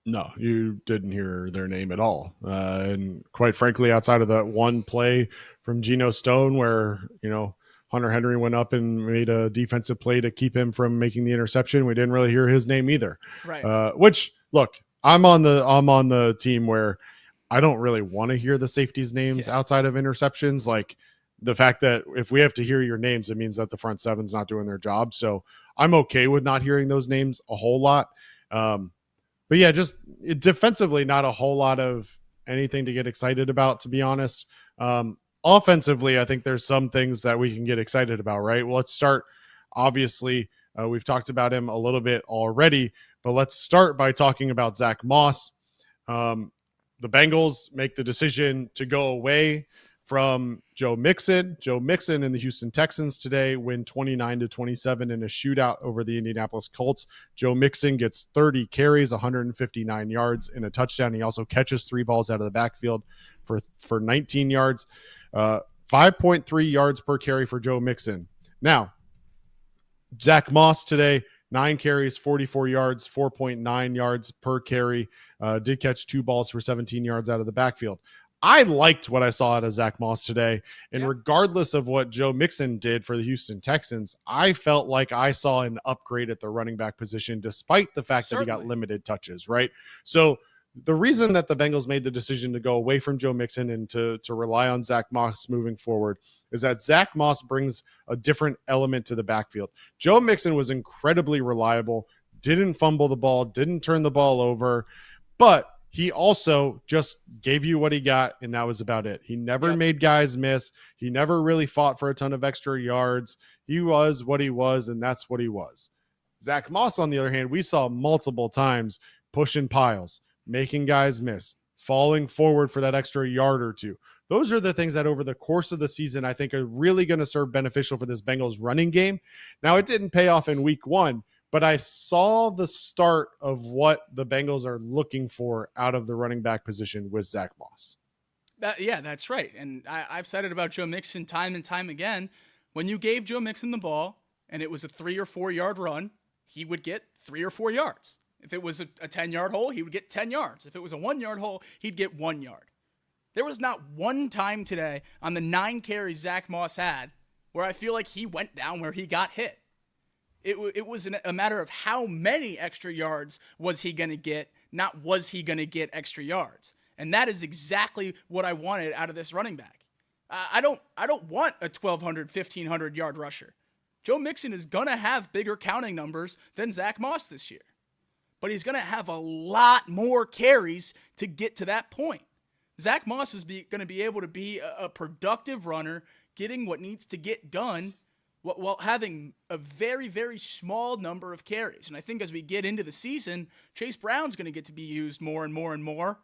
No, you didn't hear their name at all. And quite frankly, outside of that one play from Geno Stone where, Hunter Henry went up and made a defensive play to keep him from making the interception, we didn't really hear his name either. Right. Which, look, I'm on the team where I don't really want to hear the safeties' names outside of interceptions. The fact that if we have to hear your names, it means that the front seven's not doing their job. So I'm okay with not hearing those names a whole lot. But yeah, just defensively, not a whole lot of anything to get excited about, to be honest. Offensively, I think there's some things that we can get excited about, right? Well, let's start. Obviously, we've talked about him a little bit already, but let's start by talking about Zach Moss. The Bengals make the decision to go away from Joe Mixon. Joe Mixon and the Houston Texans today win 29-27 in a shootout over the Indianapolis Colts. Joe Mixon gets 30 carries, 159 yards, and a touchdown. He also catches 3 balls out of the backfield for 19 yards, 5.3 yards per carry for Joe Mixon. Now, Zach Moss today, 9 carries, 44 yards, 4.9 yards per carry, did catch 2 balls for 17 yards out of the backfield. I liked what I saw out of Zach Moss today. And regardless of what Joe Mixon did for the Houston Texans, I felt like I saw an upgrade at the running back position, despite the fact that he got limited touches, right? So the reason that the Bengals made the decision to go away from Joe Mixon and to rely on Zach Moss moving forward is that Zach Moss brings a different element to the backfield. Joe Mixon was incredibly reliable, didn't fumble the ball, didn't turn the ball over, but he also just gave you what he got, and that was about it. He never made guys miss. He never really fought for a ton of extra yards. He was what he was, and that's what he was. Zach Moss, on the other hand, we saw multiple times pushing piles, making guys miss, falling forward for that extra yard or two, those are the things that over the course of the season, I think are really going to serve beneficial for this Bengals running game. Now, it didn't pay off in week 1, but I saw the start of what the Bengals are looking for out of the running back position with Zach Moss. Yeah, that's right. And I've said it about Joe Mixon time and time again. When you gave Joe Mixon the ball and it was a 3 or 4 yard run, he would get 3 or 4 yards. If it was a 10-yard hole, he would get 10 yards. If it was a 1-yard hole, he'd get 1 yard. There was not one time today on the 9 carries Zach Moss had where I feel like he went down where he got hit. It was a matter of how many extra yards was he going to get, not was he going to get extra yards. And that is exactly what I wanted out of this running back. I don't want a 1,200, 1,500 yard rusher. Joe Mixon is going to have bigger counting numbers than Zach Moss this year. But he's going to have a lot more carries to get to that point. Zach Moss is going to be able to be a productive runner, getting what needs to get done while having a very, very small number of carries. And I think as we get into the season, Chase Brown's going to get to be used more and more and more.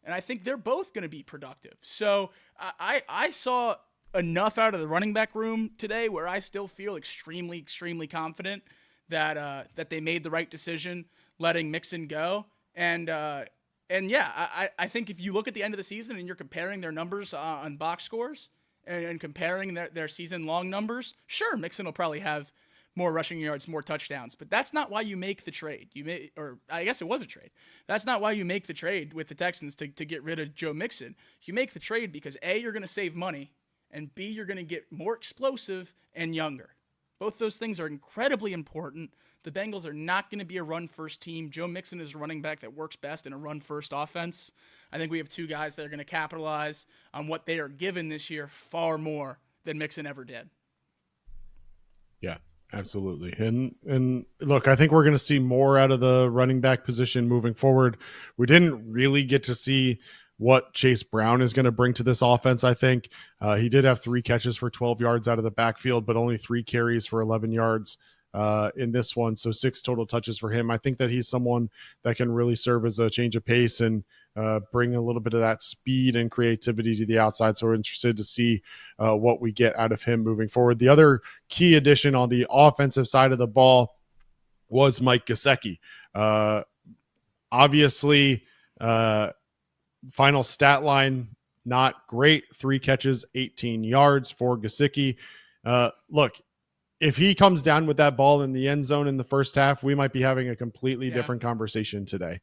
And I think they're both going to be productive. So I saw enough out of the running back room today where I still feel extremely, extremely confident that they made the right decision letting Mixon go. And yeah, I think if you look at the end of the season and you're comparing their numbers on box scores and comparing their season-long numbers, sure, Mixon will probably have more rushing yards, more touchdowns. But that's not why you make the trade. Or I guess it was a trade. That's not why you make the trade with the Texans to get rid of Joe Mixon. You make the trade because A, you're going to save money, and B, you're going to get more explosive and younger. Both those things are incredibly important. The Bengals are not going to be a run-first team. Joe Mixon is a running back that works best in a run-first offense. I think we have 2 guys that are going to capitalize on what they are given this year far more than Mixon ever did. Yeah. Absolutely. And look, I think we're going to see more out of the running back position moving forward. We didn't really get to see what Chase Brown is going to bring to this offense. I think he did have 3 catches for 12 yards out of the backfield, but only 3 carries for 11 yards in this one. So 6 total touches for him. I think that he's someone that can really serve as a change of pace and bring a little bit of that speed and creativity to the outside. So we're interested to see what we get out of him moving forward. The other key addition on the offensive side of the ball was Mike Gesicki. Obviously, final stat line, not great. 3 catches, 18 yards for Gesicki. Look, if he comes down with that ball in the end zone in the first half, we might be having a completely different conversation today.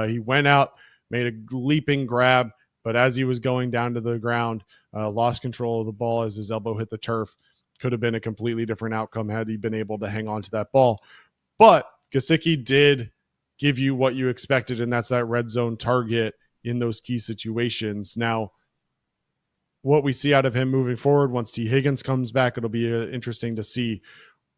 He went out, made a leaping grab, but as he was going down to the ground, lost control of the ball as his elbow hit the turf. Could have been a completely different outcome had he been able to hang on to that ball. But Gesicki did give you what you expected, and that's that red zone target in those key situations. Now, what we see out of him moving forward, once T. Higgins comes back, it'll be interesting to see.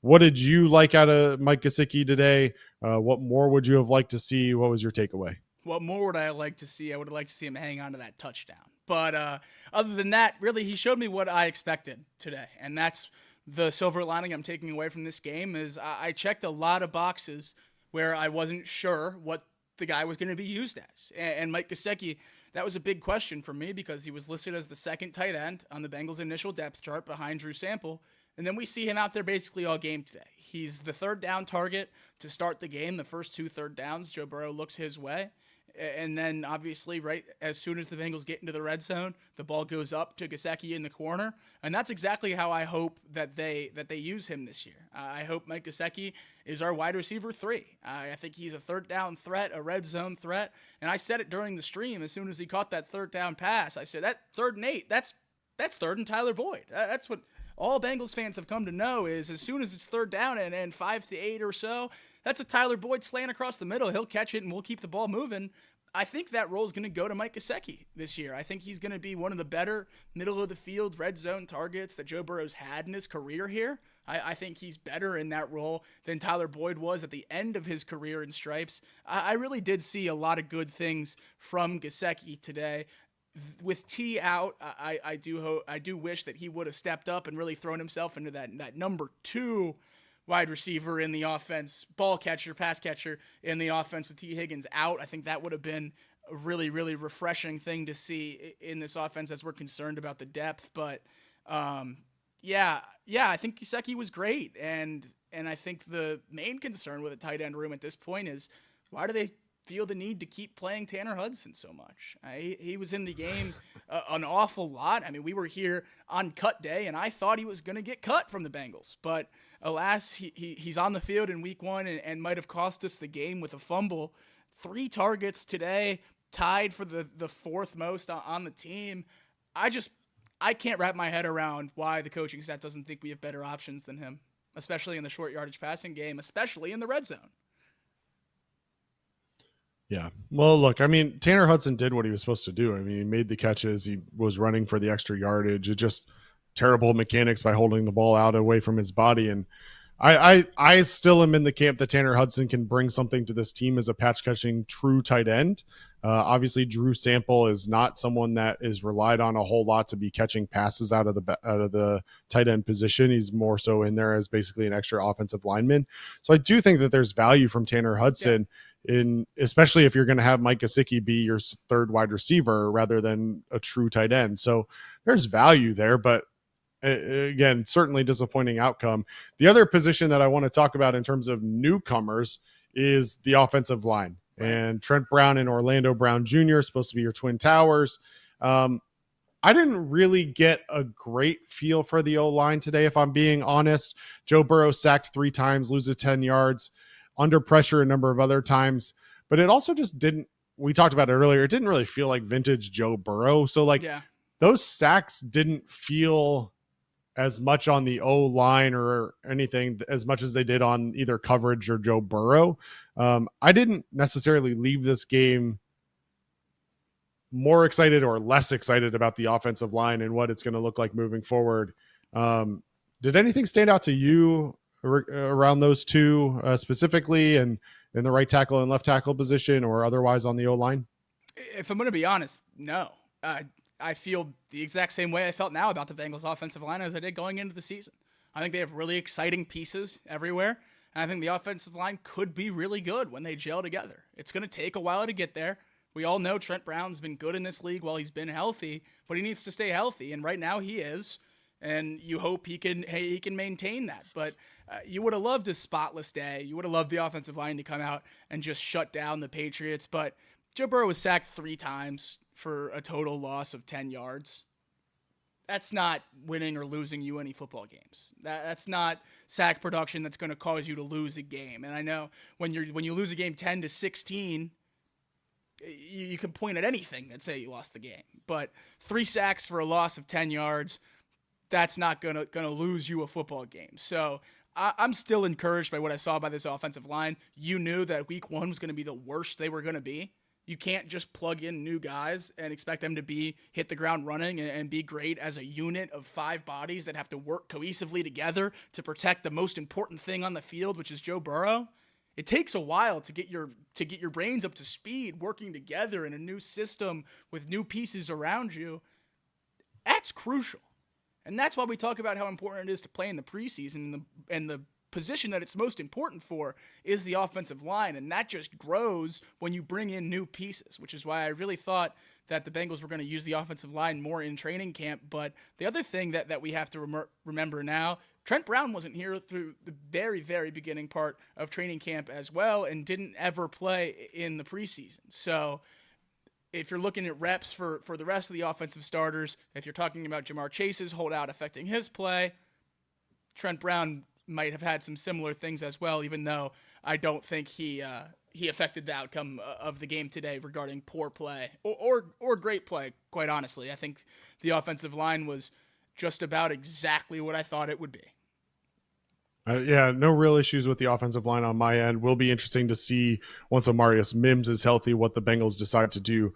What did you like out of Mike Gesicki today? What more would you have liked to see? What was your takeaway? What more would I like to see? I would have liked to see him hang on to that touchdown. But other than that, really, he showed me what I expected today. And that's the silver lining I'm taking away from this game is I checked a lot of boxes where I wasn't sure what the guy was going to be used as. And Mike Gesicki, that was a big question for me because he was listed as the 2nd tight end on the Bengals' initial depth chart behind Drew Sample. And then we see him out there basically all game today. He's the 3rd down target to start the game. The first 2 third downs, Joe Burrow looks his way. And then obviously, right, as soon as the Bengals get into the red zone, the ball goes up to Gesicki in the corner. And that's exactly how I hope that they use him this year. I hope Mike Gesicki is our wide receiver 3. I think he's a 3rd down threat, a red zone threat. And I said it during the stream as soon as he caught that 3rd down pass. I said, that 3rd and 8, that's 3rd and Tyler Boyd. That's what all Bengals fans have come to know is as soon as it's 3rd down and 5 to 8 or so, that's a Tyler Boyd slant across the middle. He'll catch it and we'll keep the ball moving. I think that role is going to go to Mike Gesicki this year. I think he's going to be one of the better middle-of-the-field red zone targets that Joe Burrow's had in his career here. I think he's better in that role than Tyler Boyd was at the end of his career in stripes. I really did see a lot of good things from Gesicki today. With T out, I do wish that he would have stepped up and really thrown himself into that number 2 wide receiver in the offense, ball catcher, pass catcher in the offense with T. Higgins out. I think that would have been a really, really refreshing thing to see in this offense as we're concerned about the depth. But yeah, I think Gesicki was great. And I think the main concern with a tight end room at this point is, why do they feel the need to keep playing Tanner Hudson so much? He was in the game an awful lot. I mean, we were here on cut day, and I thought he was going to get cut from the Bengals. But alas, he's on the field in week 1 and might have cost us the game with a fumble. 3 targets today, tied for the 4th most on the team. I can't wrap my head around why the coaching staff doesn't think we have better options than him, especially in the short yardage passing game, especially in the red zone. Yeah. Well, look, I mean, Tanner Hudson did what he was supposed to do. I mean, he made the catches. He was running for the extra yardage. It just terrible mechanics by holding the ball out away from his body. And I still am in the camp that Tanner Hudson can bring something to this team as a patch catching true tight end. Obviously, Drew Sample is not someone that is relied on a whole lot to be catching passes out of the tight end position. He's more so in there as basically an extra offensive lineman. So I do think that there's value from Tanner Hudson. Yeah. Especially if you're going to have Mike Gesicki be your 3rd wide receiver rather than a true tight end. So there's value there, but again, certainly disappointing outcome. The other position that I want to talk about in terms of newcomers is the offensive line. Right. And Trent Brown and Orlando Brown Jr. supposed to be your twin towers. I didn't really get a great feel for the O-line today, if I'm being honest. Joe Burrow sacked 3 times, loses 10 yards. Under pressure a number of other times, but it also just didn't, we talked about it earlier, it didn't really feel like vintage Joe Burrow. So those sacks didn't feel as much on the O-line or anything as much as they did on either coverage or Joe Burrow. I didn't necessarily leave this game more excited or less excited about the offensive line and what it's going to look like moving forward. Did anything stand out to you around those two specifically, and in the right tackle and left tackle position or otherwise on the O-line? If I'm going to be honest, no. I feel the exact same way I felt now about the Bengals offensive line as I did going into the season. I think they have really exciting pieces everywhere, and I think the offensive line could be really good when they gel together. It's going to take a while to get there. We all know Trent Brown's been good in this league while he's been healthy, but he needs to stay healthy, and right now he is, and you hope he can maintain that. But you would have loved a spotless day. You would have loved the offensive line to come out and just shut down the Patriots. But Joe Burrow was sacked 3 times for a total loss of 10 yards. That's not winning or losing you any football games. That's not sack production that's going to cause you to lose a game. And I know when you lose a game 10-16, you can point at anything that say you lost the game. But 3 sacks for a loss of 10 yards, that's not gonna lose you a football game. So I'm still encouraged by what I saw by this offensive line. You knew that week 1 was going to be the worst they were going to be. You can't just plug in new guys and expect them to hit the ground running and be great as a unit of 5 bodies that have to work cohesively together to protect the most important thing on the field, which is Joe Burrow. It takes a while to get your brains up to speed, working together in a new system with new pieces around you. That's crucial. And that's why we talk about how important it is to play in the preseason, and the position that it's most important for is the offensive line, and that just grows when you bring in new pieces, which is why I really thought that the Bengals were going to use the offensive line more in training camp. But the other thing that we have to remember now, Trent Brown wasn't here through the very, very beginning part of training camp as well, and didn't ever play in the preseason. So if you're looking at reps for the rest of the offensive starters, if you're talking about Jamar Chase's holdout affecting his play, Trent Brown might have had some similar things as well, even though I don't think he affected the outcome of the game today regarding poor play or great play, quite honestly. I think the offensive line was just about exactly what I thought it would be. Yeah, no real issues with the offensive line on my end. Will be interesting to see once Amarius Mims is healthy what the Bengals decide to do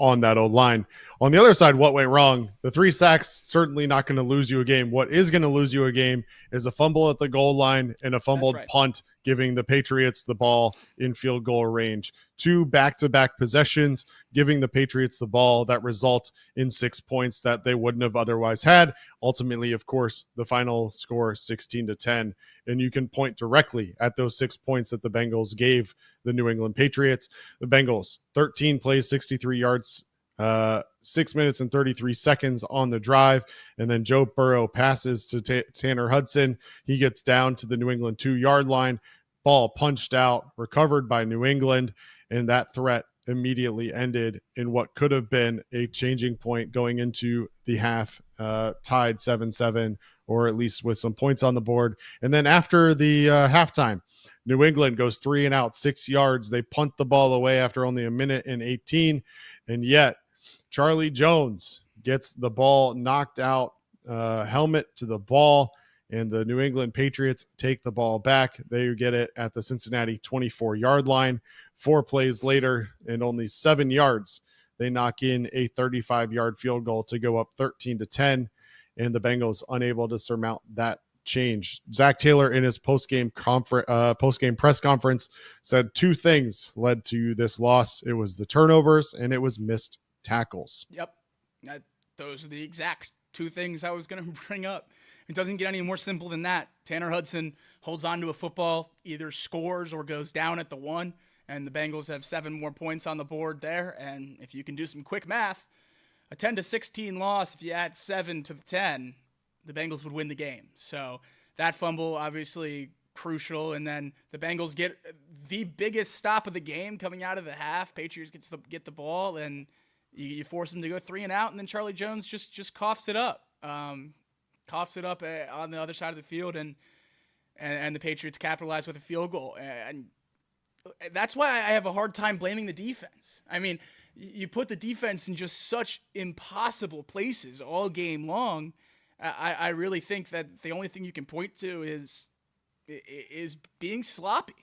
on that O-line. On the other side, what went wrong? The 3 sacks, certainly not going to lose you a game. What is going to lose you a game is a fumble at the goal line and a fumbled punt, giving the Patriots the ball in field goal range. 2 back-to-back possessions, giving the Patriots the ball that result in 6 points that they wouldn't have otherwise had. Ultimately, of course, the final score 16-10. And you can point directly at those 6 points that the Bengals gave the New England Patriots. The Bengals, 13 plays, 63 yards, 6 minutes and 33 seconds on the drive. And then Joe Burrow passes to Tanner Hudson. He gets down to the New England 2-yard line. Ball punched out, recovered by New England, and that threat immediately ended in what could have been a changing point going into the half, tied 7-7, or at least with some points on the board. And then after the halftime, New England goes 3 and out, 6 yards. They punt the ball away after only a minute and 18, and yet Charlie Jones gets the ball knocked out, helmet to the ball, and the New England Patriots take the ball back. They get it at the Cincinnati 24-yard line. 4 plays later and only 7 yards, they knock in a 35-yard field goal to go up 13-10, and the Bengals unable to surmount that change. Zach Taylor in his post-game press conference said 2 things led to this loss. It was the turnovers and it was missed tackles. Yep. Those are the exact 2 things I was going to bring up. It doesn't get any more simple than that. Tanner Hudson holds on to a football, either scores or goes down at the 1, and the Bengals have 7 more points on the board there. And if you can do some quick math, a 10-16 loss, if you add 7 to the 10, the Bengals would win the game. So that fumble, obviously crucial. And then the Bengals get the biggest stop of the game coming out of the half. Patriots get the ball, and you force them to go 3 and out, and then Charlie Jones just coughs it up. Coughs it up on the other side of the field, and the Patriots capitalize with a field goal. And that's why I have a hard time blaming the defense. I mean, you put the defense in just such impossible places all game long. I really think that the only thing you can point to is being sloppy.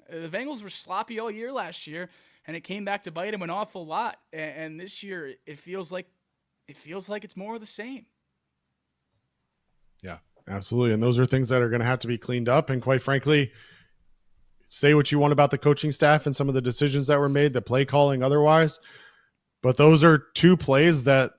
The Bengals were sloppy all year last year, and it came back to bite them an awful lot. And this year, it feels like it's more of the same. Yeah, absolutely. And those are things that are going to have to be cleaned up. And quite frankly, say what you want about the coaching staff and some of the decisions that were made, the play calling otherwise, but those are 2 plays that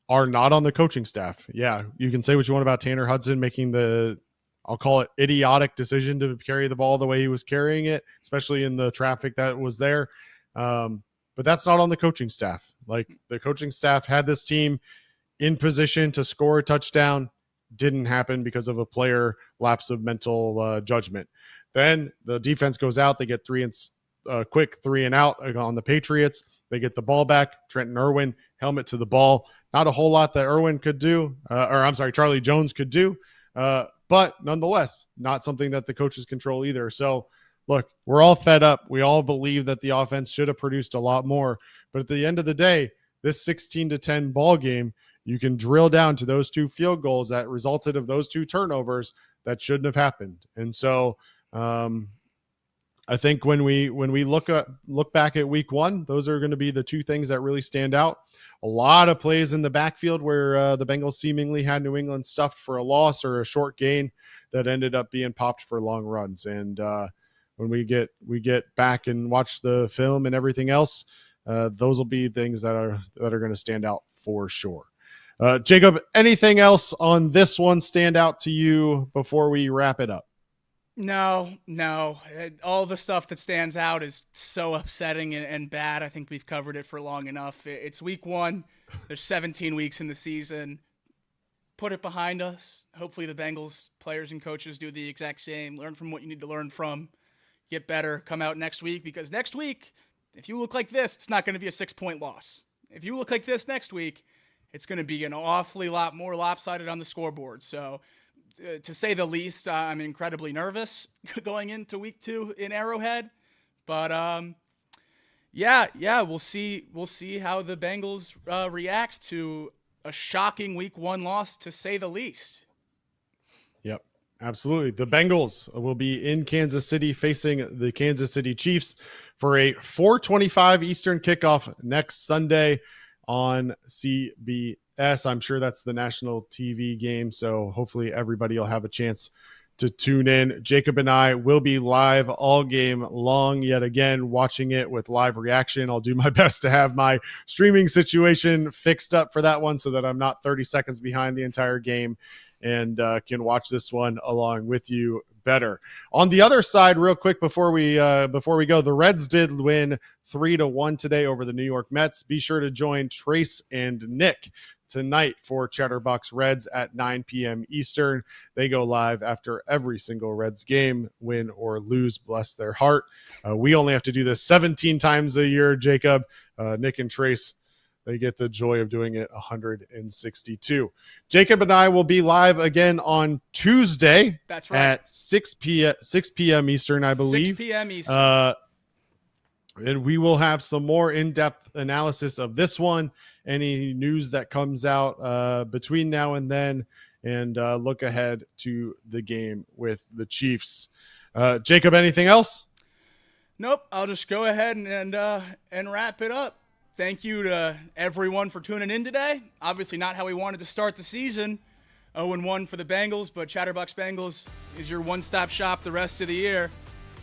are not on the coaching staff. Yeah, you can say what you want about Tanner Hudson making the, I'll call it, idiotic decision to carry the ball the way he was carrying it, especially in the traffic that was there. But that's not on the coaching staff. Like, the coaching staff had this team in position to score a touchdown. Didn't happen because of a player lapse of mental judgment. Then the defense goes out. They get quick 3 and out on the Patriots. They get the ball back. Trenton Irwin, helmet to the ball. Not a whole lot that Irwin could do, Charlie Jones could do. But nonetheless, not something that the coaches control either. So look, we're all fed up. We all believe that the offense should have produced a lot more. But at the end of the day, this 16-10 ball game, you can drill down to those 2 field goals that resulted of those 2 turnovers that shouldn't have happened. And so I think when we look back at week 1, those are going to be the 2 things that really stand out. A lot of plays in the backfield where the Bengals seemingly had New England stuffed for a loss or a short gain that ended up being popped for long runs. And when we get back and watch the film and everything else, those will be things that are going to stand out for sure. Jacob, anything else on this one stand out to you before we wrap it up? No. All the stuff that stands out is so upsetting and bad. I think we've covered it for long enough. It's week 1. There's 17 weeks in the season. Put it behind us. Hopefully the Bengals players and coaches do the exact same. Learn from what you need to learn from. Get better. Come out next week, because next week, if you look like this, it's not going to be a 6-point loss. If you look like this next week, it's going to be an awfully lot more lopsided on the scoreboard. So, to say the least, I'm incredibly nervous going into week 2 in Arrowhead. But we'll see how the Bengals react to a shocking week 1 loss, to say the least. Yep, absolutely. The Bengals will be in Kansas City facing the Kansas City Chiefs for a 4:25 Eastern kickoff next Sunday on CBS. I'm sure that's the national TV game, so hopefully everybody will have a chance to tune in. Jacob and I will be live all game long, yet again, watching it with live reaction. I'll do my best to have my streaming situation fixed up for that one so that I'm not 30 seconds behind the entire game and can watch this one along with you. better. On the other side, real quick before we go, the Reds did win 3-1 today over the New York Mets. Be sure to join Trace and Nick tonight for Chatterbox Reds at 9 p.m. Eastern. They go live after every single Reds game, win or lose, bless their heart. We only have to do this 17 times a year, Jacob. Nick and Trace, they get the joy of doing it 162. Jacob and I will be live again on Tuesday. That's right. At 6 p.m. Eastern, I believe. 6 p.m. Eastern. And we will have some more in-depth analysis of this one, any news that comes out between now and then, and look ahead to the game with the Chiefs. Jacob, anything else? Nope. I'll just go ahead and wrap it up. Thank you to everyone for tuning in today. Obviously not how we wanted to start the season, 0-1 for the Bengals, but Chatterbox Bengals is your one-stop shop the rest of the year.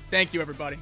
Thank you, everybody.